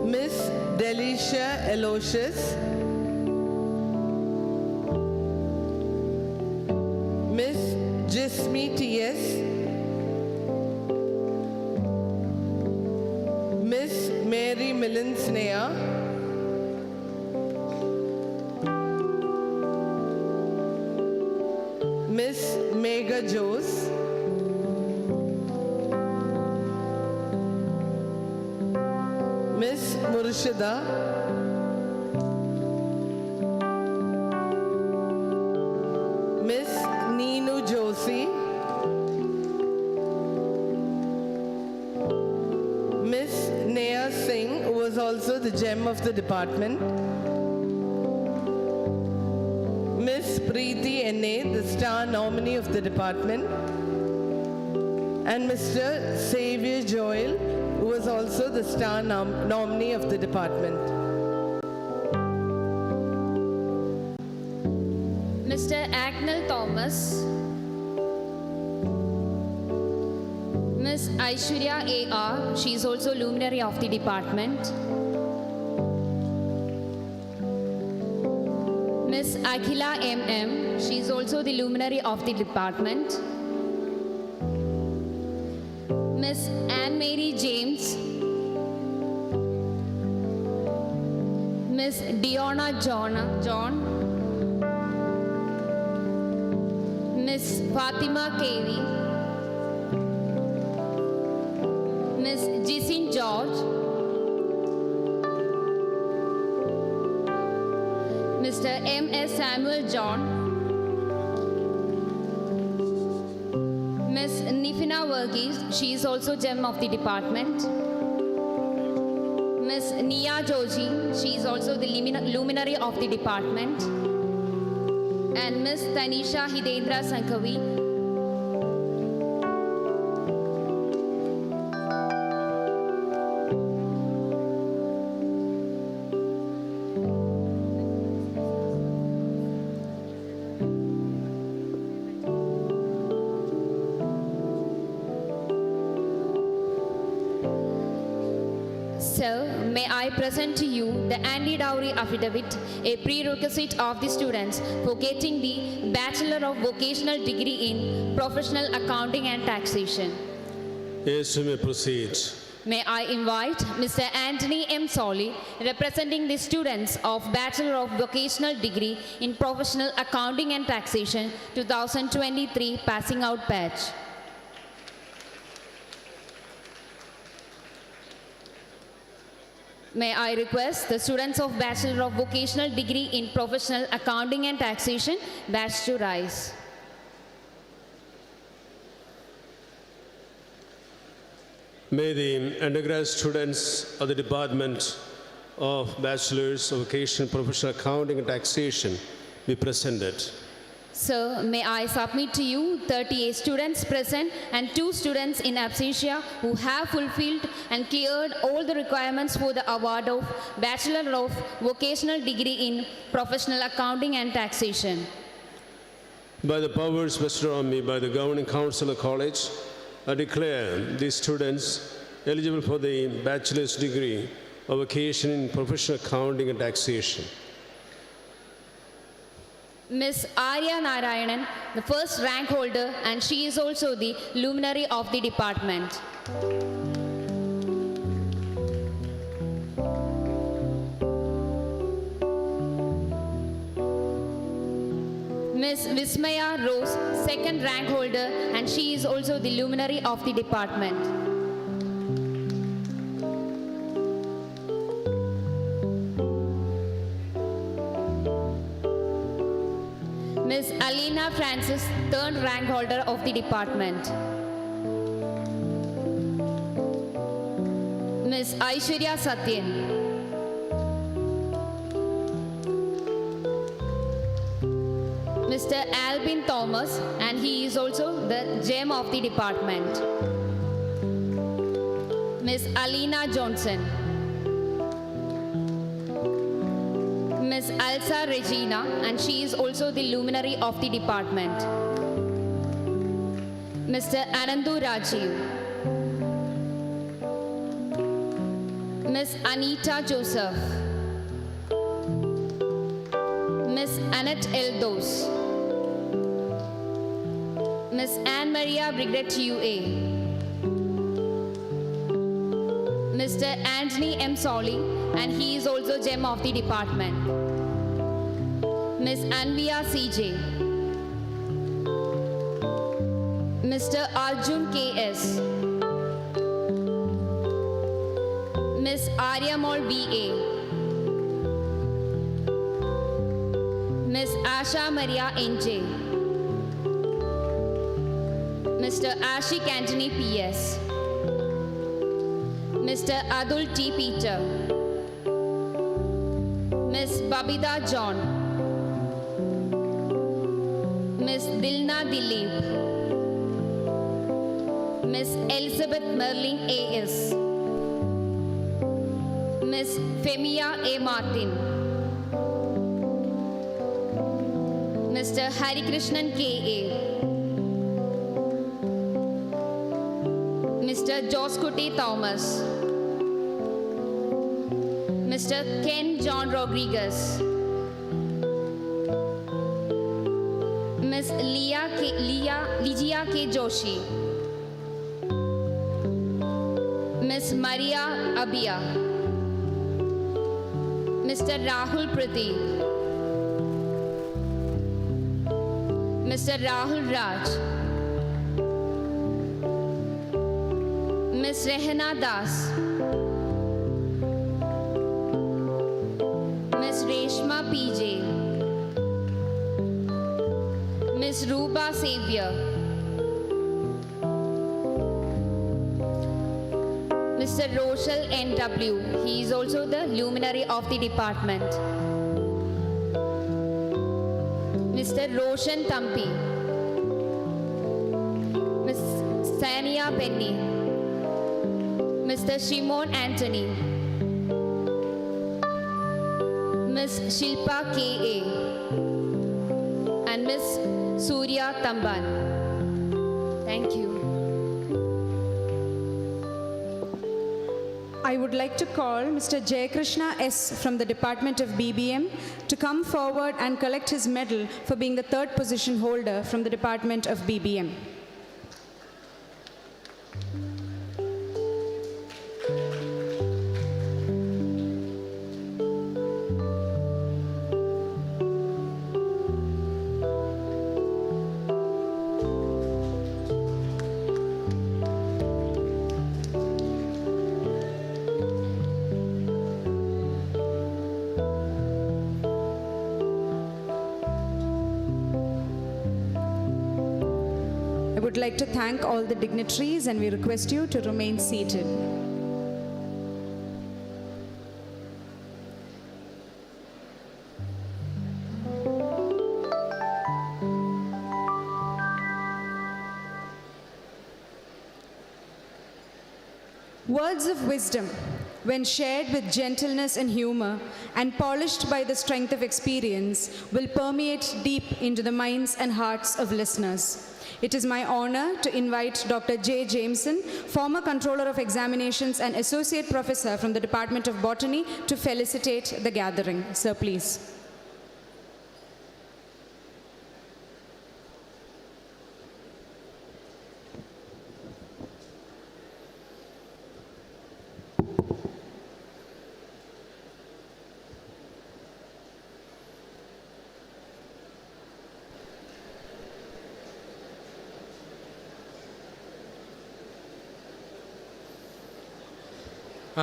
Miss Delicia Aloysius, Miss Jismi T.S., Miss Mary Millen Sneha, Miss Megha Jose, Miss Murshida, Miss Neenu Joshi, Miss Neha Singh, who was also the gem of the department, Miss Preeti N.A., the star nominee of the department, and Mr. Xavier Joel, who was also the star nominee of the department. Mr. Agnel Thomas, Miss Aishwarya A.R., she is also luminary of the department. Miss Akhila M.M., she is also the luminary of the department. Miss Anne-Marie James, Miss Diona John, Miss Fatima Kevi, Miss Jisin George, Mr. M.S. Samuel John, Miss Nifina Verghese, she is also gem of the department. Miss Nia Joji, she is also the luminary of the department. And Miss Tanisha Hidendra Sankavi. Sir, may I present to you the anti-dowry affidavit, a prerequisite of the students for getting the Bachelor of Vocational Degree in Professional Accounting and Taxation. Yes, you may proceed. May I invite Mr. Anthony M. Solly, representing the students of Bachelor of Vocational Degree in Professional Accounting and Taxation 2023 passing out batch. May I request the students of Bachelor of Vocational Degree in Professional Accounting and Taxation batch to rise. May the undergrad students of the Department of Bachelors of Vocational Professional Accounting and Taxation be presented. Sir, may I submit to you 38 students present and 2 students in absentia who have fulfilled and cleared all the requirements for the award of Bachelor of Vocational Degree in Professional Accounting and Taxation. By the powers vested on me by the Governing Council of College, I declare these students eligible for the bachelor's degree of vocation in professional accounting and taxation. Miss Arya Narayanan, the first rank holder, and she is also the luminary of the department. Miss Vismaya Rose, second rank holder, and she is also the luminary of the department. Miss Alina Francis, third rank holder of the department. Miss Aishwarya Satyan. Mr. Albin Thomas, and he is also the gem of the department. Miss Alina Johnson. Miss Alsa Regina, and she is also the luminary of the department. Mr. Anandu Rajiv. Miss Anita Joseph, Miss Annette Eldos, Miss Anne Maria Brigette UA, Mr. Anthony M. Solly, and he is also gem of the department. Miss Anvia CJ, Mr. Arjun KS, Miss Arya Mol BA, Miss Asha Maria NJ, Mr. Ashik Anthony PS, Mr. Adul T. Peter, Miss Babida John, Miss Dilna Dilip, Miss Elizabeth Merlin AS, Miss Femia A. Martin, Mr. Hari Krishnan K.A., Mr. Joscuti Thomas, Mr. Ken John Rodriguez, Miss Ligia K. Joshi, Miss Maria Abia, Mr. Rahul Pradeep, Mr. Rahul Raj, Miss Rehana Das, Miss Reshma PJ, Miss Ruba Xavier, Mr. Rochelle NW, he is also the luminary of the department. Mr. Roshan Tampi, Miss Sania Penny, Mr. Shimon Anthony, Miss Shilpa K.A. and Miss Surya Tamban. Thank you. I would like to call Mr. Jayakrishna S. from the Department of BBM to come forward and collect his medal for being the third position holder from the Department of BBM. I would like to thank all the dignitaries and we request you to remain seated. Words of wisdom, when shared with gentleness and humor and polished by the strength of experience, will permeate deep into the minds and hearts of listeners. It is my honor to invite Dr. J. Jameson, former Controller of Examinations and Associate Professor from the Department of Botany, to felicitate the gathering. Sir, please.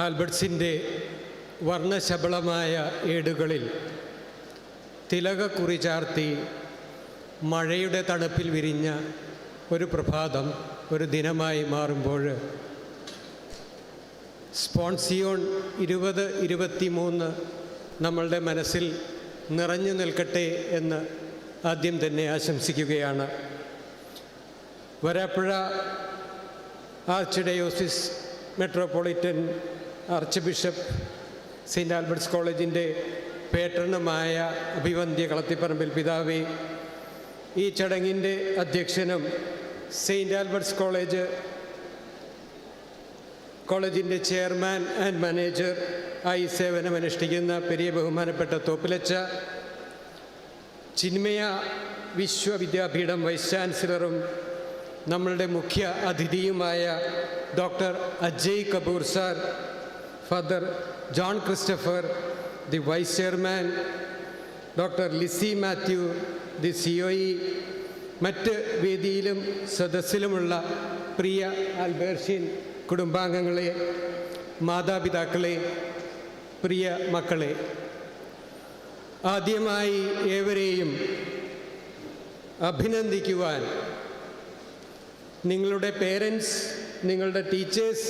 ആൽബർട്ട്സിൻ്റെ വർണ്ണശബളമായ ഏടുകളിൽ തിലകക്കുറി ചാർത്തി മഴയുടെ തണുപ്പിൽ വിരിഞ്ഞ ഒരു പ്രഭാതം ഒരു ദിനമായി മാറുമ്പോൾ സ്പോൺസിയോൺ 2023 നമ്മളുടെ മനസ്സിൽ നിറഞ്ഞു നിൽക്കട്ടെ എന്ന് ആദ്യം തന്നെ ആശംസിക്കുകയാണ്. Varapuzha archdiocese metropolitan archbishop saint Albert's കോളേജിൻ്റെ പേട്രണമായ അഭിവന്ദ്യ കളത്തിപ്പറമ്പിൽ പിതാവേ, ഈ ചടങ്ങിൻ്റെ അധ്യക്ഷനും സെയിൻറ്റ് ആൽബർട്ട്സ് കോളേജ് കോളേജിൻ്റെ ചെയർമാൻ ആൻഡ് മാനേജർ ആയി സേവനമനുഷ്ഠിക്കുന്ന പെരിയ ബഹുമാനപ്പെട്ട തോപ്പിലച്ച, ചിന്മയ വിശ്വവിദ്യാപീഠം വൈസ് ചാൻസലറും നമ്മളുടെ മുഖ്യ അതിഥിയുമായ doctor Ajay Kapoor sir, father John Christopher, the vice chairman, doctor Lissy Mathew, the COE, മറ്റ് വേദിയിലും സദസ്സിലുമുള്ള പ്രിയ ആൽബേർഷ്യൻ കുടുംബാംഗങ്ങളെ, മാതാപിതാക്കളെ, പ്രിയ മക്കളെ, ആദ്യമായി ഏവരെയും അഭിനന്ദിക്കുവാൻ നിങ്ങളുടെ പേരൻസ്, നിങ്ങളുടെ ടീച്ചേഴ്സ്,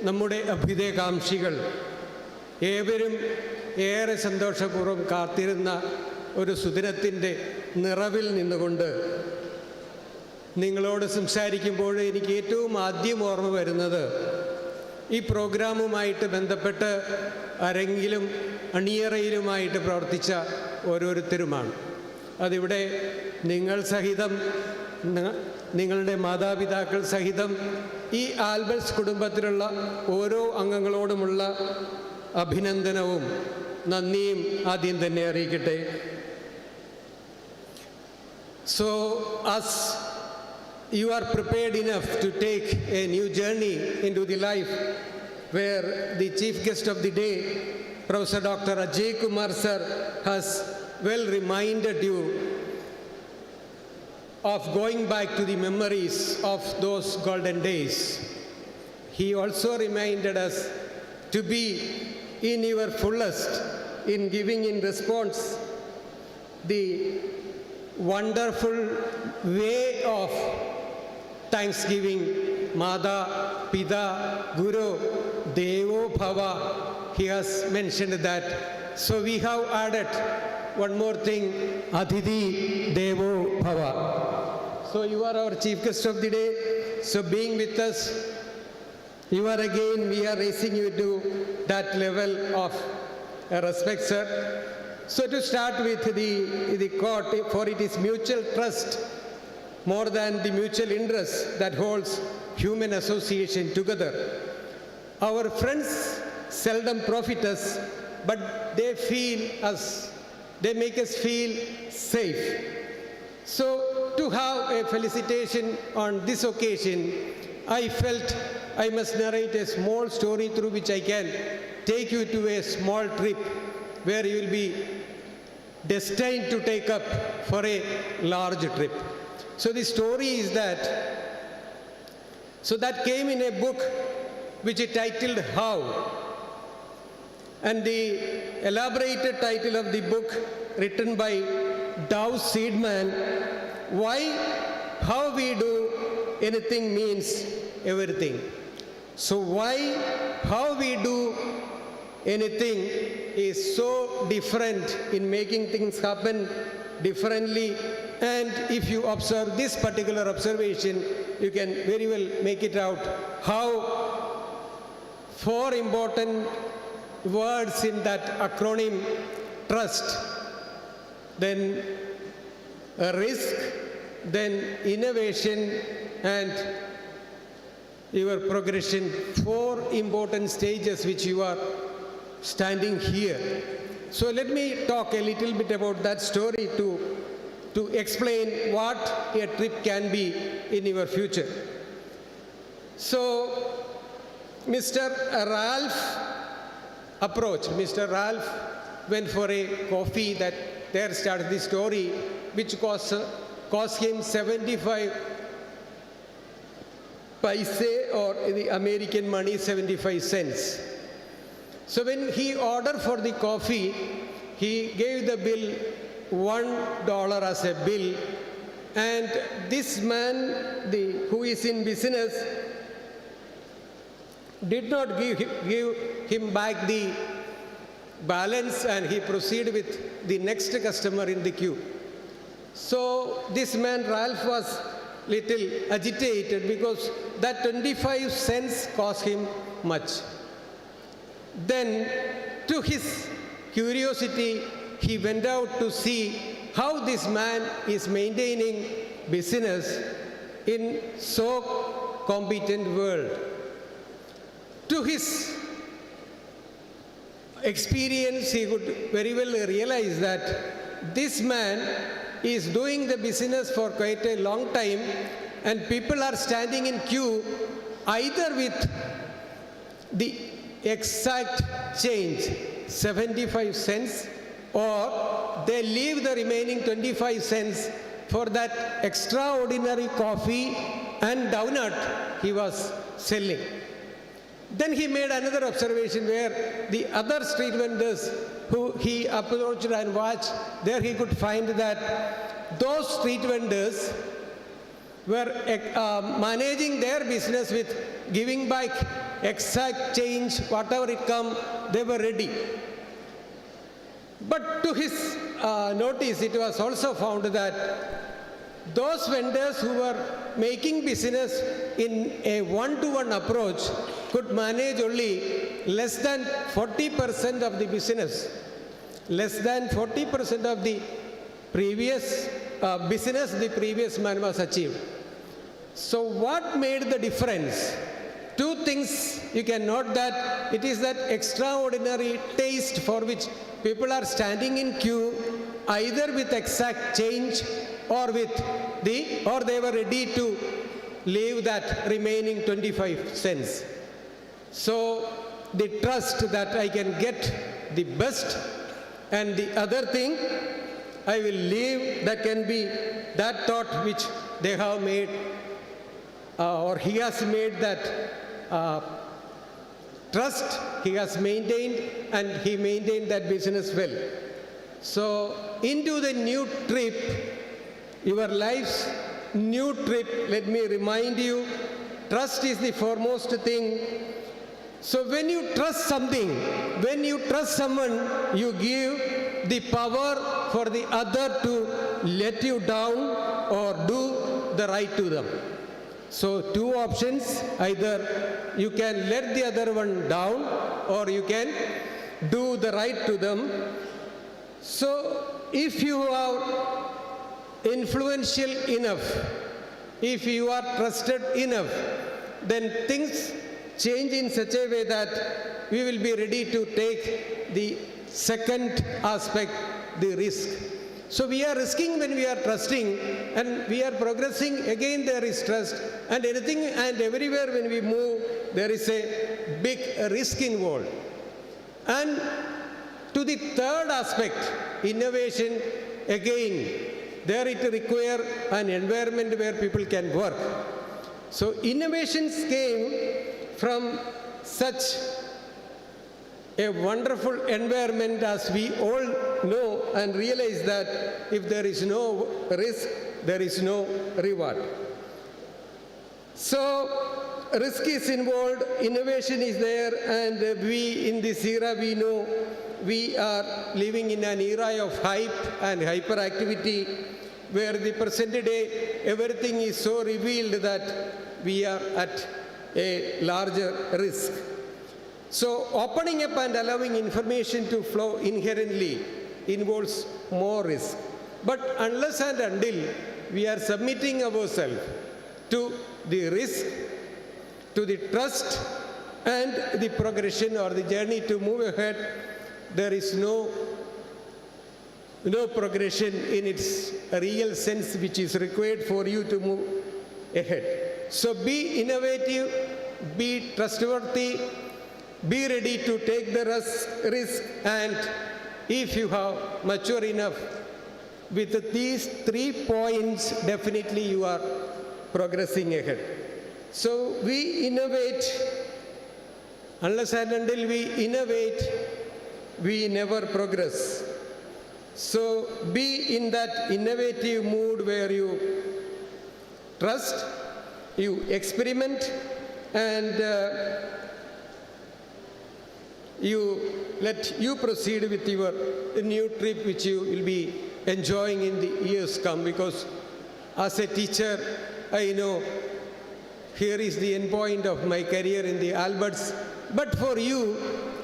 നമ്മുടെ അഭ്യുദയകാംക്ഷികൾ ഏവരും ഏറെ സന്തോഷപൂർവ്വം കാത്തിരുന്ന ഒരു സുദിനത്തിൻ്റെ നിറവിൽ നിന്നുകൊണ്ട് നിങ്ങളോട് സംസാരിക്കുമ്പോൾ എനിക്ക് ഏറ്റവും ആദ്യം ഓർമ്മ വരുന്നത് ഈ പ്രോഗ്രാമുമായിട്ട് ബന്ധപ്പെട്ട് അരങ്ങിലും അണിയറയിലുമായിട്ട് പ്രവർത്തിച്ച ഓരോരുത്തരുമാണ്. അതിവിടെ നിങ്ങൾ സഹിതം, നിങ്ങളുടെ മാതാപിതാക്കൾ സഹിതം ഈ ആൽബർട്സ് കുടുംബത്തിലുള്ള ഓരോ അംഗങ്ങളോടുമുള്ള അഭിനന്ദനവും നന്ദിയും ആദ്യം തന്നെ അറിയിക്കട്ടെ. So, as you are prepared enough to take a new journey into the life where the chief guest of the day, Professor Dr. Ajay Kumar sir, has well reminded you of going back to the memories of those golden days. He also reminded us to be in your fullest in giving in response the wonderful way of thanksgiving. Mada, Pida, Guru, Devo Bhava. He has mentioned that. So we have added one more thing, Adhiti Devo Bhava. So you are our chief guest of the day. So being with us, you are again, we are raising you to that level of respect, sir. So to start with the quote, for it is mutual trust more than the mutual interest that holds human association together. Our friends seldom profit us, but they make us feel safe. So to have a felicitation on this occasion, I felt I must narrate a small story through which I can take you to a small trip where you will be destined to take up for a large trip. So the story is that came in a book which is titled How. And the elaborated title of the book written by Dow Seedman, Why How We Do Anything Means Everything. So why how we do anything is so different in making things happen differently. And if you observe this particular observation, you can very well make it out how 4 important words in that acronym: trust, then risk, then innovation, and your progression. 4 important stages which you are standing here. So let me talk a little bit about that story to explain what a trip can be in your future. So Mr. Ralph went for a coffee. That there started the story, which cost him 75 paise, or in the American money 75 cents. So when he ordered for the coffee, he gave the bill $1 as a bill, and this man, who is in business, did not give him back the balance, and he proceeded with the next customer in the queue. So this man Ralph was little agitated because that 25 cents cost him much. Then, to his curiosity, he went out to see how this man is maintaining business in so competent world. To his experience, he could very well realize that this man is doing the business for quite a long time, and people are standing in queue either with the exact change, 75 cents, or they leave the remaining 25 cents for that extraordinary coffee and donut he was selling. Then he made another observation where the other street vendors who he approached and watched, there he could find that those street vendors were managing their business with giving back exact change, whatever it come, they were ready. But to his notice, it was also found that those vendors who were making business in a one-to-one approach could manage only less than 40% of the business. Less than 40% of the previous business the previous man was achieved. So what made the difference? Two things you can note, that it is that extraordinary taste for which people are standing in queue either with exact change or they were ready to leave that remaining 25 cents. So the trust that I can get the best, and the other thing I will leave, that can be that thought which they have made or he has made, that trust he has maintained, and he maintained that business well. So into the new trip, your life's new trip, let me remind you, trust is the foremost thing. So when you trust something, when you trust someone, you give the power for the other to let you down or do the right to them. So two options, either you can let the other one down or you can do the right to them. So if you are influential enough, if you are trusted enough, then things change in such a way that we will be ready to take the second aspect, the risk. So we are risking when we are trusting, and we are progressing, again there is trust, and anything and everywhere when we move, there is a big risk involved. And to the third aspect, innovation, again, there it requires an environment where people can work. So innovations came from such a wonderful environment, as we all know and realize that if there is no risk, there is no reward. So risk is involved, innovation is there, and we in this era, we know we are living in an era of hype and hyperactivity, where the present day everything is so revealed that we are at a larger risk. So opening up and allowing information to flow inherently involves more risk. But unless and until we are submitting ourselves to the risk, to the trust, and the progression or the journey to move ahead, there is no progression in its real sense which is required for you to move ahead. So be innovative, be trustworthy, be ready to take the risk, and if you have mature enough with these 3 points, definitely you are progressing ahead. So we innovate. Unless and until we innovate, we never progress. So be in that innovative mood where you trust, you experiment, and you proceed with your new trip, which you will be enjoying in the years come. Because as a teacher, I know here is the end point of my career in the Alberts. But for you,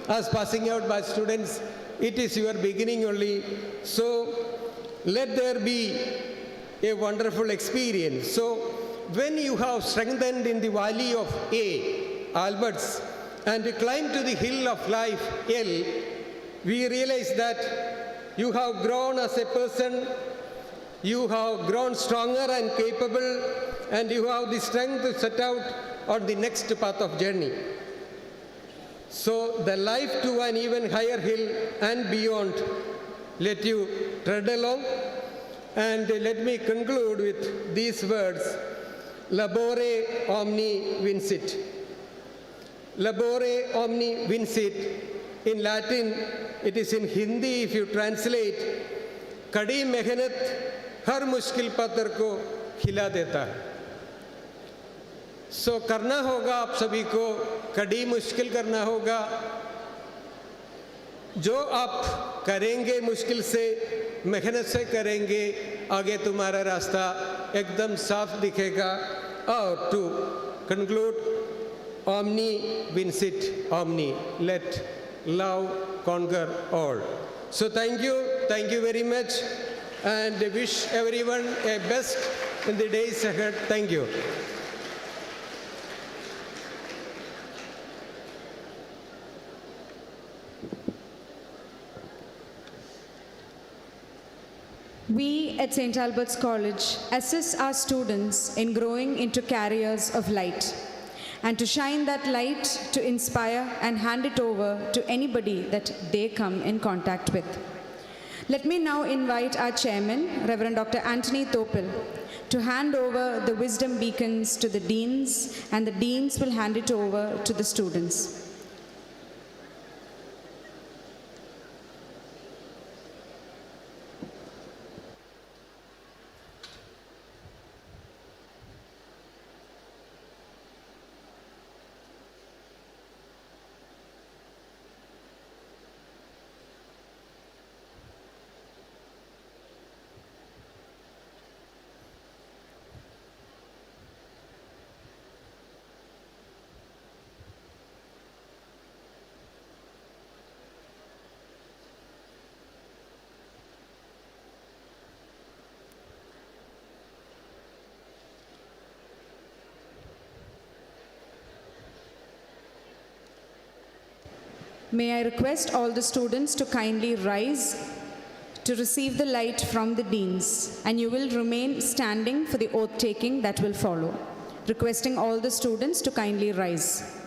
as passing out by students, it is your beginning only. So let there be a wonderful experience. So when you have strengthened in the valley of Alberts, and climb to the hill of life, L, we realize that you have grown as a person, you have grown stronger and capable, and you have the strength to set out on the next path of journey. So the life to an even higher hill and beyond, let you tread along. And let me conclude with these words, labore omni vincit. Labore omni vincit. In Latin, it is in Hindi if you translate, कड़ी मेहनत हर मुश्किल पत्थर को हिला देता है. सो करना होगा आप सभी को, कड़ी मुश्किल करना होगा. जो आप करेंगे मुश्किल से, मेहनत से करेंगे, आगे तुम्हारा रास्ता एकदम साफ दिखेगा. और to conclude, omni vincit omni, let love conquer all. So thank you very much, and wish everyone a best in the days ahead. Thank you. We at St. Albert's College assist our students in growing into carriers of light, and to shine that light, to inspire and hand it over to anybody that they come in contact with. Let me now invite our chairman, Reverend Dr. Anthony Topil, to hand over the wisdom beacons to the deans, and the deans will hand it over to the students. May I request all the students to kindly rise to receive the light from the deans, and you will remain standing for the oath taking that will follow. Requesting all the students to kindly rise.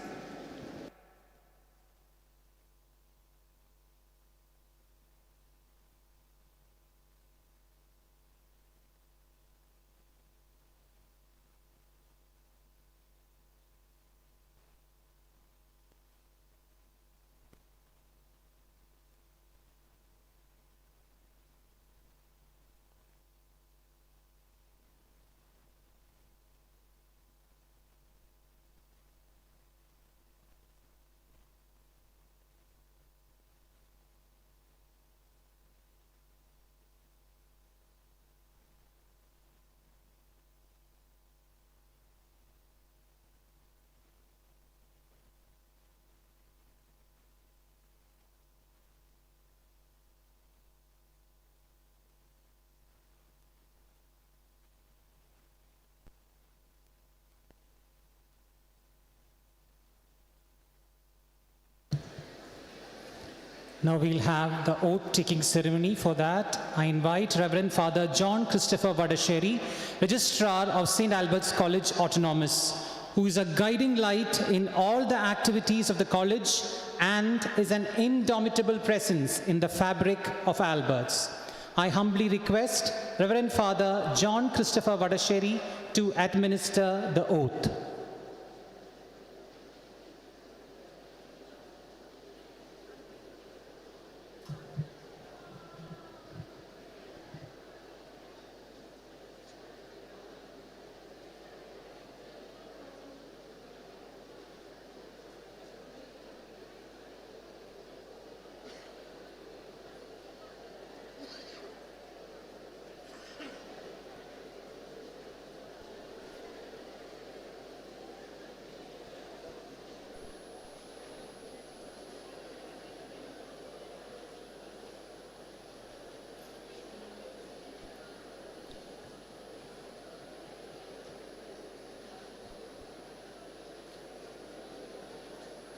Now we'll have the oath-taking ceremony. For that, I invite Reverend Father John Christopher Vadasheri, Registrar of St. Albert's College Autonomous, who is a guiding light in all the activities of the college and is an indomitable presence in the fabric of Albert's. I humbly request Reverend Father John Christopher Vadasheri to administer the oath.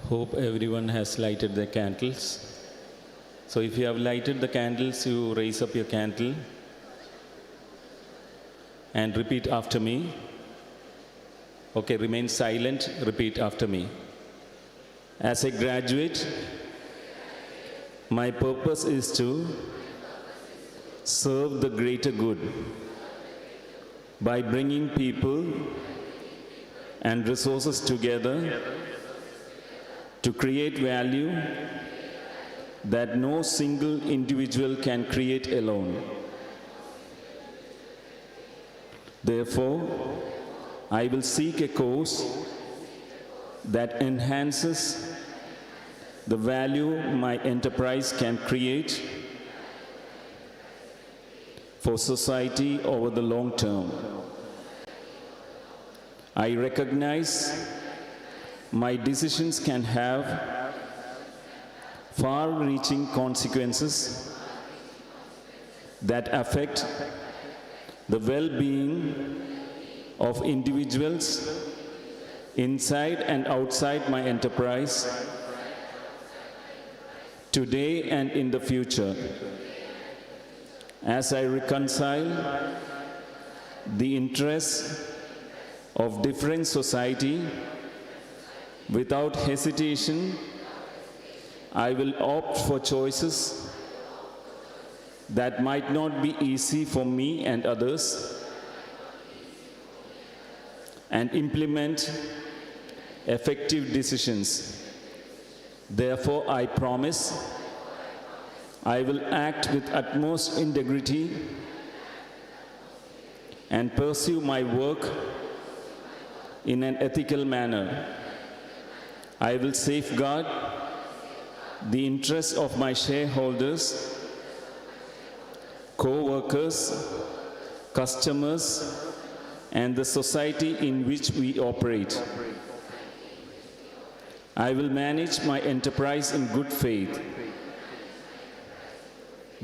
Hope everyone has lighted their candles. So if you have lighted the candles, you raise up your candle and repeat after me. Okay, remain silent, repeat after me. As a graduate, my purpose is to serve the greater good by bringing people and resources together to create value that no single individual can create alone. Therefore, I will seek a course that enhances the value my enterprise can create for society over the long term. I recognize my decisions can have far-reaching consequences that affect the well-being of individuals inside and outside my enterprise, today and in the future. As I reconcile the interests of different society, without hesitation, I will opt for choices that might not be easy for me and others, and implement effective decisions. Therefore, I promise I will act with utmost integrity and pursue my work in an ethical manner. I will safeguard the interests of my shareholders, co-workers, customers, and the society in which we operate. I will manage my enterprise in good faith,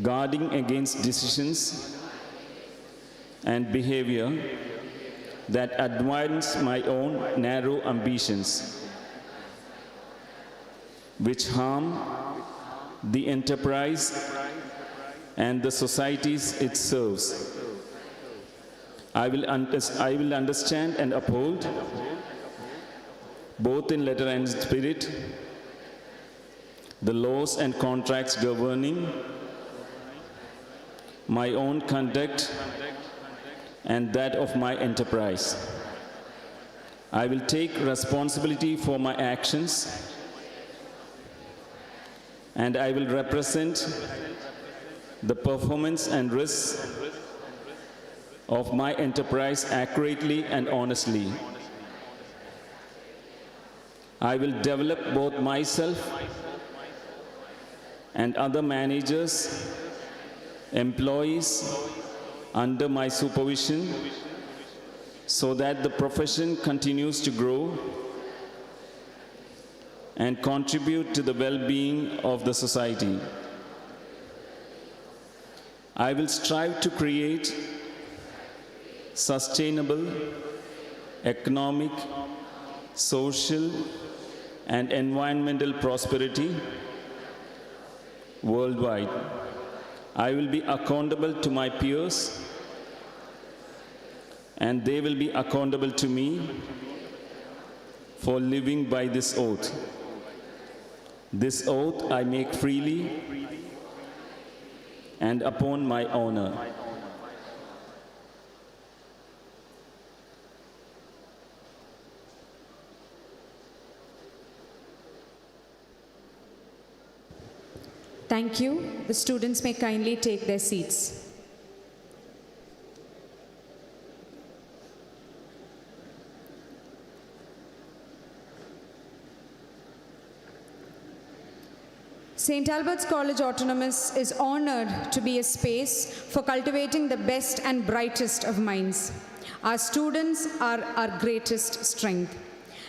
guarding against decisions and behavior that advance my own narrow ambitions, which harm the enterprise and the societies it serves. I will understand and uphold, both in letter and spirit, the laws and contracts governing my own conduct and that of my enterprise. I will take responsibility for my actions, and I will represent the performance and risks of my enterprise accurately and honestly. I will develop both myself and other managers, employees under my supervision, so that the profession continues to grow and contribute to the well-being of the society. I will strive to create sustainable, economic, social, and environmental prosperity worldwide. I will be accountable to my peers, and they will be accountable to me for living by this oath. This oath I make freely and upon my honor. Thank you. The students may kindly take their seats. St. Albert's College Autonomous is honored to be a space for cultivating the best and brightest of minds. Our students are our greatest strength.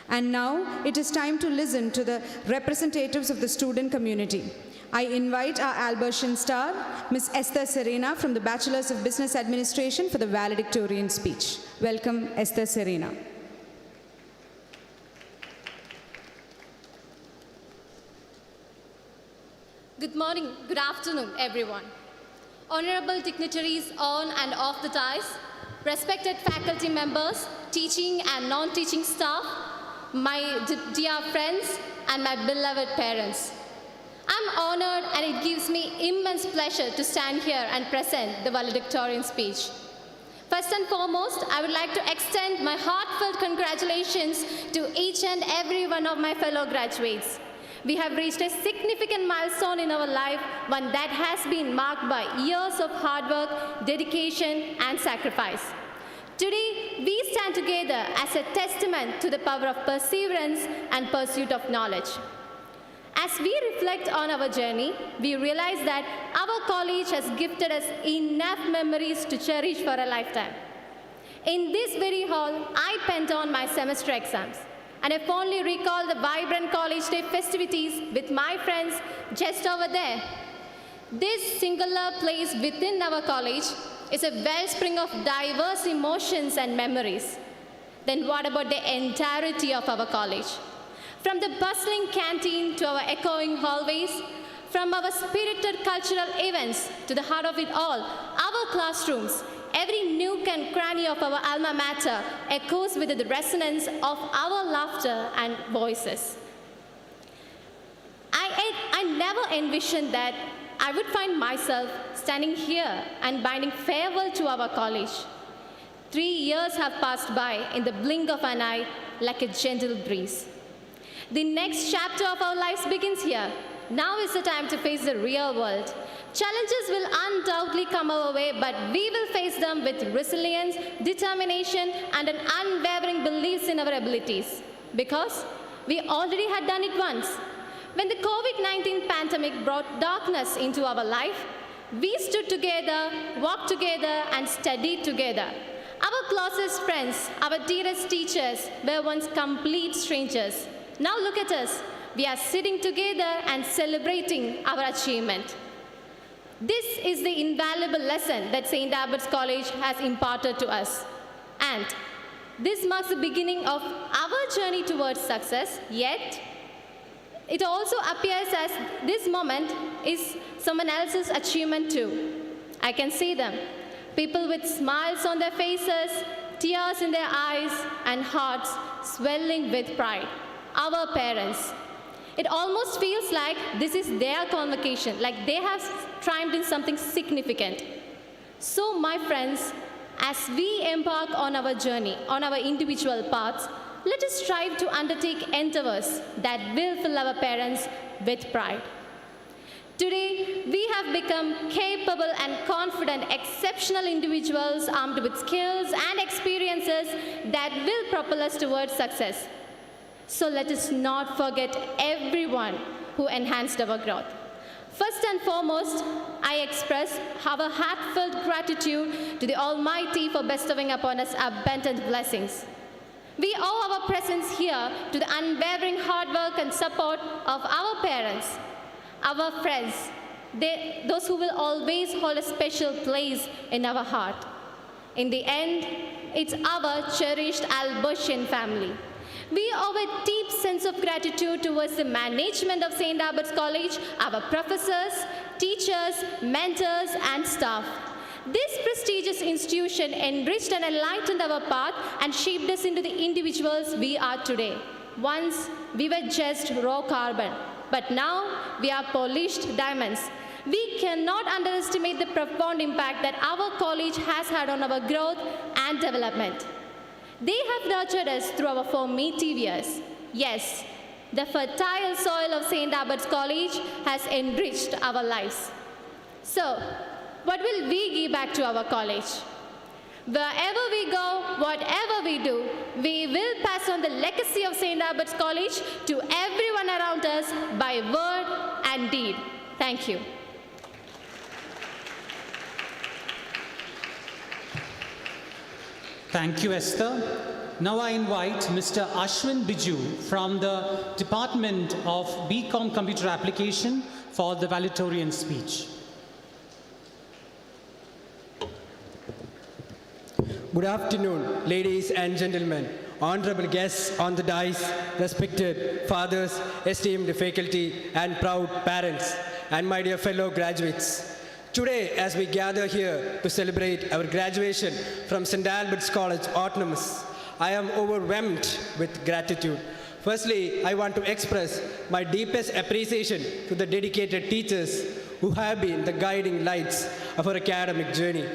And now it is time to listen to the representatives of the student community. I invite our Albertian star, Ms. Esther Serena from the Bachelor's of Business Administration for the valedictorian speech. Welcome, Esther Serena. morning, good afternoon, everyone. Honorable dignitaries on and off the dais, respected faculty members, teaching and non-teaching staff, my dear friends, and my beloved parents. I'm honored and it gives me immense pleasure to stand here and present the valedictorian speech. First and foremost, I would like to extend my heartfelt congratulations to each and every one of my fellow graduates. We have reached a significant milestone in our life, one that has been marked by years of hard work, dedication, and sacrifice. Today, we stand together as a testament to the power of perseverance and pursuit of knowledge. As we reflect on our journey, we realize that our college has gifted us enough memories to cherish for a lifetime. In this very hall, I penned on my semester exams, and I fondly recall the vibrant college day festivities with my friends just over there. This singular place within our college is a wellspring of diverse emotions and memories. Then what about the entirety of our college? From the bustling canteen to our echoing hallways, from our spirited cultural events to the heart of it all, our classrooms, every nook and cranny of our alma mater echoes with the resonance of our laughter and voices. I never envisioned that I would find myself standing here and bidding farewell to our college. 3 years have passed by in the blink of an eye like a gentle breeze. The next chapter of our lives begins here. Now is the time to face the real world. Challenges will undoubtedly come our way, but we will face them with resilience, determination, and an unwavering belief in our abilities. Because we already had done it once. When the COVID-19 pandemic brought darkness into our life, we stood together, walked together, and studied together. Our closest friends, our dearest teachers, were once complete strangers. Now look at us. We are sitting together and celebrating our achievement. This is the invaluable lesson that St. Albert's College has imparted to us. And this marks the beginning of our journey towards success, yet it also appears as this moment is someone else's achievement too. I can see them. People with smiles on their faces, tears in their eyes, and hearts swelling with pride. Our parents. It almost feels like this is their convocation, like they have triumphed in something significant. So, my friends, as we embark on our journey, on our individual paths, let us strive to undertake endeavors that will fill our parents with pride. Today, we have become capable and confident, exceptional individuals armed with skills and experiences that will propel us towards success. So let us not forget everyone who enhanced our growth. First and foremost, I express our heartfelt gratitude to the Almighty for bestowing upon us abundant blessings. We owe our presence here to the unwavering hard work and support of our parents, our friends, those who will always hold a special place in our heart. In the end, it's our cherished Albertian family. We owe a deep sense of gratitude towards the management of St. Albert's College, our professors, teachers, mentors, and staff. This prestigious institution enriched and enlightened our path and shaped us into the individuals we are today. Once, we were just raw carbon, but now we are polished diamonds. We cannot underestimate the profound impact that our college has had on our growth and development. They have nurtured us through our formative years. Yes, the fertile soil of St. Albert's College has enriched our lives. So, what will we give back to our college? Wherever we go, whatever we do, we will pass on the legacy of St. Albert's College to everyone around us by word and deed. Thank you. Thank you, Esther. Now I invite Mr. Ashwin Biju from the Department of BCom Computer Application for the valedictorian speech. Good afternoon, ladies and gentlemen, honorable guests on the dais, respected fathers, esteemed faculty, and proud parents. and my dear fellow graduates. Today, as we gather here to celebrate our graduation from St. Albert's College Autonomous, I am overwhelmed with gratitude. Firstly, I want to express my deepest appreciation to the dedicated teachers who have been the guiding lights of our academic journey.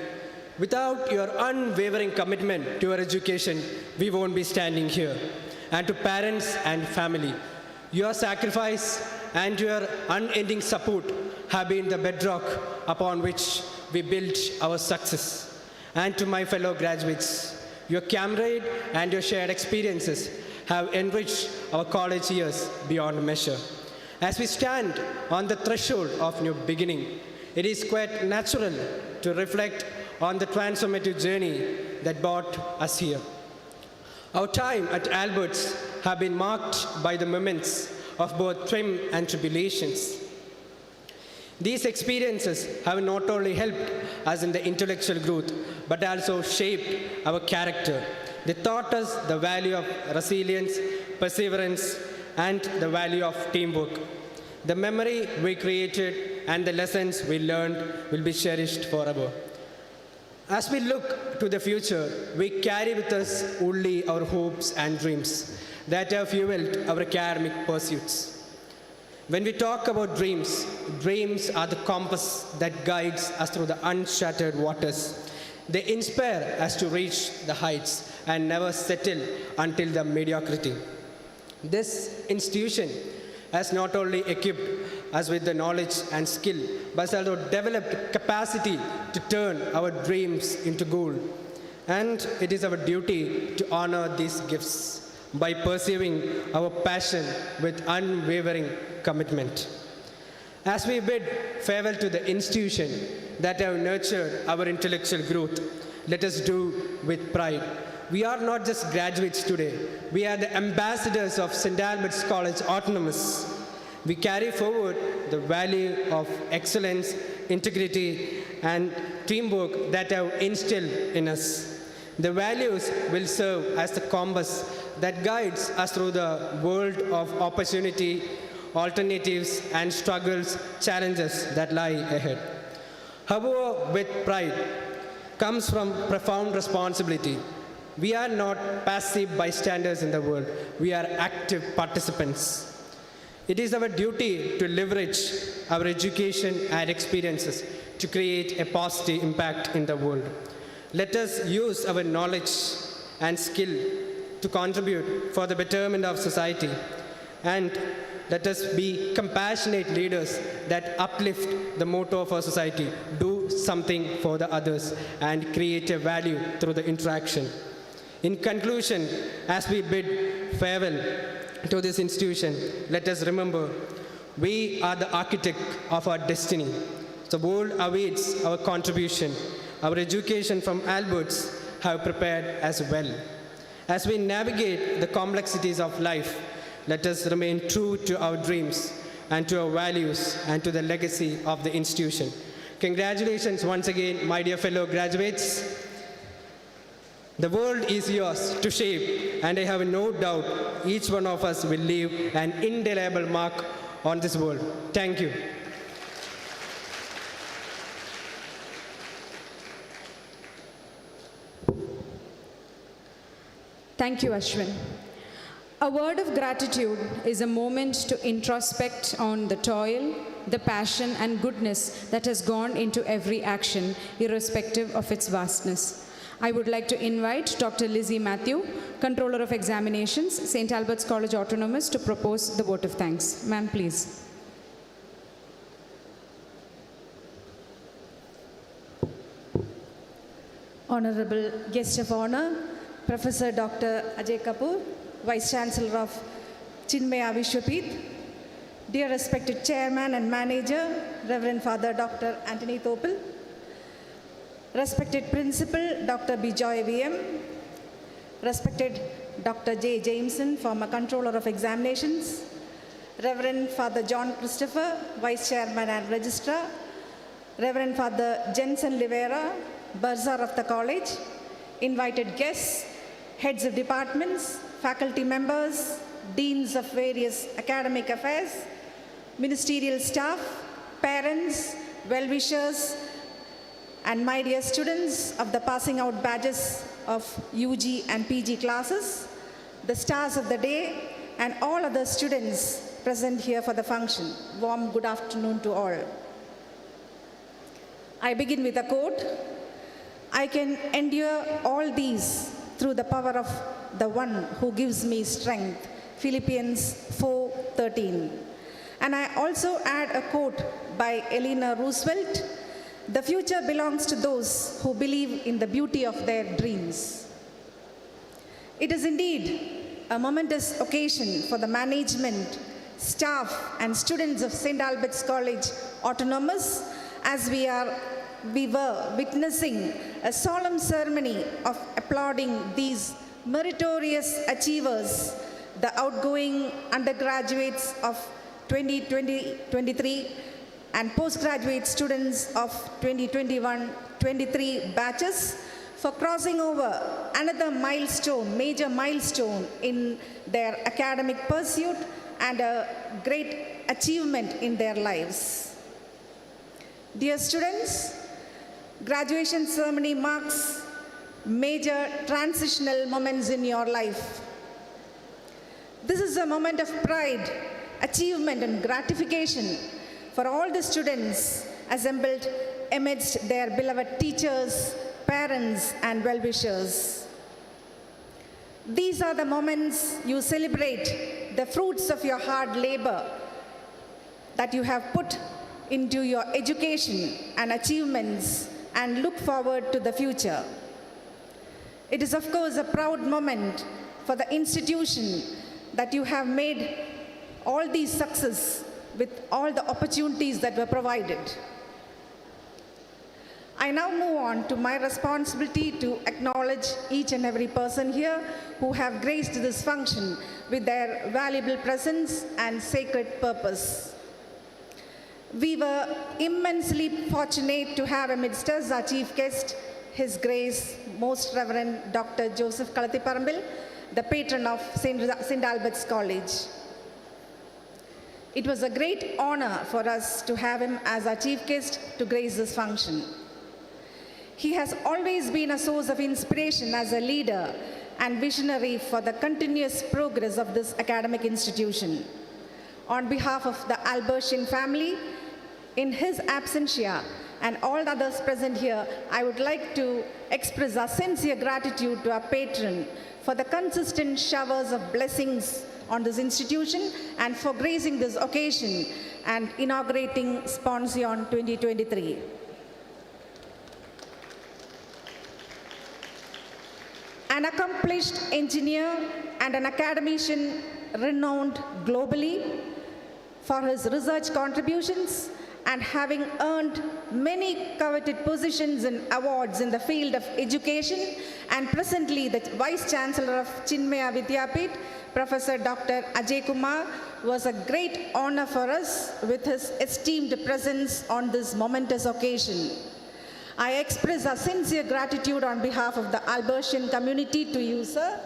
Without your unwavering commitment to our education, we won't be standing here. And to parents and family, your sacrifice and your unending support have been the bedrock upon which we built our success. And to my fellow graduates, your camaraderie and your shared experiences have enriched our college years beyond measure. As we stand on the threshold of new beginning, it is quite natural to reflect on the transformative journey that brought us here. Our time at Albert's have been marked by the moments of both triumph and tribulations. These experiences have not only helped us in the intellectual growth, but also shaped our character. They taught us the value of resilience, perseverance, and the value of teamwork. The memory we created and the lessons we learned will be cherished forever. As we look to the future, we carry with us only our hopes and dreams that have fueled our academic pursuits. When we talk about dreams, dreams are the compass that guides us through the uncharted waters. They inspire us to reach the heights and never settle until the mediocrity. This institution has not only equipped us with the knowledge and skill, but also developed capacity to turn our dreams into gold. And it is our duty to honor these gifts by pursuing our passion with unwavering commitment. As we bid farewell to the institution that have nurtured our intellectual growth, let us do with pride. We are not just graduates today, we are the ambassadors of St. Albert's College Autonomous. We carry forward the value of excellence, integrity, and teamwork that have instilled in us. The values will serve as the compass that guides us through the world of opportunity, alternatives, and struggles, challenges that lie ahead. However, with pride comes from profound responsibility. We are not passive bystanders in the world. We are active participants. It is our duty to leverage our education and experiences to create a positive impact in the world. Let us use our knowledge and skill to contribute for the betterment of society, and let us be compassionate leaders that uplift the motto of our society: do something for the others and create a value through the interaction. In conclusion, as we bid farewell to this institution, let us remember we are the architect of our destiny. The world awaits our contribution. Our education from Albert's have prepared as well. As we navigate the complexities of life, let us remain true to our dreams and to our values and to the legacy of the institution. Congratulations once again, my dear fellow graduates. The world is yours to shape, and I have no doubt each one of us will leave an indelible mark on this world. Thank you. Thank you, Ashwin. A word of gratitude is a moment to introspect on the toil, the passion and goodness that has gone into every action, irrespective of its vastness. I would like to invite Dr. Lizzie Matthew, Controller of Examinations, St. Albert's College Autonomous, to propose the vote of thanks. Ma'am, please. Honorable Guest of Honor, Professor Dr. Ajay Kapoor, Vice Chancellor of Chinmaya Vishwapith, dear respected Chairman and Manager, Reverend Father Dr. Anthony Topel, respected Principal Dr. B. Joy VM, respected Dr. J. Jameson, former Controller of Examinations, Reverend Father John Christopher, Vice Chairman and Registrar, Reverend Father Jensen Livera, Bursar of the College, invited guests, heads of departments, faculty members, deans of various academic affairs, ministerial staff, parents, well-wishers, and my dear students of the passing out batches of UG and PG classes, the stars of the day, and all other students present here for the function. Warm good afternoon to all. I begin with a quote. I can endure all these through the power of the one who gives me strength. Philippians 4:13. And I also add a quote by Eleanor Roosevelt. The future belongs to those who believe in the beauty of their dreams. It is indeed a momentous occasion for the management, staff, and students of St. Albert's College Autonomous as we were witnessing a solemn ceremony of applauding these meritorious achievers, the outgoing undergraduates of 2023 and postgraduate students of 2021-23 batches for crossing over another major milestone in their academic pursuit and a great achievement in their lives. Dear students, graduation ceremony marks major transitional moments in your life. This is a moment of pride, achievement, and gratification for all the students assembled amidst their beloved teachers, parents, and well-wishers. These are the moments you celebrate the fruits of your hard labor that you have put into your education and achievements and look forward to the future. It is, of course, a proud moment for the institution that you have made all these success with all the opportunities that were provided. I now move on to my responsibility to acknowledge each and every person here who have graced this function with their valuable presence and sacred purpose. We were immensely fortunate to have amidst us our chief guest, His Grace, Most Reverend Dr. Joseph Kalathiparambil, the patron of St. Albert's College. It was a great honor for us to have him as our chief guest to grace this function. He has always been a source of inspiration as a leader and visionary for the continuous progress of this academic institution. On behalf of the Albertian family, in his absentia, and all the others present here, I would like to express our sincere gratitude to our patron for the consistent showers of blessings on this institution and for gracing this occasion and inaugurating SPONSION 2023. An accomplished engineer and an academician renowned globally for his research contributions and having earned many coveted positions and awards in the field of education, and presently the Vice Chancellor of Chinmaya Vidyapith, Professor Dr. Ajay Kumar, was a great honor for us with his esteemed presence on this momentous occasion. I express our sincere gratitude on behalf of the Albertian community to you, sir,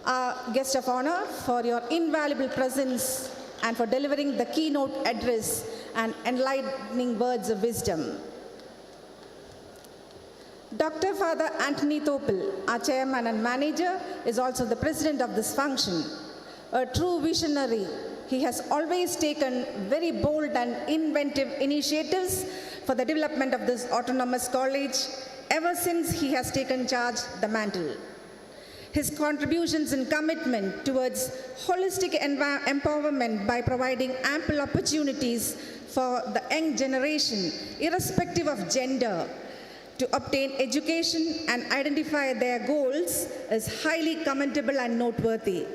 our guest of honor, for your invaluable presence and for delivering the keynote address and enlightening words of wisdom. Dr. Father Anthony Topel, our chairman and manager, is also the president of this function. A true visionary, he has always taken very bold and inventive initiatives for the development of this autonomous college ever since he has taken charge the mantle. His contributions and commitment towards holistic empowerment by providing ample opportunities for the young generation, irrespective of gender, to obtain education and identify their goals is highly commendable and noteworthy.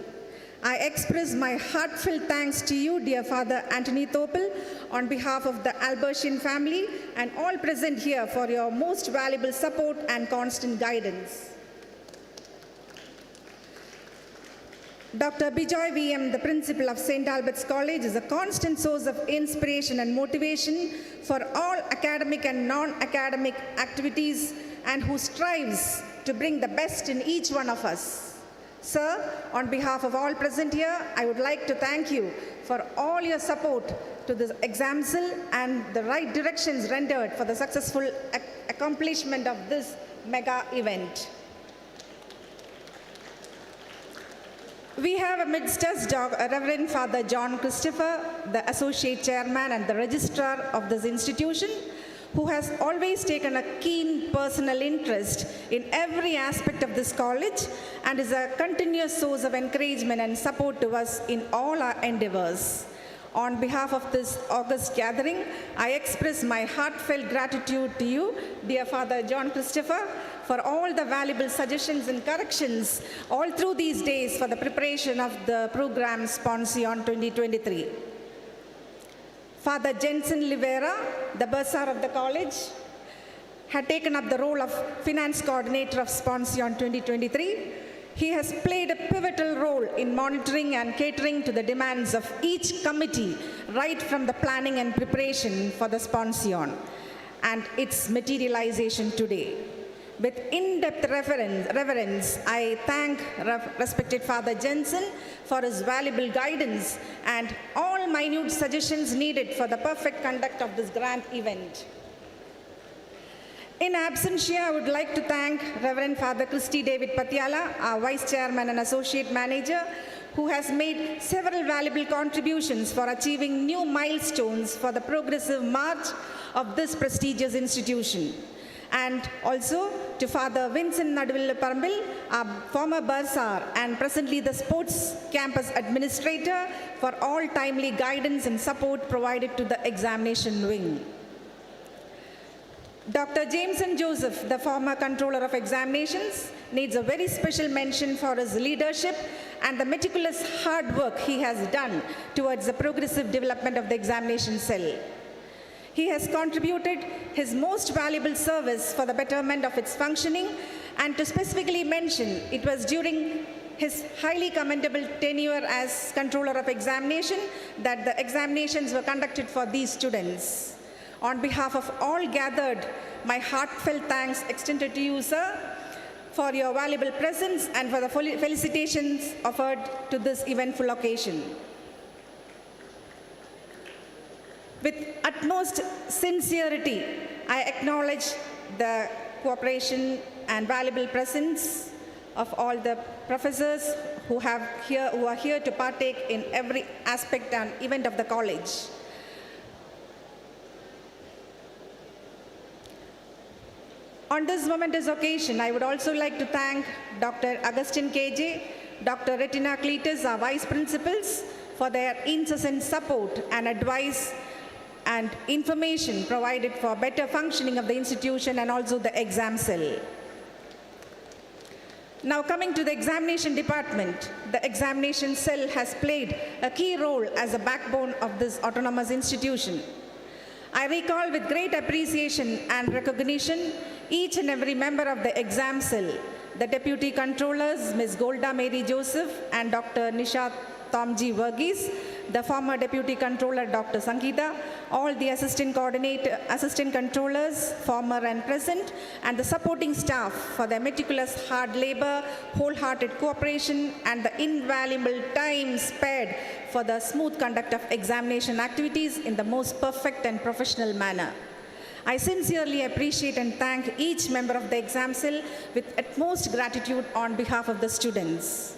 I express my heartfelt thanks to you, dear Father Anthony Topel, on behalf of the Albertian family and all present here for your most valuable support and constant guidance. Dr. Bijoy VM, the principal of St. Albert's College, is a constant source of inspiration and motivation for all academic and non-academic activities and who strives to bring the best in each one of us. Sir, on behalf of all present here, I would like to thank you for all your support to this exam cell and the right directions rendered for the successful accomplishment of this mega event. We have amidst us Reverend Father John Christopher, the Associate Chairman and the Registrar of this institution, who has always taken a keen personal interest in every aspect of this college and is a continuous source of encouragement and support to us in all our endeavors. On behalf of this august gathering, I express my heartfelt gratitude to you, dear Father John Christopher, for all the valuable suggestions and corrections all through these days for the preparation of the program SPONSION 2023. Father Jensen Livera, the bursar of the college, had taken up the role of finance coordinator of SPONSION 2023. He has played a pivotal role in monitoring and catering to the demands of each committee, right from the planning and preparation for the SPONSION and its materialization today. With in-depth reverence, I thank respected Father Jensen for his valuable guidance and all minute suggestions needed for the perfect conduct of this grand event. In absentia, I would like to thank Reverend Father Christy David Patiala, our Vice Chairman and Associate Manager, who has made several valuable contributions for achieving new milestones for the progressive march of this prestigious institution. And also to Father Vincent Naduvillaparambil, our former bursar and presently the Sports Campus Administrator, for all timely guidance and support provided to the examination wing. Dr. Jameson Joseph, the former Controller of Examinations, needs a very special mention for his leadership and the meticulous hard work he has done towards the progressive development of the examination cell. He has contributed his most valuable service for the betterment of its functioning, and to specifically mention, it was during his highly commendable tenure as Controller of Examination that the examinations were conducted for these students. On behalf of all gathered, my heartfelt thanks extended to you, sir, for your valuable presence and for the felicitations offered to this eventful occasion. With utmost sincerity, I acknowledge the cooperation and valuable presence of all the professors who are here to partake in every aspect and event of the college. On this momentous occasion, I would also like to thank Dr. Augustine KJ, Dr. Retina Cletus, our vice principals, for their incessant support and advice and information provided for better functioning of the institution and also the exam cell. Now coming to the examination department, the examination cell has played a key role as a backbone of this autonomous institution. I recall with great appreciation and recognition each and every member of the exam cell, the Deputy Controllers, Ms. Golda Mary Joseph and Dr. Nisha Tomji Verghese, the former Deputy Controller, Dr. Sangeeta, all the assistant controllers, former and present, and the supporting staff for their meticulous hard labor, wholehearted cooperation, and the invaluable time spared for the smooth conduct of examination activities in the most perfect and professional manner. I sincerely appreciate and thank each member of the exam cell with utmost gratitude on behalf of the students.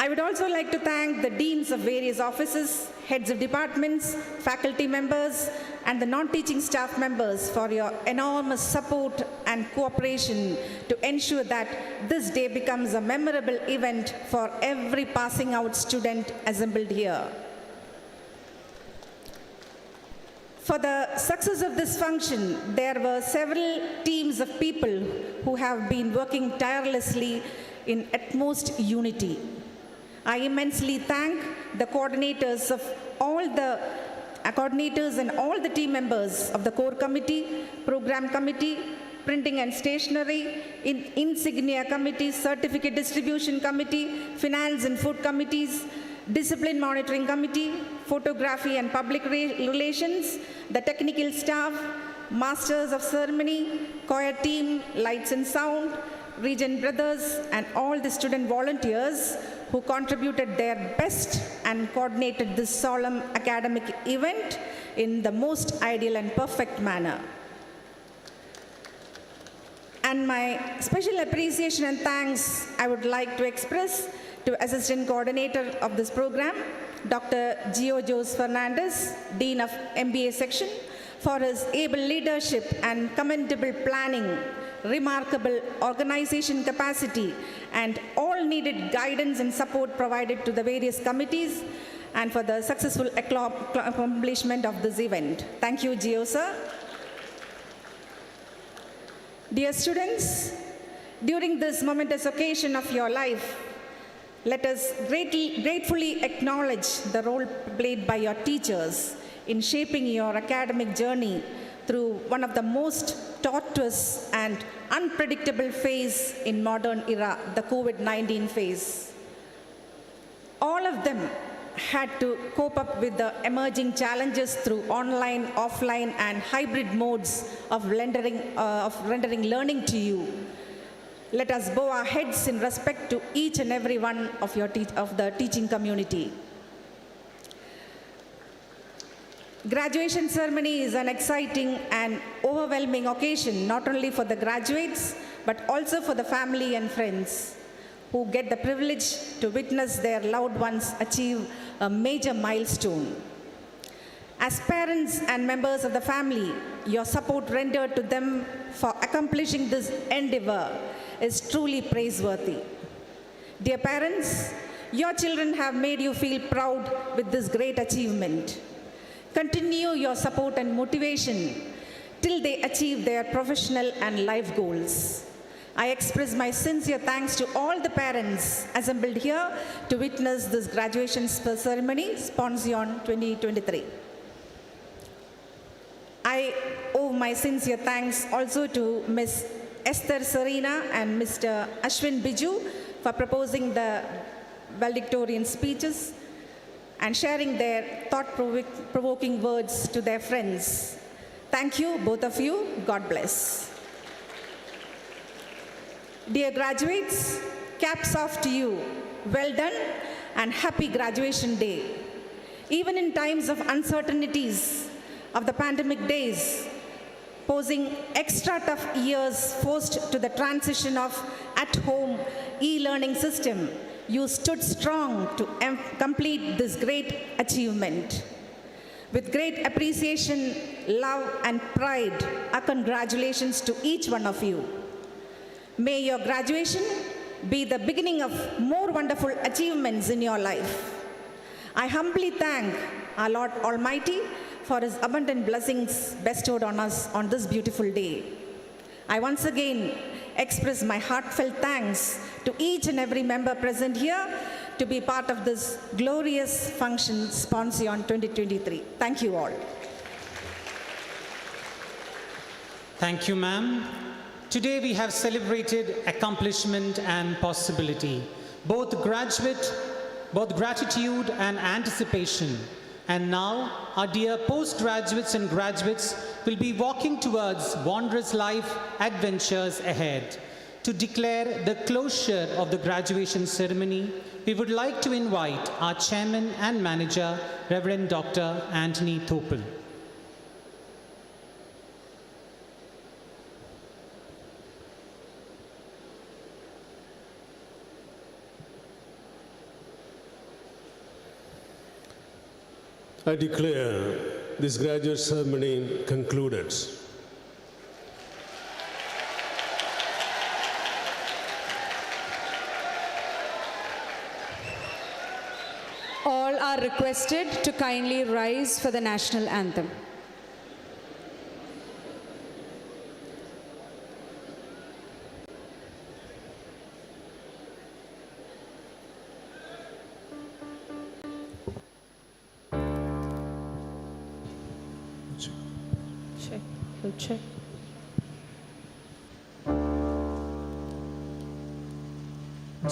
I would also like to thank the deans of various offices, heads of departments, faculty members, and the non-teaching staff members for your enormous support and cooperation to ensure that this day becomes a memorable event for every passing out student assembled here. For the success of this function, there were several teams of people who have been working tirelessly in utmost unity. I immensely thank the coordinators and all the team members of the core committee, program committee, printing and stationery, insignia committee, certificate distribution committee, finance and food committees, discipline monitoring committee, photography and public relations, the technical staff, masters of ceremony, choir team, lights and sound, Regent brothers, and all the student volunteers who contributed their best and coordinated this solemn academic event in the most ideal and perfect manner. And my special appreciation and thanks I would like to express to Assistant Coordinator of this program, Dr. Gio Jose Fernandez, Dean of MBA Section, for his able leadership and commendable planning, remarkable organization capacity, and all needed guidance and support provided to the various committees, and for the successful accomplishment of this event. Thank you, Gio sir. Dear students, during this momentous occasion of your life, let us gratefully acknowledge the role played by your teachers in shaping your academic journey through one of the most tortuous and unpredictable phase in modern era, the COVID-19 phase. All of them had to cope up with the emerging challenges through online, offline, and hybrid modes of rendering learning to you. Let us bow our heads in respect to each and every one of the teaching community. Graduation ceremony is an exciting and overwhelming occasion, not only for the graduates, but also for the family and friends who get the privilege to witness their loved ones achieve a major milestone. As parents and members of the family, your support rendered to them for accomplishing this endeavor is truly praiseworthy. Dear parents, your children have made you feel proud with this great achievement. Continue your support and motivation till they achieve their professional and life goals. I express my sincere thanks to all the parents assembled here to witness this graduation ceremony, SPONSION 2023. I owe my sincere thanks also to Ms. Esther Serena and Mr. Ashwin Biju for proposing the valedictorian speeches and sharing their thought-provoking words to their friends. Thank you, both of you. God bless. Dear graduates, caps off to you. Well done and happy graduation day. Even in times of uncertainties of the pandemic days, posing extra tough years forced to the transition of at-home e-learning system, you stood strong to complete this great achievement. With great appreciation, love, and pride, our congratulations to each one of you. May your graduation be the beginning of more wonderful achievements in your life. I humbly thank our Lord Almighty for His abundant blessings bestowed on us on this beautiful day. I once again express my heartfelt thanks to each and every member present here to be part of this glorious function, SPONSION 2023. Thank you all. Thank you, ma'am. Today we have celebrated accomplishment and possibility, both gratitude and anticipation. And now, our dear postgraduates and graduates will be walking towards wondrous life adventures ahead. To declare the closure of the graduation ceremony, we would like to invite our chairman and manager, Reverend Dr. Anthony Thopel. I declare this graduate ceremony concluded. All are requested to kindly rise for the national anthem. Check.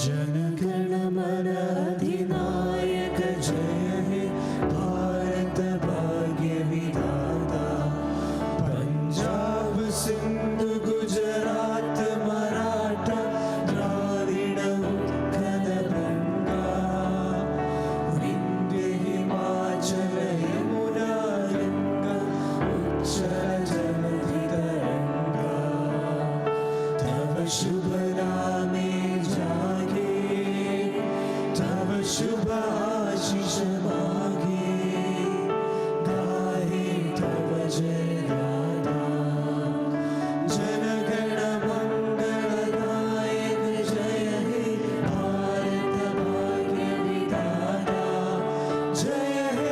जनगणमन अधिनायक जय हे भारत भाग्य विधाता पंजाब सिंध गुजरात मराठा शुभ नामे जागे, तव शुभ आशीष मागे, गाहे तव जय गाथा। जनगण मंगलदायक जय हे भारत भाग्य विधाता। जय हे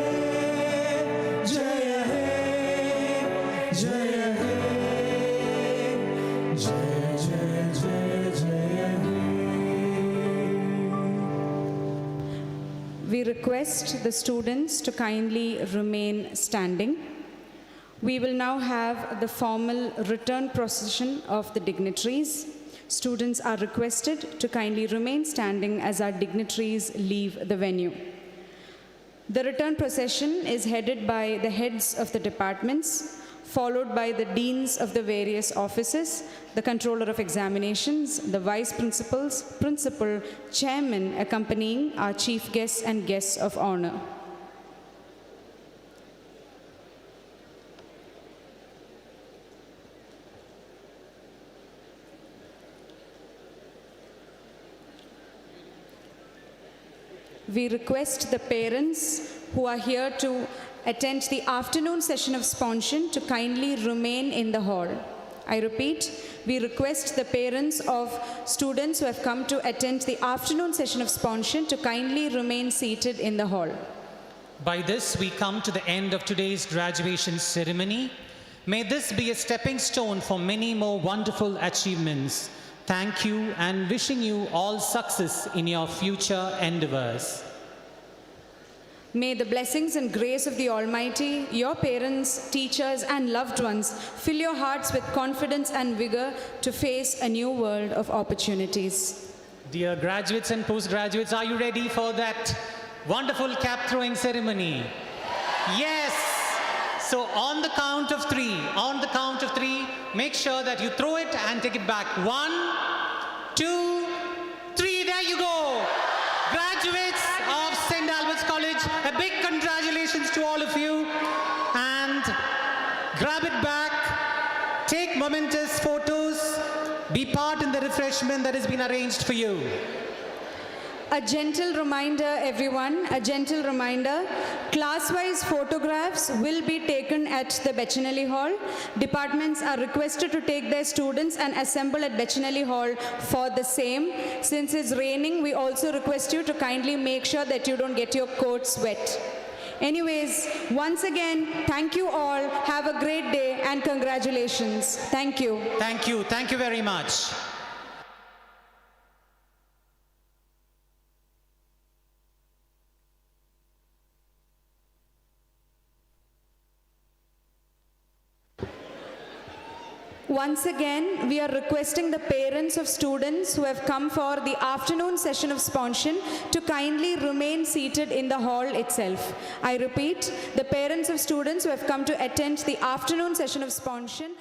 जय हे जय हे जय जय जय जय हे। We request the students to kindly remain standing. We will now have the formal return procession of the dignitaries. Students are requested to kindly remain standing as our dignitaries leave the venue. The return procession is headed by the heads of the departments, followed by the deans of the various offices, the controller of examinations, the vice principals, principal, chairman, accompanying our chief guests and guests of honor. We request the parents who are here to attend the afternoon session of SPONSION to kindly remain in the hall. I repeat, we request the parents of students who have come to attend the afternoon session of SPONSION to kindly remain seated in the hall. By this, we come to the end of today's graduation ceremony. May this be a stepping stone for many more wonderful achievements. Thank you and wishing you all success in your future endeavors. May the blessings and grace of the Almighty, your parents, teachers, and loved ones fill your hearts with confidence and vigor to face a new world of opportunities. Dear graduates and postgraduates, are you ready for that wonderful cap throwing ceremony? Yes! So on the count of three, make sure that you throw it and take it back. 1, 2, 3, there you go! Graduates of St. Albert's College, a big congratulations to all of you. And grab it back, take momentous photos, be part in the refreshment that has been arranged for you. A gentle reminder, everyone, a gentle reminder. Class-wise photographs will be taken at the Beccinelli Hall. Departments are requested to take their students and assemble at Beccinelli Hall for the same. Since it's raining, we also request you to kindly make sure that you don't get your coats wet. Anyways, once again, thank you all. Have a great day and congratulations. Thank you. Thank you. Thank you very much. Once again, we are requesting the parents of students who have come for the afternoon session of SPONSION to kindly remain seated in the hall itself. I repeat, the parents of students who have come to attend the afternoon session of SPONSION